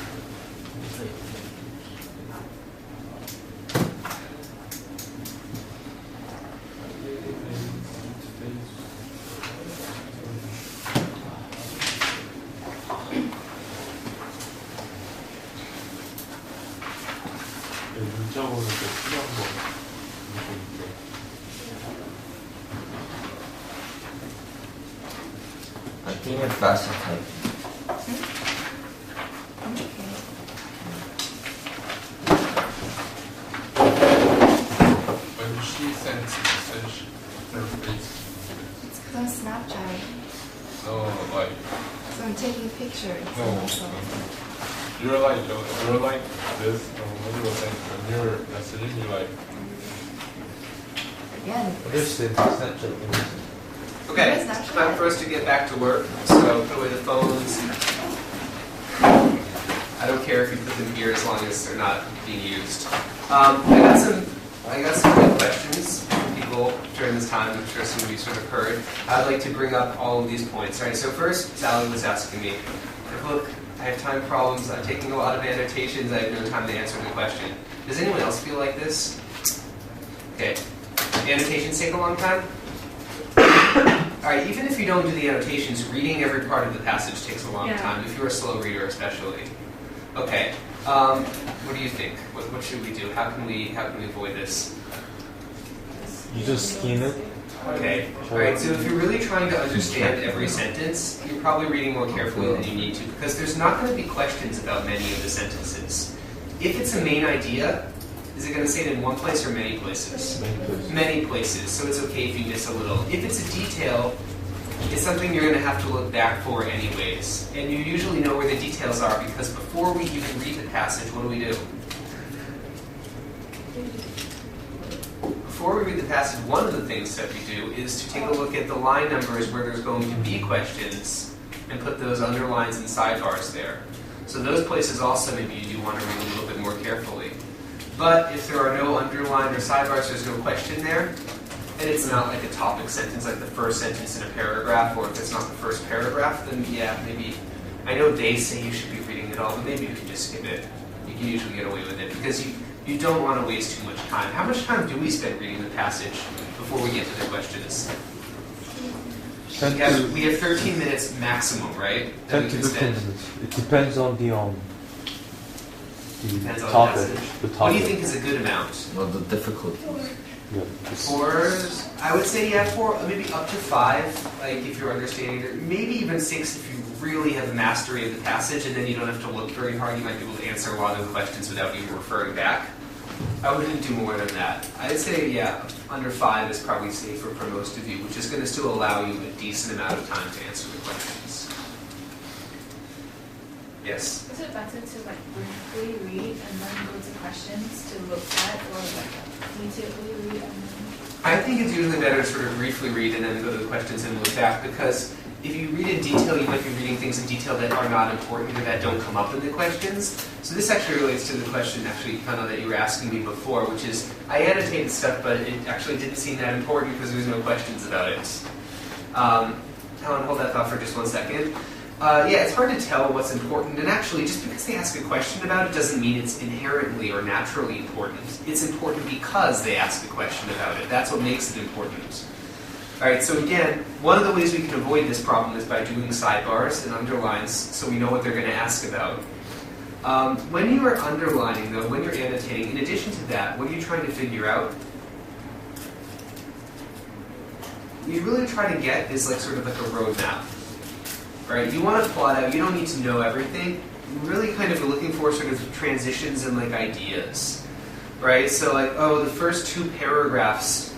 문자 보는 게 필요한 거 있는데
I think it's faster type.
when she sends message her face
It's because I'm Snapchatting,
no like
so I'm taking pictures
no
of myself.
you're like this when you're messaging you're like
Again,
Understand Snapchat.
Okay,
What is
it's
that?
time for us to get back to work. So put away the phones. I don't care if you put them here as long as they're not being used. I got some good questions from people during this time. I'm sure some of you sort of heard. I'd like to bring up all of these points. All right. So first, Sally was asking me, look, I have time problems. I'm taking a lot of annotations. I have no time to answer the question. Does anyone else feel like this? Okay. Annotations take a long time? Alright, even if you don't do the annotations, reading every part of the passage takes a long
Yeah.
time, if you're a slow reader especially. Okay, what do you think? What should we do? How can we avoid this?
You just scan it.
Okay, alright, so if you're really trying to understand every sentence, you're probably reading more carefully than you need to, because there's not going to be questions about many of the sentences. If it's a main idea, is it going to say it in one place or many places? Many places, so it's okay if you miss a little. If it's a detail, it's something you're going to have to look back for anyways. And you usually know where the details are because before we even read the passage, what do? Before we read the passage, one of the things that we do is to take a look at the line numbers where there's going to be questions and put those underlines and sidebars there. So those places also maybe you do want to read a little bit more carefully. But if there are no underline or sidebars, there's no question there, and it's not like a topic sentence, like the first sentence in a paragraph, or if it's not the first paragraph, then yeah, maybe, I know they say you should be reading it all, but maybe you can just skip it. You can usually get away with it, because you don't want to waste too much time. How much time do we spend reading the passage before we get to the questions? We have 13 minutes maximum, right?
10 to 15 minutes. It depends on the
Depends on the
topic.
passage.
The topic.
What do you think is a good amount?
Well, the difficulty.
Yeah, it's-
4, I would say, yeah, 4, maybe up to 5, like if you're understanding it. Maybe even 6 if you really have mastery of the passage, and then you don't have to look very hard. You might be able to answer a lot of the questions without even referring back. I wouldn't do more than that. I'd say, yeah, under 5 is probably safer for most of you, which is going to still allow you a decent amount of time to answer the questions. Yes?
Is it better to like briefly read and then go to questions to look at, or like detailedly read and then?
I think it's usually better to sort of briefly read and then go to the questions and look back, because if you read in detail, you might be reading things in detail that are not important or that don't come up in the questions. So this actually relates to the question actually kind of that you were asking me before, which is, I annotated stuff, but it actually didn't seem that important because there was no questions about it. Helen, hold that thought for just 1 second. Yeah, it's hard to tell what's important, and actually, just because they ask a question about it doesn't mean it's inherently or naturally important. It's important because they ask a question about it. That's what makes it important. Alright, so again, one of the ways we can avoid this problem is by doing sidebars and underlines so we know what they're going to ask about. When you are underlining, though, when you're annotating, in addition to that, what are you trying to figure out? What you really try to get is like sort of like a roadmap. Right? You want to plot out, you don't need to know everything. You really kind of are looking for sort of transitions and like ideas. Right? So like, oh, the first two paragraphs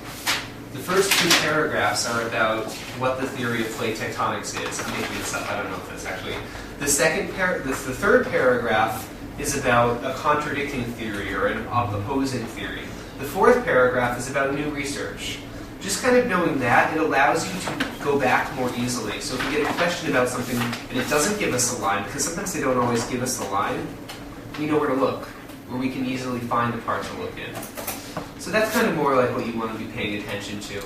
are about what the theory of plate tectonics is. I'm making this up, I don't know if that's actually. The third paragraph is about a contradicting theory or an opposing theory. The fourth paragraph is about new research. Just kind of knowing that, it allows you to go back more easily. So if we get a question about something and it doesn't give us a line, because sometimes they don't always give us a line, we know where to look, where we can easily find the part to look in. So that's kind of more like what you want to be paying attention to.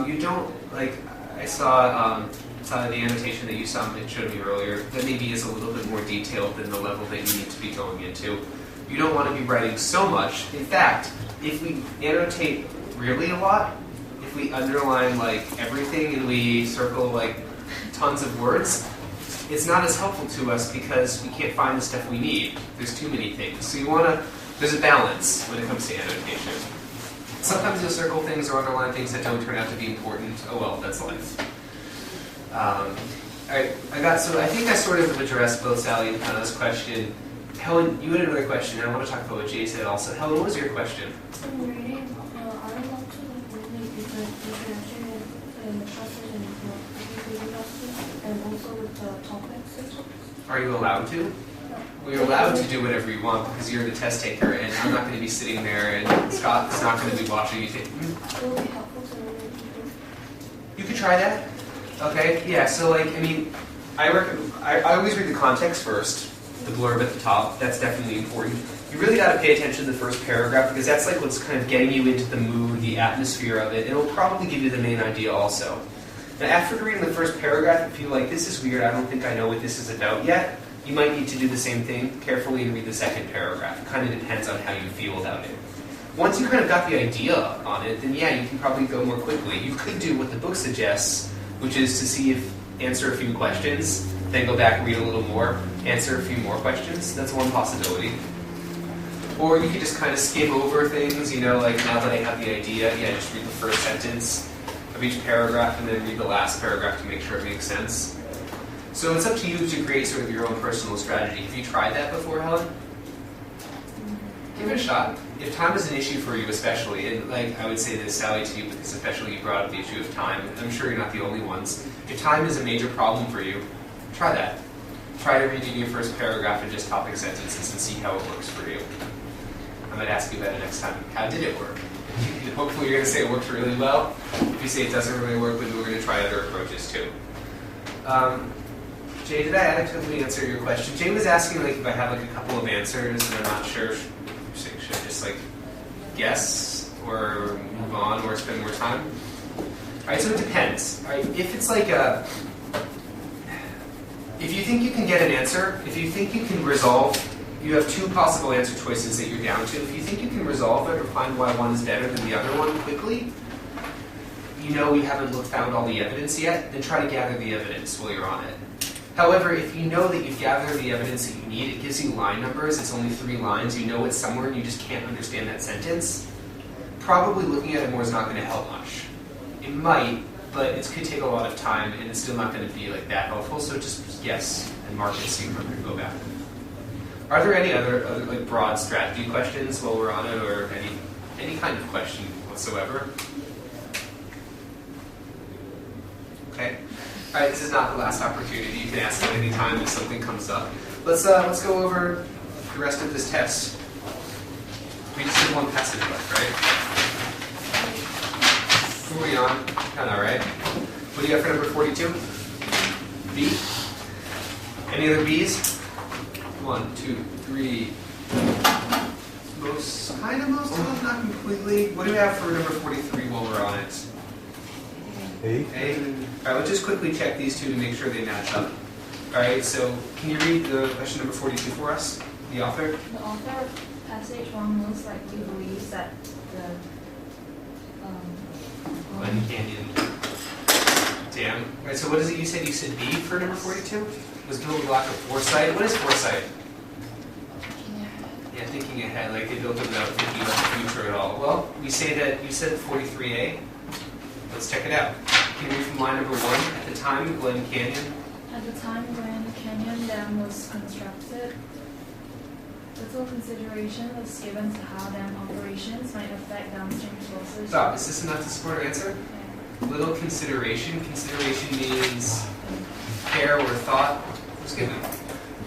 You don't, like, I saw the annotation that you saw and showed me earlier, that maybe is a little bit more detailed than the level that you need to be going into. You don't want to be writing so much. In fact, if we annotate really a lot, if we underline like everything and we circle like tons of words, it's not as helpful to us because we can't find the stuff we need. There's too many things. So you want to, there's a balance when it comes to annotation. Sometimes you'll circle things or underline things that don't turn out to be important. Oh well, that's life. Alright, I think I sort of addressed both Sally and Hannah's question. Helen, you had another question, and I want to talk about what Jay said also. Helen, what was your question?
In reading, I would love to really different interaction in the classes and the classes, and also with the topics.
Are you allowed to? Well, you're allowed to do whatever you want because you're the test taker, and I'm not going to be sitting there, and Scott's not going to be watching you take.
It will be helpful to many people.
You could try that. Okay, yeah, so like, I mean, I always read the context first, the blurb at the top. That's definitely important. You really got to pay attention to the first paragraph because that's like what's kind of getting you into the mood, the atmosphere of it. It'll probably give you the main idea also. Now, after reading the first paragraph, if you're like, this is weird, I don't think I know what this is about yet, you might need to do the same thing carefully and read the second paragraph. It kind of depends on how you feel about it. Once you kind of got the idea on it, then yeah, you can probably go more quickly. You could do what the book suggests, which is to answer a few questions, then go back and read a little more, answer a few more questions. That's one possibility. Or you could just kind of skim over things, you know, like now that I have the idea, yeah, just read the first sentence of each paragraph and then read the last paragraph to make sure it makes sense. So it's up to you to create sort of your own personal strategy. Have you tried that before, Helen? Give it a shot. If time is an issue for you especially, and like I would say this, Sally, to you, because especially you brought up the issue of time, I'm sure you're not the only ones. If time is a major problem for you, try that. Try to reading your first paragraph in just topic sentences and see how it works for you. I might ask you about it next time. How did it work? Hopefully you're going to say it worked really well. If you say it doesn't really work, then we're going to try other approaches too. Jay, did I adequately answer your question? Jay was asking like if I have like a couple of answers and I'm not sure. Should I just like guess or move on or spend more time? Alright, so it depends. Alright, if it's like if you think you can get an answer, if you think you can resolve, you have two possible answer choices that you're down to. If you think you can resolve it or find why one is better than the other one quickly, you know you haven't found all the evidence yet, then try to gather the evidence while you're on it. However, if you know that you've gathered the evidence that you need, it gives you line numbers, it's only 3 lines, you know it's somewhere and you just can't understand that sentence, probably looking at it more is not going to help much. It might, but it could take a lot of time and it's still not going to be like that helpful, so just guess and mark it so you remember to go back. Are there any other like broad strategy questions while we're on it, or any kind of question whatsoever? Okay. All right. This is not the last opportunity. You can ask at any time if something comes up. Let's go over the rest of this test. We just did one passage left, right? Who are we on? Kind of right. What do you got for number 42? B. Any other B's? 1, 2, 3. Most of them, not completely. What do we have for number 43 while we're on it?
A.
A. All right, let's just quickly check these two to make sure they match up. All right, so can you read the question number 42 for us? The author?
The author of passage 1 most likely believes that the
Glen Canyon Dam. All right, so what is it you said? You said B for number 42? Was built with lack of foresight. What is foresight? Yeah, thinking ahead, like they built it without thinking about the future at all. Well, we say that you said 43A. Let's check it out. Can you read from line number 1? At the time, Glen Canyon.
At the time when Canyon Dam was constructed, little consideration was given to how dam operations might affect downstream sources.
Stop. Is this enough to support our answer?
Yeah.
Little consideration. Consideration means care or thought. Excuse me.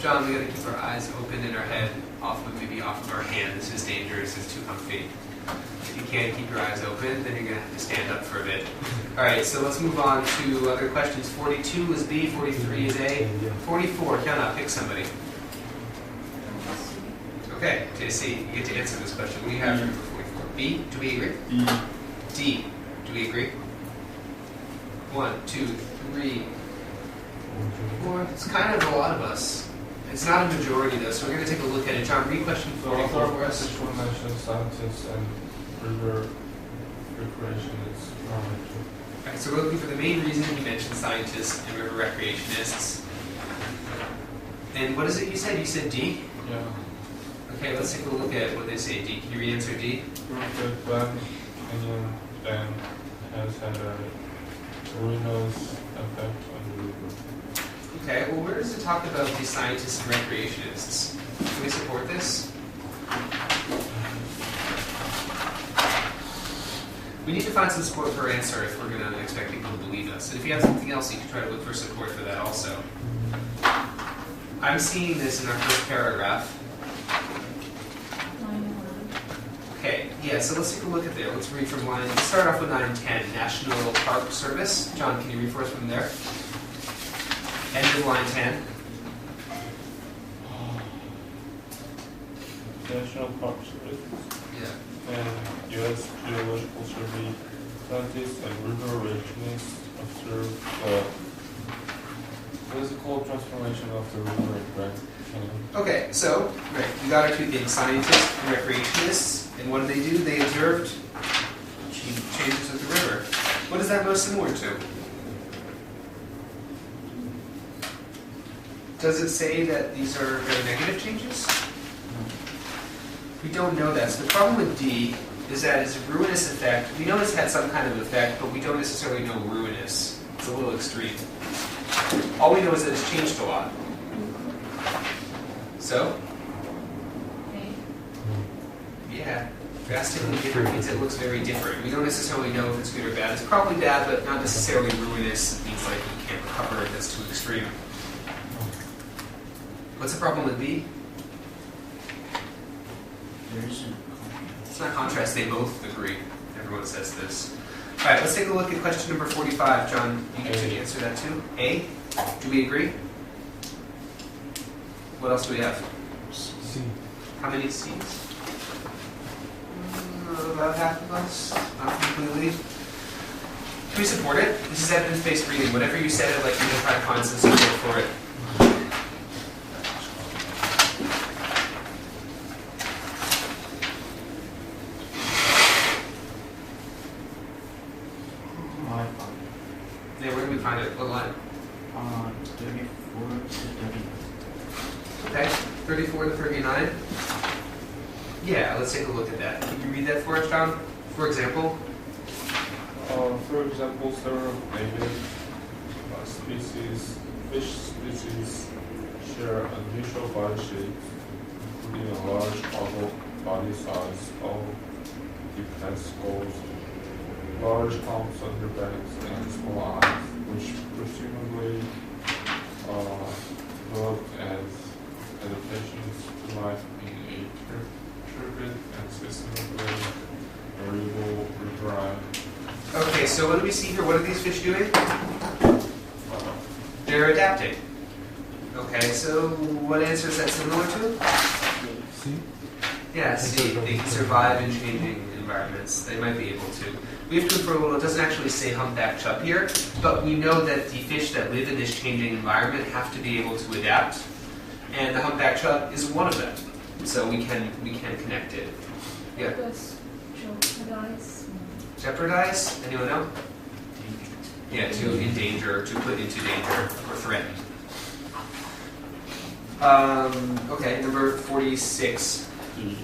John, we gotta keep our eyes open and our head off of our hand. This is dangerous. It's too comfy. If you can't keep your eyes open, then you're gonna have to stand up for a bit. All right, so let's move on to other questions. 42 is B, 43 is A. 44, Kiana, pick somebody. Okay, JC, you get to answer this question. What do you have for number 44? B, do we agree?
B.
D, do we agree? 1, 2, 3, 4. It's kind of a lot of us. It's not a majority though, so we're going to take a look at it. John, read question
The
44
author
for
of
us.
passage 1 mentions scientists and river recreationists.
Alright, so we're looking for the main reason he mentioned scientists and river recreationists. And what is it you said? You said D?
Yeah.
Okay, let's take a look at what they say. D. Can you re-answer D?
The Glen Canyon Dam has had a ruinous effect on the river.
Okay, well, where does it talk about the scientists and recreationists? Can we support this? We need to find some support for our answer if we're going to expect people to believe us. And if you have something else, you can try to look for support for that also. I'm seeing this in our first paragraph. Okay, yeah, so let's take a look at there. Let's read from line, let's start off with 9 and 10, National Park Service. John, can you read for us from there? End of line 10.
National Park Service
Yeah.
and U.S. Geological Survey scientists and river recreationists observe the physical transformation of the river at Grand Canyon.
Okay, so, right, we got our two things, scientists and recreationists, and what do? They observed changes of the river. What is that most similar to? Does it say that these are very negative changes? We don't know that. So the problem with D is that it's a ruinous effect. We know it's had some kind of effect, but we don't necessarily know ruinous. It's a little extreme. All we know is that it's changed a lot. So? Yeah. Drastically different means it looks very different. We don't necessarily know if it's good or bad. It's probably bad, but not necessarily ruinous. It means like you can't recover it. That's too extreme. What's the problem with B?
There isn't.
It's not contrast, they both agree. Everyone says this. Alright, let's take a look at question number 45. John, you get to answer that too. A, do we agree? What else do we have?
C.
How many C's? About half of us, not completely. Can we support it? This is evidence-based reading. Whatever you said, I'd like you to try to find some support for it. Yeah, where do we find it? What line?
34 to 39.
Okay, 34 to 39. Yeah, let's take a look at that. Can you read that for us, John? For example?
For example, several native fish species share unusual body shapes, be a large body size of defense goals, large humps under bags, and small eyes, which presumably developed as adaptations to life in a turbid and systemically variable riverine.
Okay, so what do we see here? What are these fish doing? They're adapting. Okay, so what answer is that similar to?
C?
Yeah, C. They can survive in changing environments. They might be able to. We have to infer, well, it doesn't actually say humpback chub here, but we know that the fish that live in this changing environment have to be able to adapt, and the humpback chub is one of them. So we can connect it. Yeah.
Jeopardize.
Jeopardize? Anyone know? Yeah, to endanger, to put into danger or threaten. Okay, number 46.
D.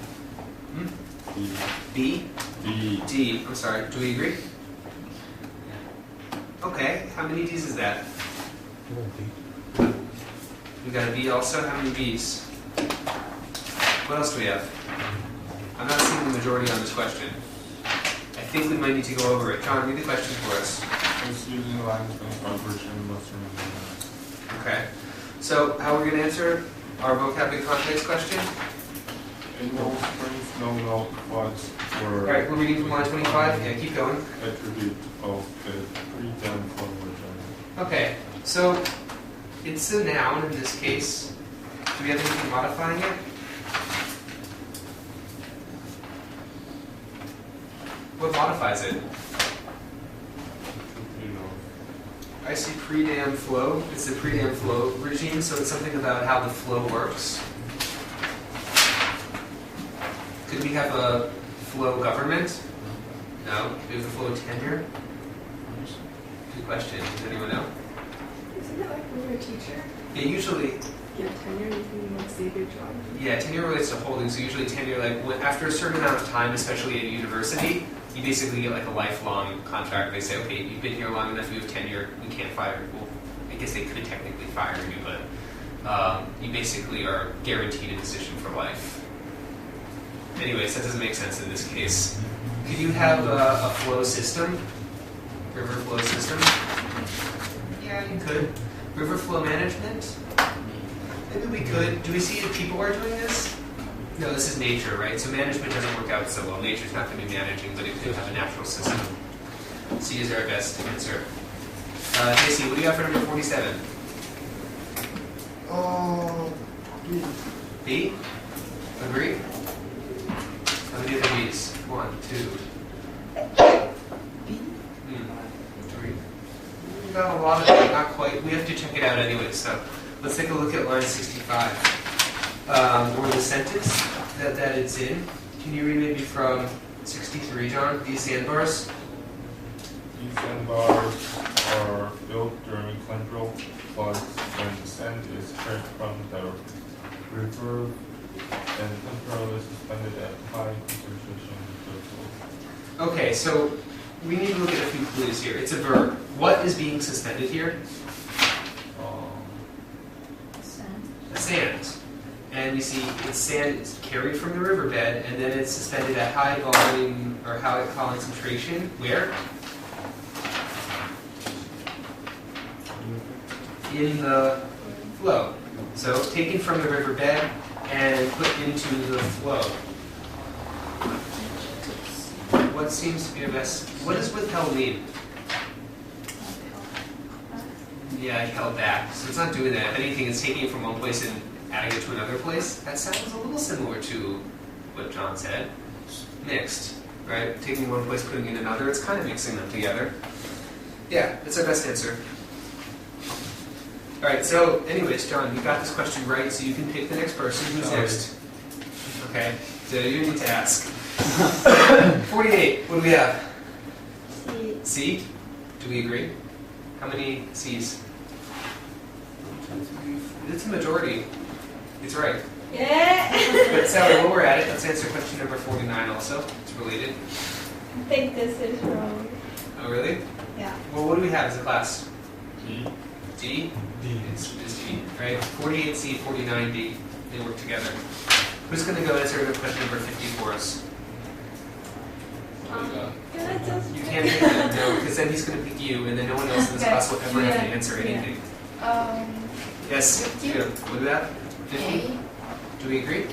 Hmm?
D.
B?
D.
D. I'm sorry. Do we agree? Okay. How many D's is that? We got a B also. How many B's? What else do we have? I'm not seeing the majority on this question. I think we might need to go over it. John, read the question for us.
It's using language coverage and must remember.
Okay. So how are we going to answer our vocab in context question?
In no springs, no milk, floods were.
All right, we're reading from line 25. Yeah, keep going.
Attribute of the pre-done forward.
Okay, so it's a noun in this case. Do we have anything modifying it? What modifies it? I see pre-dam flow. It's the pre-dam flow regime, so it's something about how the flow works. Could we have a flow government? No. Could we have a flow tenure? Good question. Does anyone know?
Isn't it like when you're a teacher?
Yeah, usually.
You have tenure, you can like say good job.
Yeah, tenure relates to holding. So usually tenure, like after a certain amount of time, especially at a university, you basically get like a lifelong contract. They say, okay, you've been here long enough, you have tenure, we can't fire you. Well, I guess they could technically fire you, but you basically are guaranteed a position for life. Anyways, that doesn't make sense in this case. Could you have a flow system? River flow system? Yeah, you could. River flow management? Maybe we could. Do we see if people are doing this? No, this is nature, right? So management doesn't work out so well. Nature's not going to be managing, but it could have a natural system. C is our best answer. JC, what do you got for number 47?
Oh,
B? Agree? How many other B's? 1, 2.
B?
3. We got a lot of it, not quite. We have to check it out anyway, so let's take a look at line 65. Or the sentence that it's in. Can you read maybe from 63, John? These sandbars?
These sandbars are built during central floods when the sand is spread from the river and temporarily suspended at high concentration.
Okay, so we need to look at a few clues here. It's a verb. What is being suspended here? Sand. And we see it's sand is carried from the riverbed, and then it's suspended at high volume or high concentration. Where? In the flow. So taken from the riverbed and put into the flow. What seems to be the best? What does withheld mean? Yeah, held back. So it's not doing that. If anything, it's taking it from one place and adding it to another place. That sounds a little similar to what John said. Mixed, right? Taking one place, putting in another. It's kind of mixing them together. Yeah, that's our best answer. All right, so anyways, John, you got this question right, so you can pick the next person. Who's next? Okay, so you need to ask. 48, what do we have?
C.
C? Do we agree? How many C's? It's a majority. It's right.
Yeah.
But Sally, while we're at it, let's answer question number 49 also. It's related.
I think this is wrong.
Oh, really?
Yeah.
Well, what do we have as a class?
D.
D?
D.
It's D, right? 48C, 49D. They work together. Who's going to go answer question number 50 for us?
Can I just?
You can't pick him, no, because then he's going to pick you, and then no one else in this
Okay.
class will ever have to
Yeah.
answer anything.
Um,
Yes,
50?
good. Look at that. 50.
A.
Do we agree?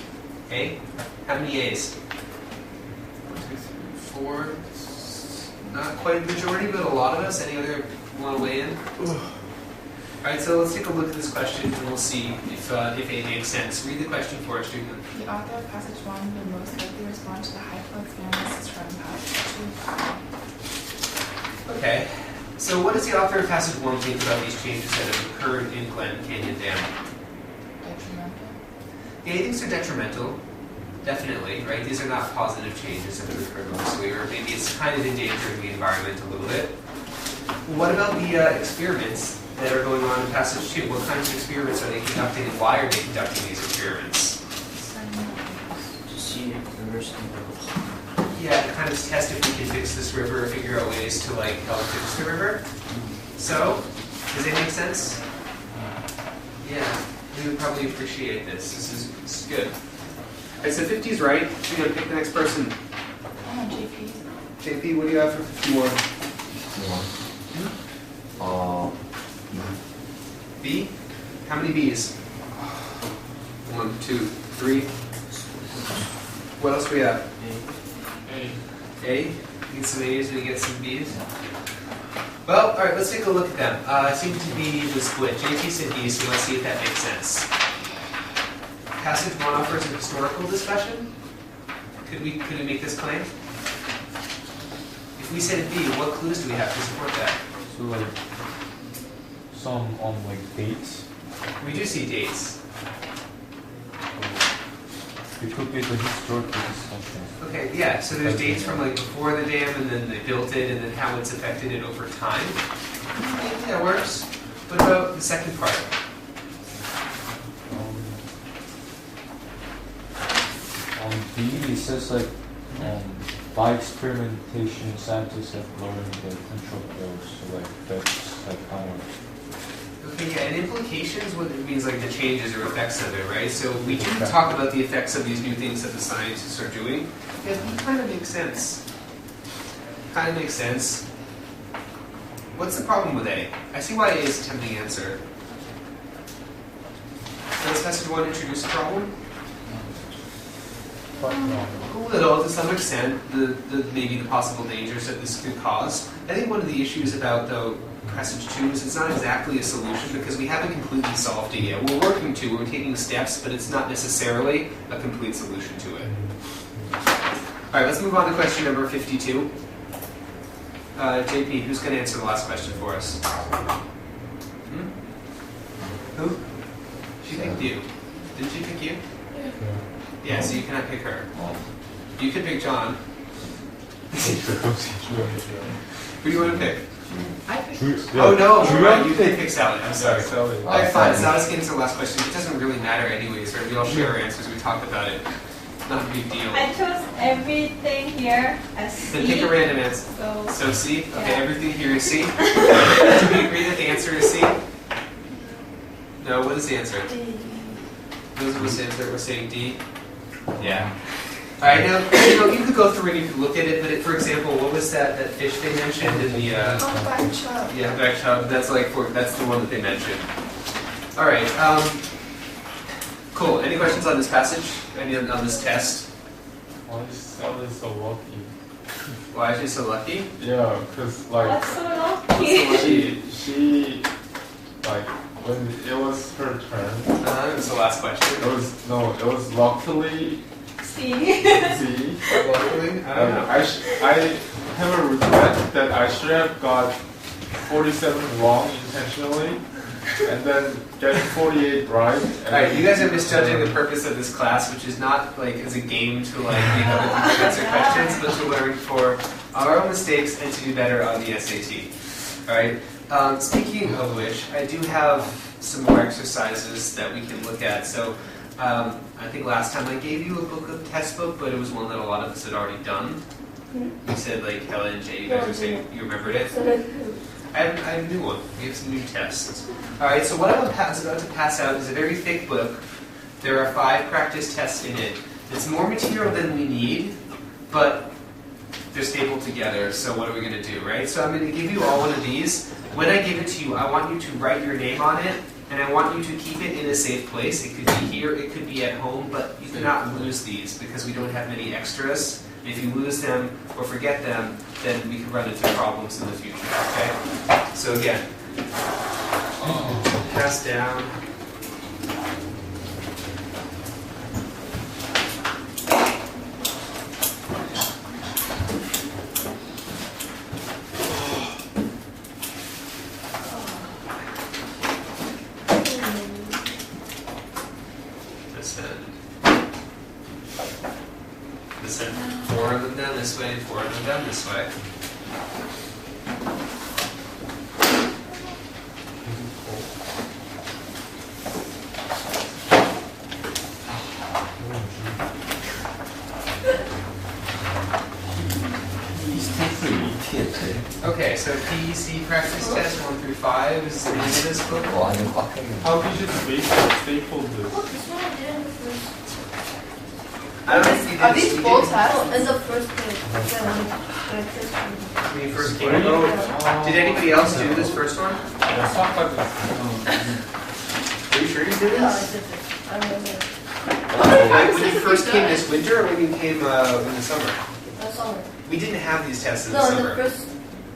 A? How many A's? 1, 2, 3, 4. Not quite a majority, but a lot of us. Any other want to weigh in? Alright, so let's take a look at this question and we'll see if A makes sense. Read the question for us, Julian.
The author of passage 1 will most likely respond to the high flow experiments from passage 2.
Okay. So what does the author of passage 1 think about these changes that have occurred in Glen Canyon Dam?
Detrimental.
Yeah, he thinks they're detrimental. Definitely, right? These are not positive changes that have occurred mostly, or maybe it's kind of endangering the environment a little bit. What about the experiments that are going on in passage 2? What kinds of experiments are they conducting and why are they conducting these experiments?
To see if the river goes.
Yeah, to kind of test if we can fix this river or figure out ways to like help fix the river. So, does it make sense? Yeah, we would probably appreciate this. This is good. Alright, so 50 is right. So you're going to pick the next person.
JP.
JP, what do you have for 51? B? How many B's? 1, 2, 3. What else do we have? A? Get some A's, we get some B's. Well, alright, let's take a look at them. It seemed to be the split. JP said B, so let's see if that makes sense. Passage 1 offers a historical discussion. Could we make this claim? If we said B, what clues do we have to support that?
So like some on like dates.
We do see dates.
It could be the historical discussion.
Okay, yeah, so there's dates from like before the dam and then they built it and then how it's affected it over time. Maybe that works. What about the second part?
On B, it says like by experimentation, scientists have learned the control codes. So like that's like kind of.
Okay, yeah, and implications, what it means like the changes or effects of it, right? So we do talk about the effects of these new things that the scientists are doing. Yeah, it kind of makes sense. Kind of makes sense. What's the problem with A? I see why A is a tempting answer. Does passage 1 introduce a problem? A little, to some extent, maybe the possible dangers that this could cause. I think one of the issues about, though, passage 2 is it's not exactly a solution because we haven't completely solved it yet. We're working to, we're taking steps, but it's not necessarily a complete solution to it. Alright, let's move on to question number 52. JP, who's going to answer the last question for us? Who? She picked you. Didn't she pick you? Yeah, so you cannot pick her. You could pick John. Who do you want to pick?
I picked.
Oh no, right, you did pick Sally. I'm sorry. Alright, fine. So let's get into the last question. It doesn't really matter anyways, right? We all share our answers. We talked about it. Not a big deal.
I chose everything here as C.
Then pick a random answer. So C? Okay,
Yeah.
everything here is C. Do we agree that the answer is C? No, what is the answer?
D.
Those of us that were saying D? Yeah. Alright, now, you could go through and you could look at it, but for example, what was that fish they mentioned in the,
Black chub.
yeah, black chub, that's that's the one that they mentioned. Alright, cool. Any questions on this passage? Any on this test?
Why is Sally so lucky?
Why is she so lucky?
Yeah, because like
What's so lucky?
she like when it was her turn,
It was the last question.
it was luckily
C.
C.
Luckily? I don't know.
I have a regret that I should have got 47 wrong intentionally, and then get 48 right.
Alright, you guys are misjudging the purpose of this class, which is not like as a game to like make other people answer questions, but to learn for our own mistakes and to do better on the SAT. Alright, speaking of which, I do have some more exercises that we can look at. So, I think last time I gave you a test book, but it was one that a lot of us had already done. You said like Hella and Jay, you guys were saying you remembered it? I have a new one. We have some new tests. Alright, so what I'm about to pass out is a very thick book There are 5 practice tests in it. It's more material than we need, but they're stapled together, so what are we going to do, right? So I'm going to give you all one of these. When I give it to you, I want you to write your name on it, and I want you to keep it in a safe place. It could be here, it could be at home, but you cannot lose these because we don't have many extras. If you lose them or forget them, then we can run into problems in the future, okay? So again, pass down. Listen, 4 of them down this way, 4 of them down this way. Okay, so PEC practice test 1 through 5 is the name of this book.
How did you staple this?
This one I did in the first.
I don't know if you did
Are
this.
these full tests?
Oh, in the first page. The first one.
When you first came in? Did anybody else do this first one?
Let's talk about
Are you sure you did
Yeah, I
this?
did this. I remember.
When you first came this winter or when you came in the summer?
That's summer.
We didn't have these tests in the
No,
summer.
the first.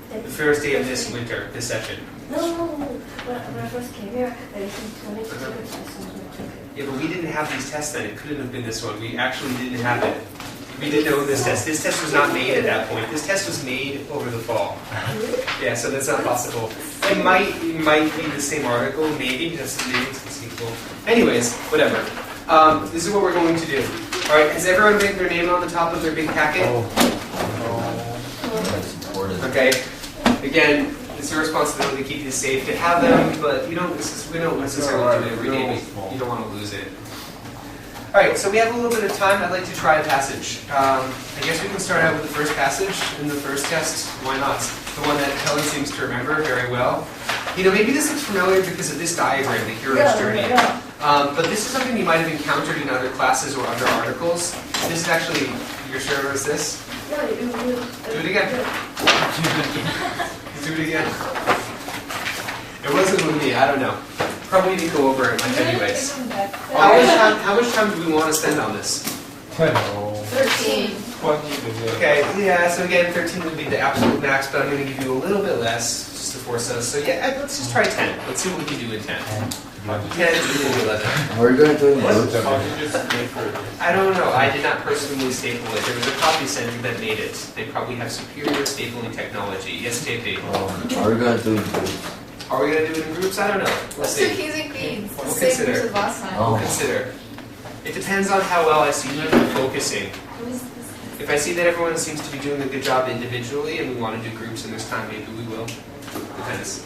The first day of this winter, this session.
No. When I first came here, I think 20 students or something took it.
Yeah, but we didn't have these tests then. It couldn't have been this one. We actually didn't have it. We didn't know this test. This test was not made at that point. This test was made over the fall. Yeah, so that's not possible. It might be the same article, maybe. Maybe it's conceivable. Anyways, whatever. This is what we're going to do. All right, has everyone written their name on the top of their big packet?
That's important.
Okay. Again, it's your responsibility to keep these safe, to have them, but we don't necessarily do it every day. You don't want to lose it. All right, so we have a little bit of time. I'd like to try a passage. I guess we can start out with the first passage in the first test. Why not? The one that Helen seems to remember very well. You know, maybe this looks familiar because of this diagram, the hero's journey. But this is something you might have encountered in other classes or other articles. This is actually, you're sure it was this?
No,
Do it again. Do it again. It wasn't with me, I don't know. Probably didn't go over it much anyways. How much time do we want to spend on this?
13.
20.
Okay, yeah, so again, 13 would be the absolute max, but I'm going to give you a little bit less just to force us. So yeah, let's just try 10. Let's see what we can do in 10. 10 to 11.
We're going to include
How did you staple it?
I don't know. I did not personally staple it. There was a copy center that made it. They probably have superior stapling technology. Yes, JP.
Are we going to do include?
Are we going to do it in groups? I don't know. We'll
Let's do
see.
kings and queens. The
We'll
same
consider.
groups as last time.
Oh.
We'll consider. It depends on how well I see you focusing. If I see that everyone seems to be doing a good job individually and we want to do groups in this time, maybe we will. Depends.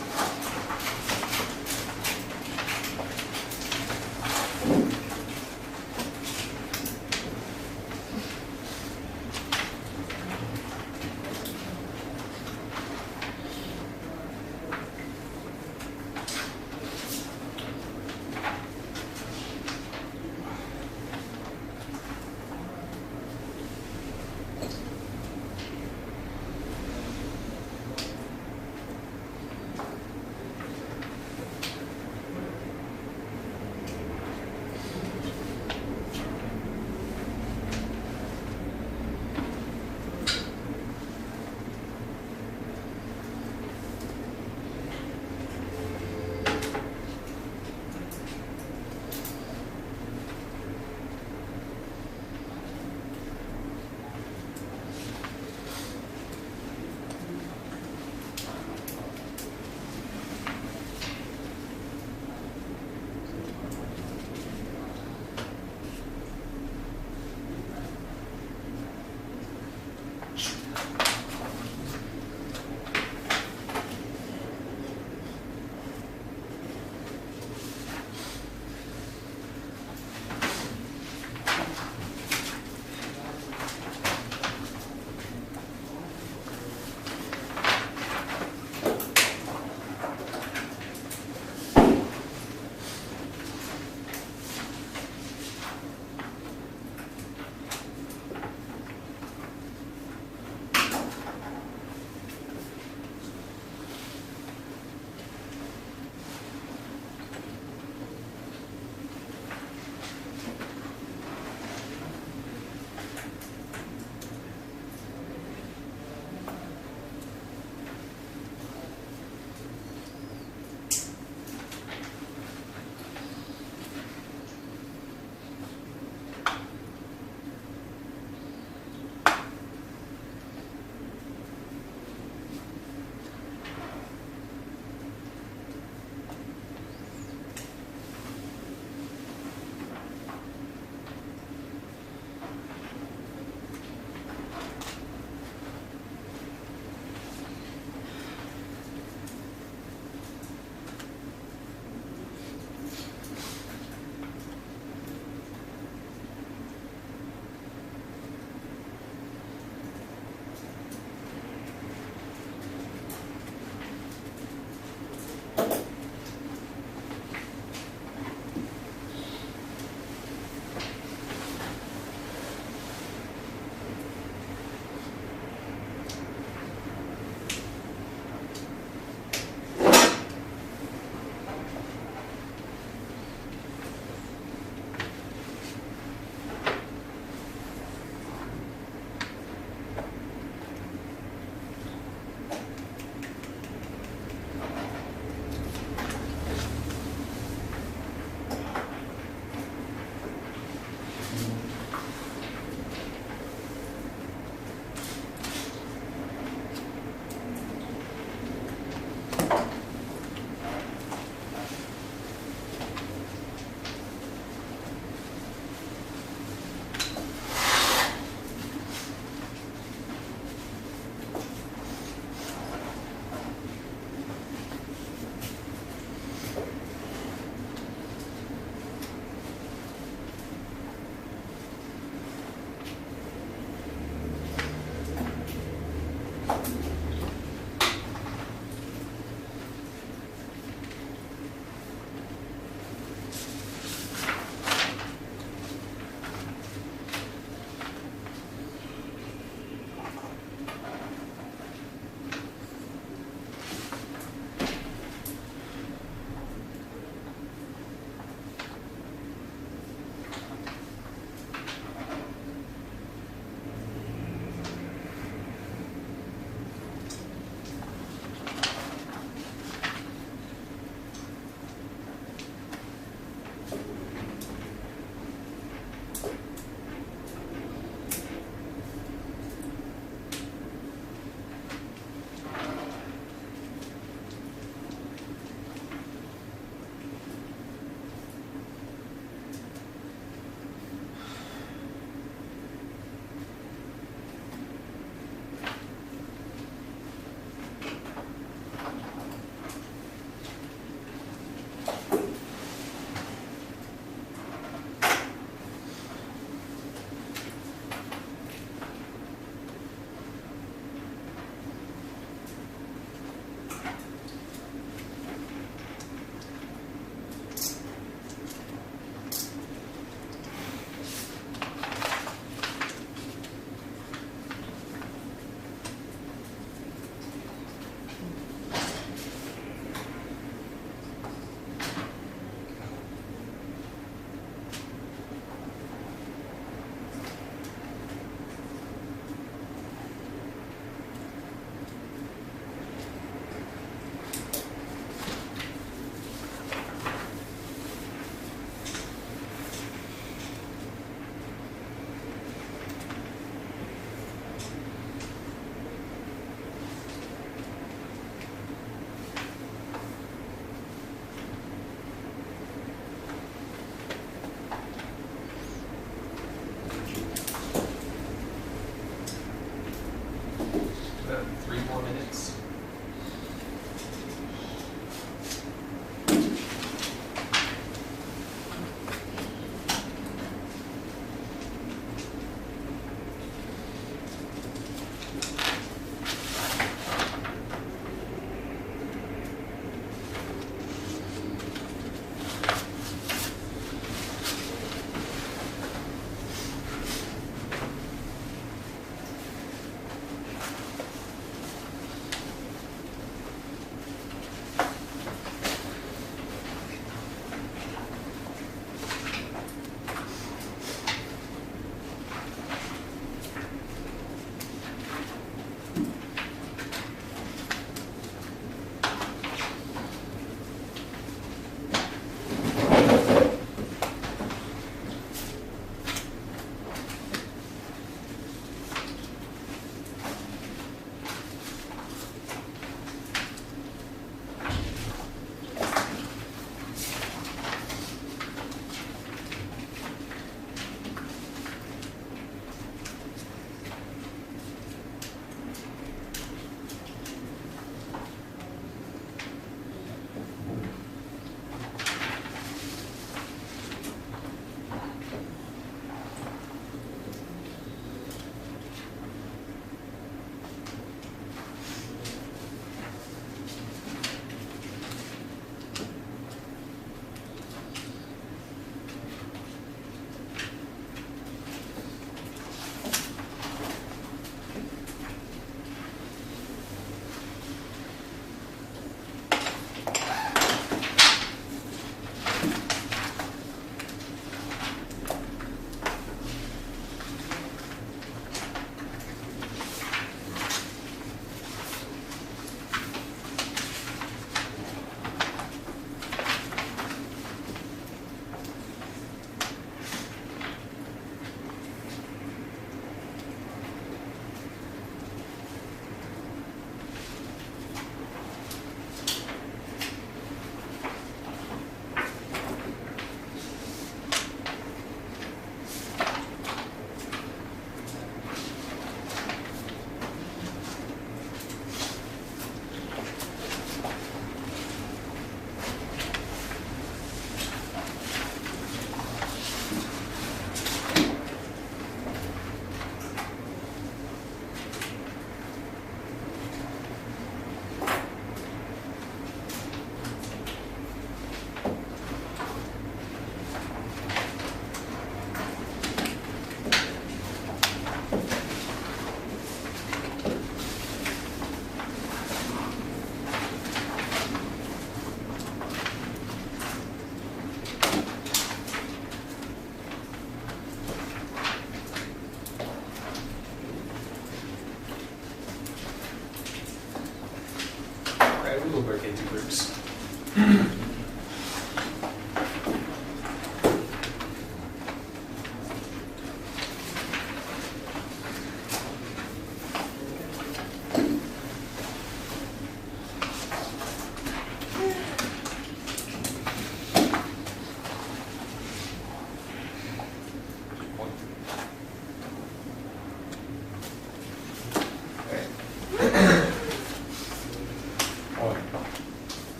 Alright, we will work into groups.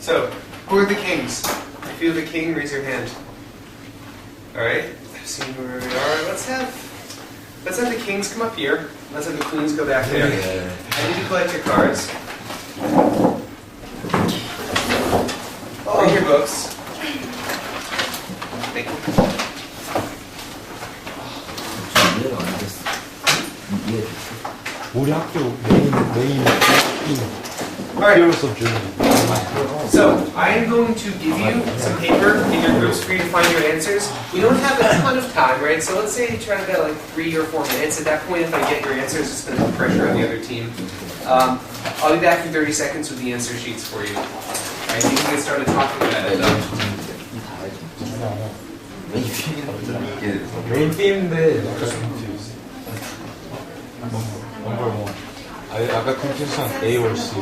So, who are the kings? If you're the king, raise your hand. Alright, I've seen where we are. Let's have the kings come up here. Let's have the queens go back there. I need to collect your cards. Bring your books. Thank you.
이해가 안 됐어. 이해됐어.
우리 학교 메인
Alright,
Heroes of Germany.
so I am going to give you some paper in your groups for you to find your answers. We don't have a ton of time, right? So let's say you try to get like 3 or 4 minutes. At that point, if I get your answers, it's going to put pressure on the other team. I'll be back in 30 seconds with the answer sheets for you. Alright, you can get started talking about it though.
메인 팀인데 넘버 원. 아까 컨퓨션 A or C.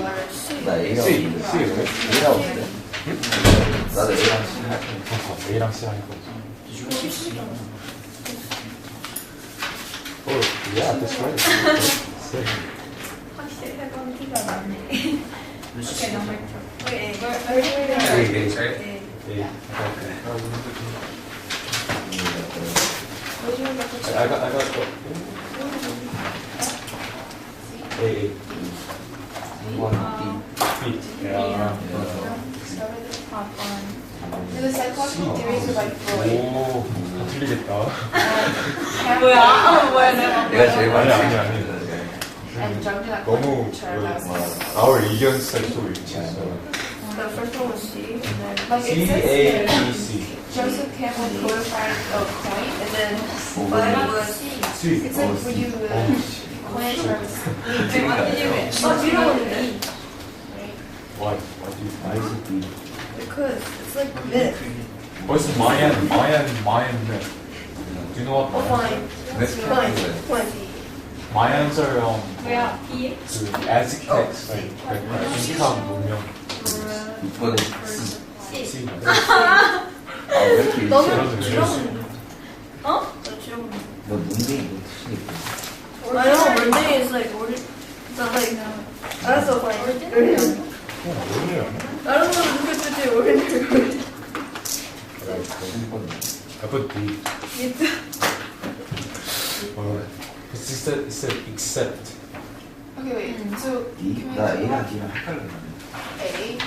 나 A가
C.
없는데.
C 왜?
A가 없는데. 나도 A랑 C 할 거야.
A랑 C 하니까.
Did you receive C?
Oh, yeah, that's right. C.
확실히 해본 티가 나네. 오케이, 넘버 2.
Three things, right?
A. I got A.
One
B.
Start with the top one. So the psychological theories are by Freud.
오, 다 틀리겠다.
뭐야, 내가.
내가 제일 많이
아니.
And Jung did not
너무 our 의견살 또 일치했어.
The first one was C, and then
Like
C,
it says
A,
here,
B, C.
Joseph Campbell codified a coin, and then
mine was
C.
it's like when you coin terms.
이러는데
Why? Why do you
Why is it B?
because it's like myth.
What's Mayan myth? Do you know what Mayan?
Fine.
Mayans are
뭐야, B?
그 Aztecs, like 잉카 문명.
이번에 C.
C.
왜 이렇게
너무
일치해?
지렁은
어?
너 문제이 못 치니까.
I know Reading is like 알았어 fine. 다른 거는 누구든지 ordinary.
I put B. It said except.
Okay, wait. So
D?
can we
나
do
A랑 D랑 헷갈려.
A,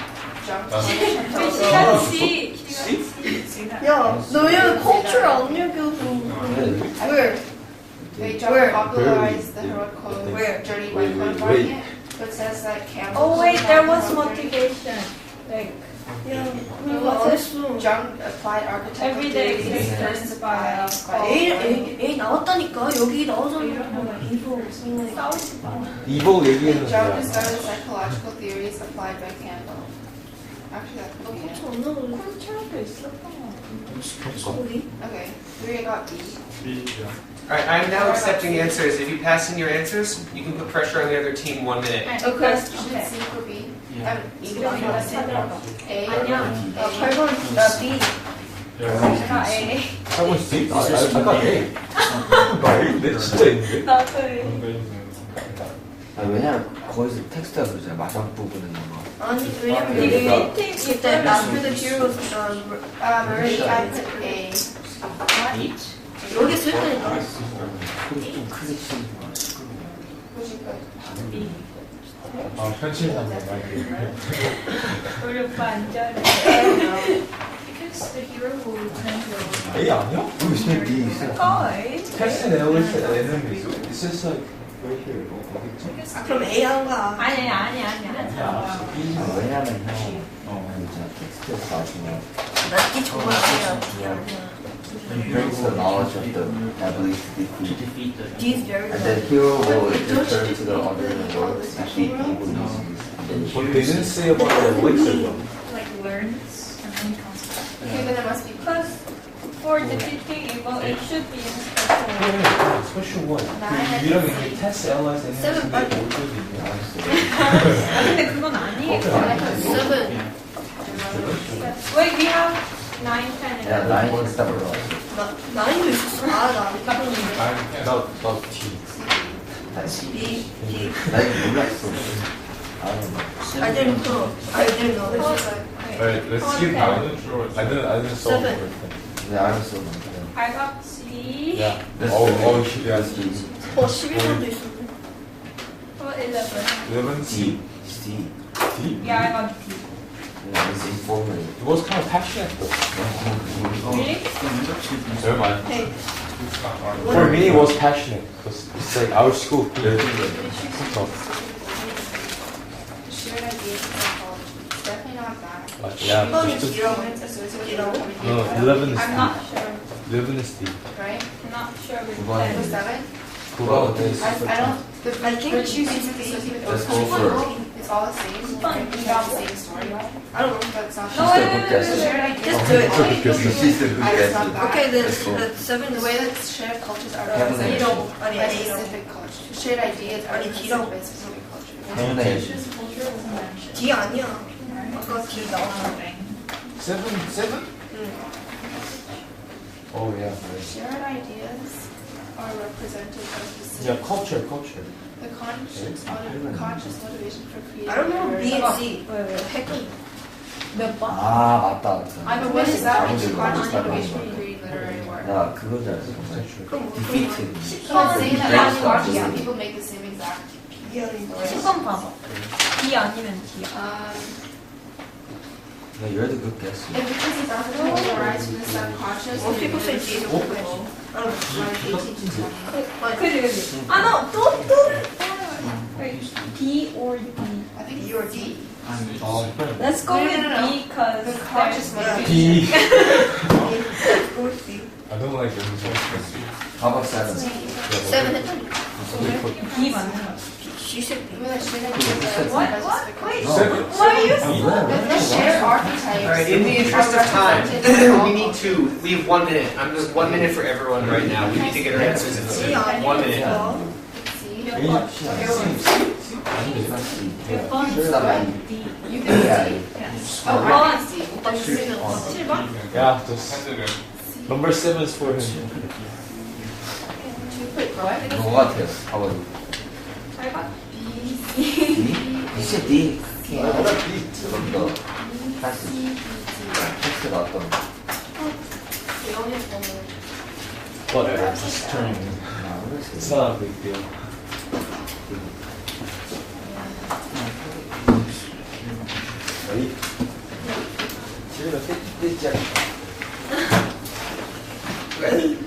Jung,
C가 C. C가
야, 너 얘는 culture 안 읽어서 where?
Wait, Jung
Where?
popularized the heroic code
Where?
journey by codifying it. But it says that Campbell.
Oh wait, there was motivation. Like
야,
Well,
그거 안 했어.
Jung applied architectural
everyday
theories
existence
first
by
A 나왔다니까 여기 나오잖아. 이거
싸우지 마.
이보 얘기는
Jung discovered psychological theories applied by Campbell. Actually, that could be it.
culture 안 나오네.
컬처도 있었던 것 같은데.
어디?
Okay, 3 I got B.
Alright, I'm now accepting answers. If you pass in your answers, you can put pressure on the other team 1 minute.
Okay.
Should C for B?
Yeah.
이거 찾아봐.
A.
아니야.
8번 나 B.
내가 A.
8번 C? 아까 A. 나 A인데? 진짜 A인데?
나도 A.
아, 왜냐면 거기서 텍스트가 그러잖아. 마지막 부분은 뭐.
아니 왜냐면
이
여기
팀
그때 after the heroes
Marie, I put A.
8?
여기 쓸 때니까.
소리 좀 크게 치는 거.
What'd you put?
아, 현실상 많이.
우리 오빠 안 잘해.
Because the hero will return to
A 아니야?
우리 지금 B 있어.
거의.
Test N은 It's just like right here. 어딨지?
그럼 A 한가?
아니.
아, 왜냐면 형, 진짜 텍스트에서 나중에
나이 정말 아니야.
brings the knowledge of the ability to
To
defeat.
defeat the
These very
And then hero will return to the other world, defeat evil uses, and then
But they didn't say about the elixir though.
Like learns and then comes back.
Okay, then it must be
Because for defeating evil, it should be in special.
Yeah, special one. 유령 이게 테스트 엘라이즈
Seven, but-
근데 그건 아니에요.
Seven.
Wait, we have 9, 10, and
Yeah, 9 was the wrong.
나인도 있었어. 나.
나 T.
B. D.
나 이거 몰랐어. I don't know.
I didn't know. I didn't know.
Alright, let's skip
I
now.
wasn't sure.
I didn't solve
Seven.
it.
네, 알았어.
I got C.
Yeah.
Let's
Oh,
do it.
yeah.
11번도 있었네.
What 11?
11
D. C.
D.
Yeah, I got D.
Yeah, it's informative.
It was kind of passionate though.
Really?
Never mind.
Hey.
It's not hard.
For me, it was passionate because it's like our school.
shared ideas in psychology. It's definitely not that.
Yeah.
이번이
just-
D라고.
It's associated with
D라고?
No, 11 is
I'm
D.
not sure.
11 is D.
right?
I'm not sure with
Why?
10.
Was 7?
그거 네.
I don't. The
I think
virtues
it's
associated with
Let's
those
go for it.
it's all the same.
Fine.
It's all the same story.
I don't know.
But it's not.
No, wait, wait, wait, wait,
Shared
wait.
ideas.
Just do it.
She's the good
It's not
guess.
that.
Okay, then
Let's go.
that's 7
The
is
way that shared cultures are
Heaven
represented
and
아니
by
A라고.
specific culture. Shared ideas are
아니,
represented
D라고.
by specific culture.
행운의
Teacher's culture wasn't mentioned.
D 아니야. 아까 D 나왔어.
7?
응.
Oh yeah.
Shared ideas are represented by specific.
Yeah, culture.
The conscious motivation for creating.
I don't know B and C.
Wait, wait.
헷갈려.
몇 번?
아, 맞다.
But what does that mean?
아무튼
Conscious
맞다.
motivation for creating literary work.
나 그거 잘 알았어.
그럼 무슨
Defeated.
So I'm saying that
Right.
conscious people make the same exact.
B 아닌가?
수건 봐봐. D 아니면 D야.
No, you're the good guess.
And because these opportunities arise from the subconscious.
Well, people say D.
I don't know. 18 to 20.
그지. 아, no, 또. Wait, D or D?
I think
B or D.
Oh,
Let's go
No,
with
no, no, no.
B because
The conscious motivation.
D.
Go with B.
I don't like them.
How about 7?
7 했더니.
B 맞는 거.
She said B.
I mean, like, shared ideas are
What?
represented by
What?
specific
Wait.
culture.
Why are you
The shared archetypes.
All right, in the interest of time,
are represented by all
we need to. We have 1 minute. I'm just 1 minute for everyone right now. We need to get our answers in.
C 아니야?
1 minute.
See?
몇 번? 몇 번? D.
You think
Yeah.
C?
Yes.
Oh, I think C.
오빠 C는 7번?
Yeah, just number 7 is for him.
What?
너 같아요. How about you?
잘 봐.
D? You said D. 그럼 너 패스 나왔던
Whatever, just turn. It's not a big deal. Ready? 지금 떼지
Ready?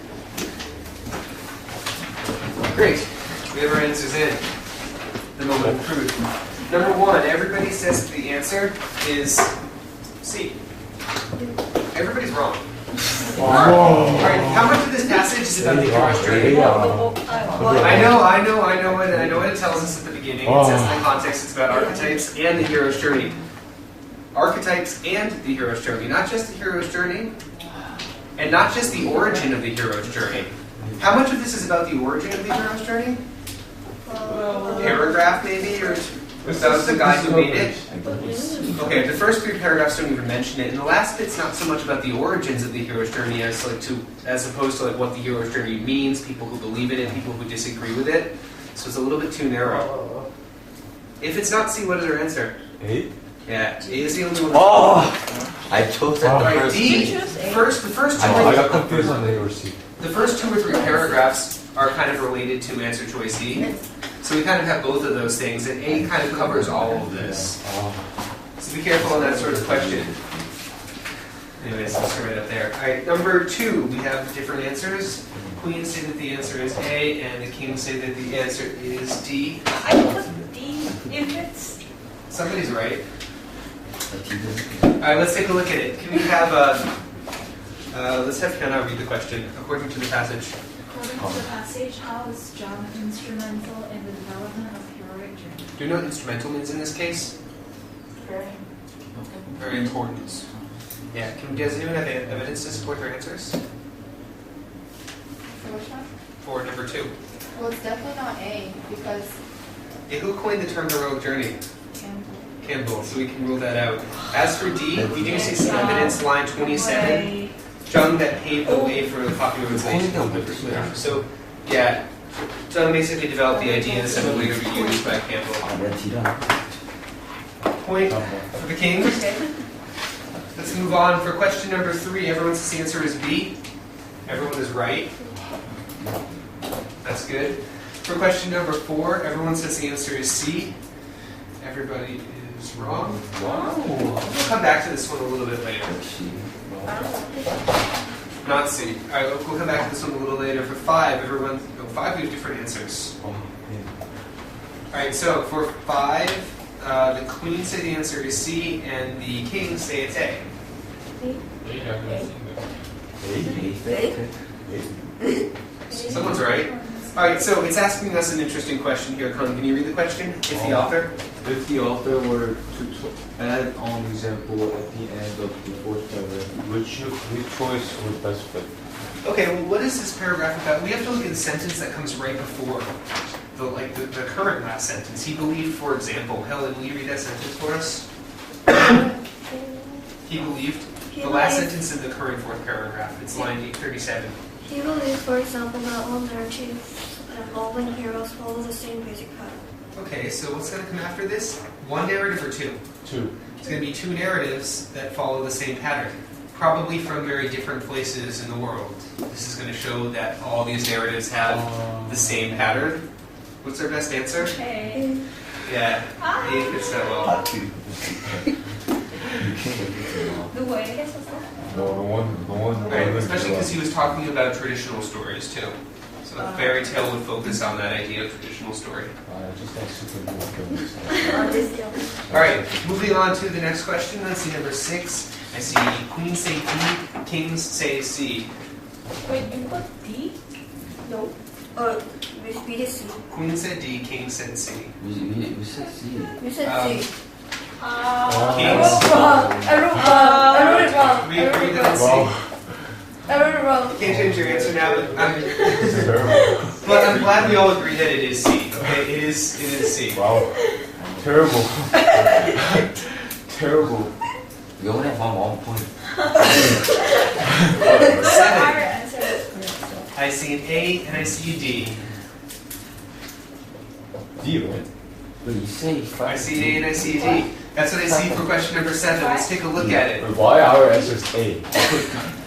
Great. We have our answers in. The moment of truth. Number 1, everybody says that the answer is C. Everybody's wrong. Alright, how much of this passage is about the hero's journey? I know what it tells us at the beginning. It says in the context it's about archetypes and the hero's journey. Archetypes and the hero's journey. Not just the hero's journey, and not just the origin of the hero's journey. How much of this is about the origin of the hero's journey? Paragraph maybe, or about the guy who made it? Okay, the first 3 paragraphs don't even mention it, and the last bit's not so much about the origins of the hero's journey as opposed to what the hero's journey means, people who believe in it, people who disagree with it. So it's a little bit too narrow. If it's not C, what is our answer?
8?
Yeah, A is the only one.
I chose at the
Right,
first.
D. The first two.
I got confused on A or C.
The first 2 or 3 paragraphs are kind of related to answer choice D. So we kind of have both of those things, and A kind of covers all of this. So be careful on that sort of question. Anyways, let's go right up there. Alright, number 2, we have different answers. Queens say that the answer is A, and the kings say that the answer is D.
I put D if it's.
Somebody's right. Alright, let's take a look at it. Can we have let's have Hannah read the question according to the passage.
According to the passage, how is John instrumental in the development of heroic journey?
Do you know what instrumental means in this case? Very important. Yeah. Does anyone have evidence to support their answers?
For which one?
For number 2.
Well, it's definitely not A because
Yeah, who coined the term heroic journey?
Campbell.
Campbell, so we can rule that out. As for D, we do see some evidence, line 27. Jung that paved the way for the popularization of literature. So, yeah, Jung basically developed the ideas that would later be used by Campbell. Point for the king. Let's move on for question number 3. Everyone says the answer is B. Everyone is right. That's good. For question number 4, everyone says the answer is C. Everybody is wrong.
Wow.
We'll come back to this one a little bit later. Not C. All right, we'll come back to this one a little later. For 5, everyone. No, 5 we have different answers.
Oh,
All right, so for 5, the queen say the answer is C, and the king say it's A. Someone's right. All right, so it's asking us an interesting question here. Con, can you read the question? If the author.
If the author were to add on example at the end of the fourth paragraph,
which choice would best fit?
Okay, well, what is this paragraph about? We have to look at the sentence that comes right before the current last sentence. He believed, for example. Helen, will you read that sentence for us? He believed. The last sentence in the current fourth paragraph. It's line 837.
He believes, for example, that all narratives involving heroes follow the same basic pattern.
Okay, so what's going to come after this? One narrative or 2?
2.
It's going to be 2 narratives that follow the same pattern, probably from very different places in the world. This is going to show that all these narratives have the same pattern. What's our best answer?
A.
Yeah, A fits that well.
누구에게 썼어?
The one.
Right, especially because he was talking about traditional stories too. So a fairy tale would focus on that idea of traditional story.
Just like super
All right, moving on to the next question. Let's see number 6. I see queens say D, kings say C.
Wait, you put D? No.
We did C.
Queen said D, king said C.
We said C.
We said C.
Kings.
I wrote it wrong.
We agree that it's C.
I wrote it wrong.
You can't change your answer now, but I'm glad we all agree that it is C. Okay, it is C.
Wow. Terrible. Terrible.
We only have one point.
7. I see an A and I see a D.
D, right?
But you say 5.
I see an A and I see a D. That's what I see for question number 7. Let's take a look at it.
But why our answer is A?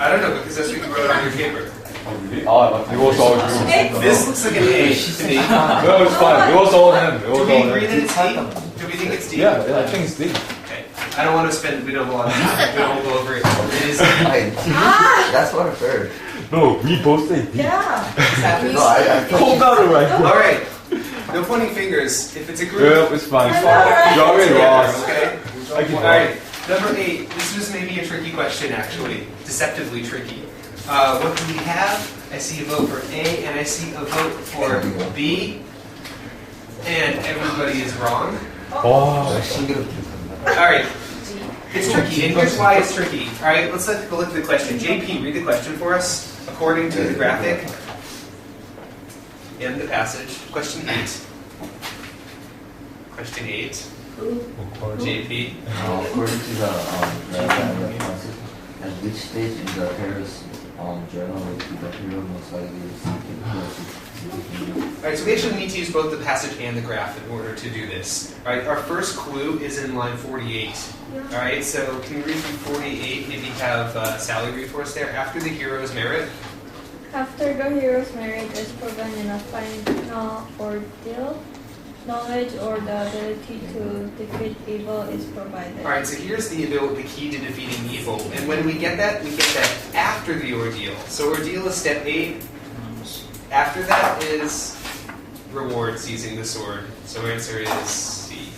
I don't know, because that's what you wrote on your paper.
Oh, really? It was all you.
This looks like an A to me.
No, it's fine. It was all him.
Do we agree that it's D? Do we think it's D?
Yeah, I think it's D.
Okay. I don't want to spend, we don't want to go over it. It is D.
That's what I've heard.
No, we both say D.
Yeah.
No, I
Hold on, right?
All right. No pointing fingers. If it's a group.
Yeah, it's fine. You're already lost.
Okay.
I can
All right. Number 8. This was maybe a tricky question, actually. Deceptively tricky. What do we have? I see a vote for A, and I see a vote for B. And everybody is wrong.
Oh.
All right. It's tricky, and here's why it's tricky. All right, let's take a look at the question. JP, read the question for us, according to the graphic and the passage. Question 8. Question 8. JP.
According to the graph, at which stage in the Paris journal would the hero most likely seeking?
Alright, so we actually need to use both the passage and the graph in order to do this. Alright, our first clue is in line 48. Alright, so can you read through 48? Maybe have Sally read for us there. After the hero's merit.
After the hero's merit is proven in a final ordeal, knowledge or the ability to defeat evil is provided.
Alright, so here's the key to defeating evil. And when we get that after the ordeal. So ordeal is step 8. After that is reward, seizing the sword. So our answer is C.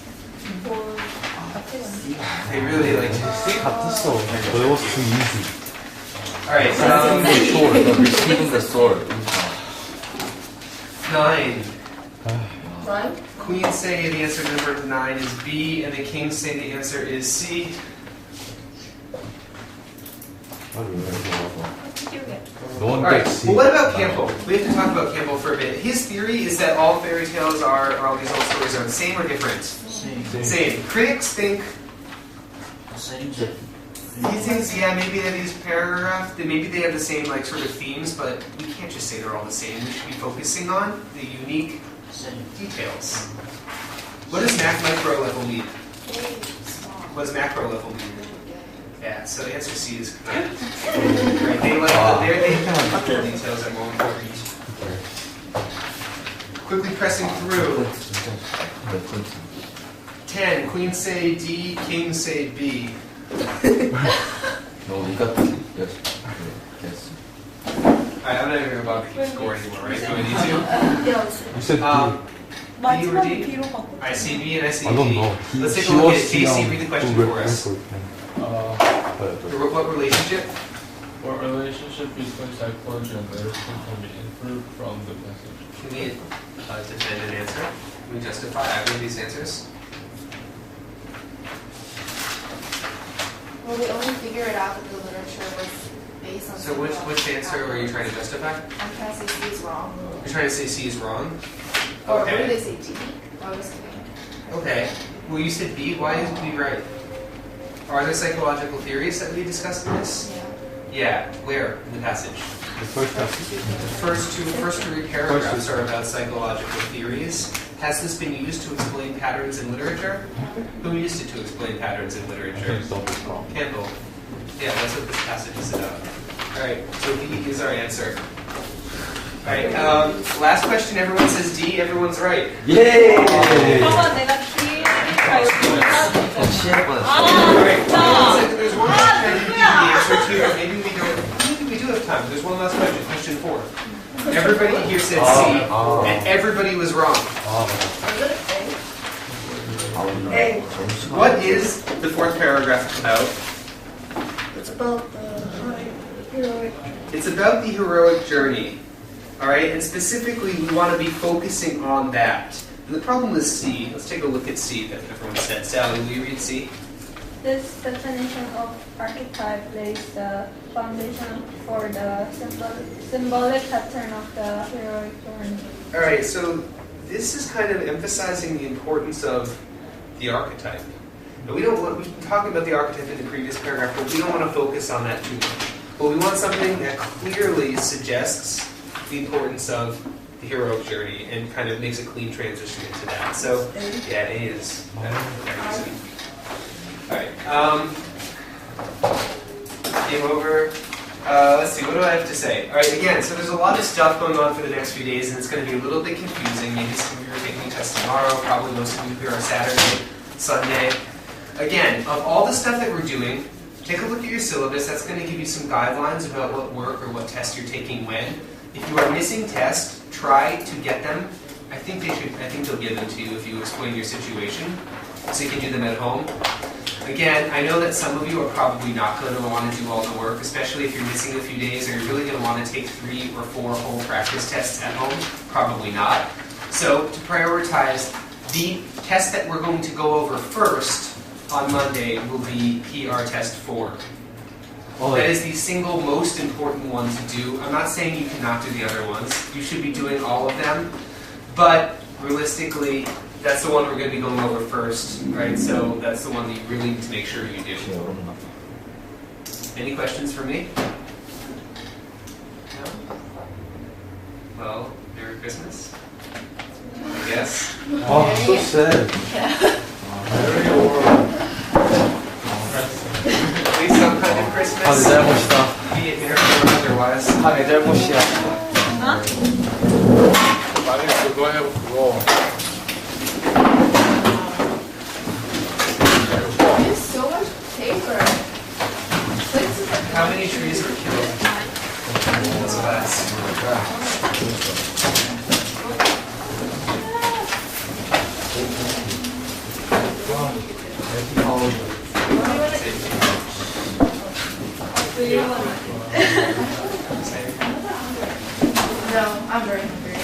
They really like to
But it was too easy.
Alright,
Receiving the sword.
9. queens say the answer to number 9 is B, and the kings say the answer is C.
No one
All right.
gets C.
Well, what about Campbell? We have to talk about Campbell for a bit. His theory is that all fairy tales are, or all these old stories are the same or different? Same. Critics think. He thinks, yeah, maybe they have these paragraphs, maybe they have the same like sort of themes, but we can't just say they're all the same. We should be focusing on the unique details. What does macro level mean? What does macro level mean? Yeah, so the answer C is correct. Right, they like the details are more important. Quickly pressing through. 10. Queens say D, kings say B.
No, we got this. Yes.
Alright, I'm not even going to bother keep score anymore, right? Do I need to?
You said D.
B or D? I see B and I see D.
I don't know.
Let's take a look at it. JC, read the question for us. What relationship?
What relationship between psychology and literature can be inferred from the passage?
Can we defend an answer? Can we justify either of these answers?
Well, we only figure it out that the literature was based on.
So which answer are you trying to justify?
I'm trying to say C is wrong.
You're trying to say C is wrong?
Or what did they say D? I was kidding.
Okay. Well, you said B. Why is B right? Are there psychological theories that we discussed in this?
Yeah.
Yeah. Where in the passage?
The first passage.
The first three paragraphs are about psychological theories. Has this been used to explain patterns in literature? Who used it to explain patterns in literature? Campbell. Yeah, that's what this passage is about. Alright, so B is our answer. Alright, last question. Everyone says D. Everyone's right.
Yay!
Alright, there's one last question I need the answer to, or maybe we do have time. There's one last question. Question 4. Everybody here said C, and everybody was wrong. What is the 4th paragraph about?
It's about the heroic.
It's about the heroic journey. Alright, and specifically we want to be focusing on that. And the problem with C, let's take a look at C that everyone said. Sally, will you read C?
This definition of archetype lays the foundation for the symbolic pattern of the heroic journey.
Alright, so this is kind of emphasizing the importance of the archetype. Now, we've been talking about the archetype in the previous paragraph, but we don't want to focus on that too much. But we want something that clearly suggests the importance of the heroic journey and kind of makes a clean transition into that. So, yeah, A is very easy. Alright, game over. Let's see, what do I have to say? Alright, again, so there's a lot of stuff going on for the next few days, and it's going to be a little bit confusing. Maybe some of you are taking tests tomorrow, probably most of you here are Saturday, Sunday. Again, of all the stuff that we're doing, take a look at your syllabus. That's going to give you some guidelines about what work or what test you're taking when. If you are missing tests, try to get them. I think they'll give them to you if you explain your situation, so you can do them at home. Again, I know that some of you are probably not going to want to do all the work, especially if you're missing a few days, or you're really going to want to take 3 or 4 whole practice tests at home. Probably not. So, to prioritize, the test that we're going to go over first on Monday will be PR Test 4. That is the single most important one to do. I'm not saying you cannot do the other ones. You should be doing all of them. But realistically, that's the one we're going to be going over first, right? So that's the one that you really need to make sure you do. Any questions for me? No? Well, Merry Christmas, I guess.
Oh, so sad.
At least some kind of Christmas.
아, 내 잘못이다.
Be it miracle or otherwise.
아, 내 잘못이야.
만약에 그거 해고 그거.
There's so much paper.
How many trees were killed in this class?
No, I'm very hungry.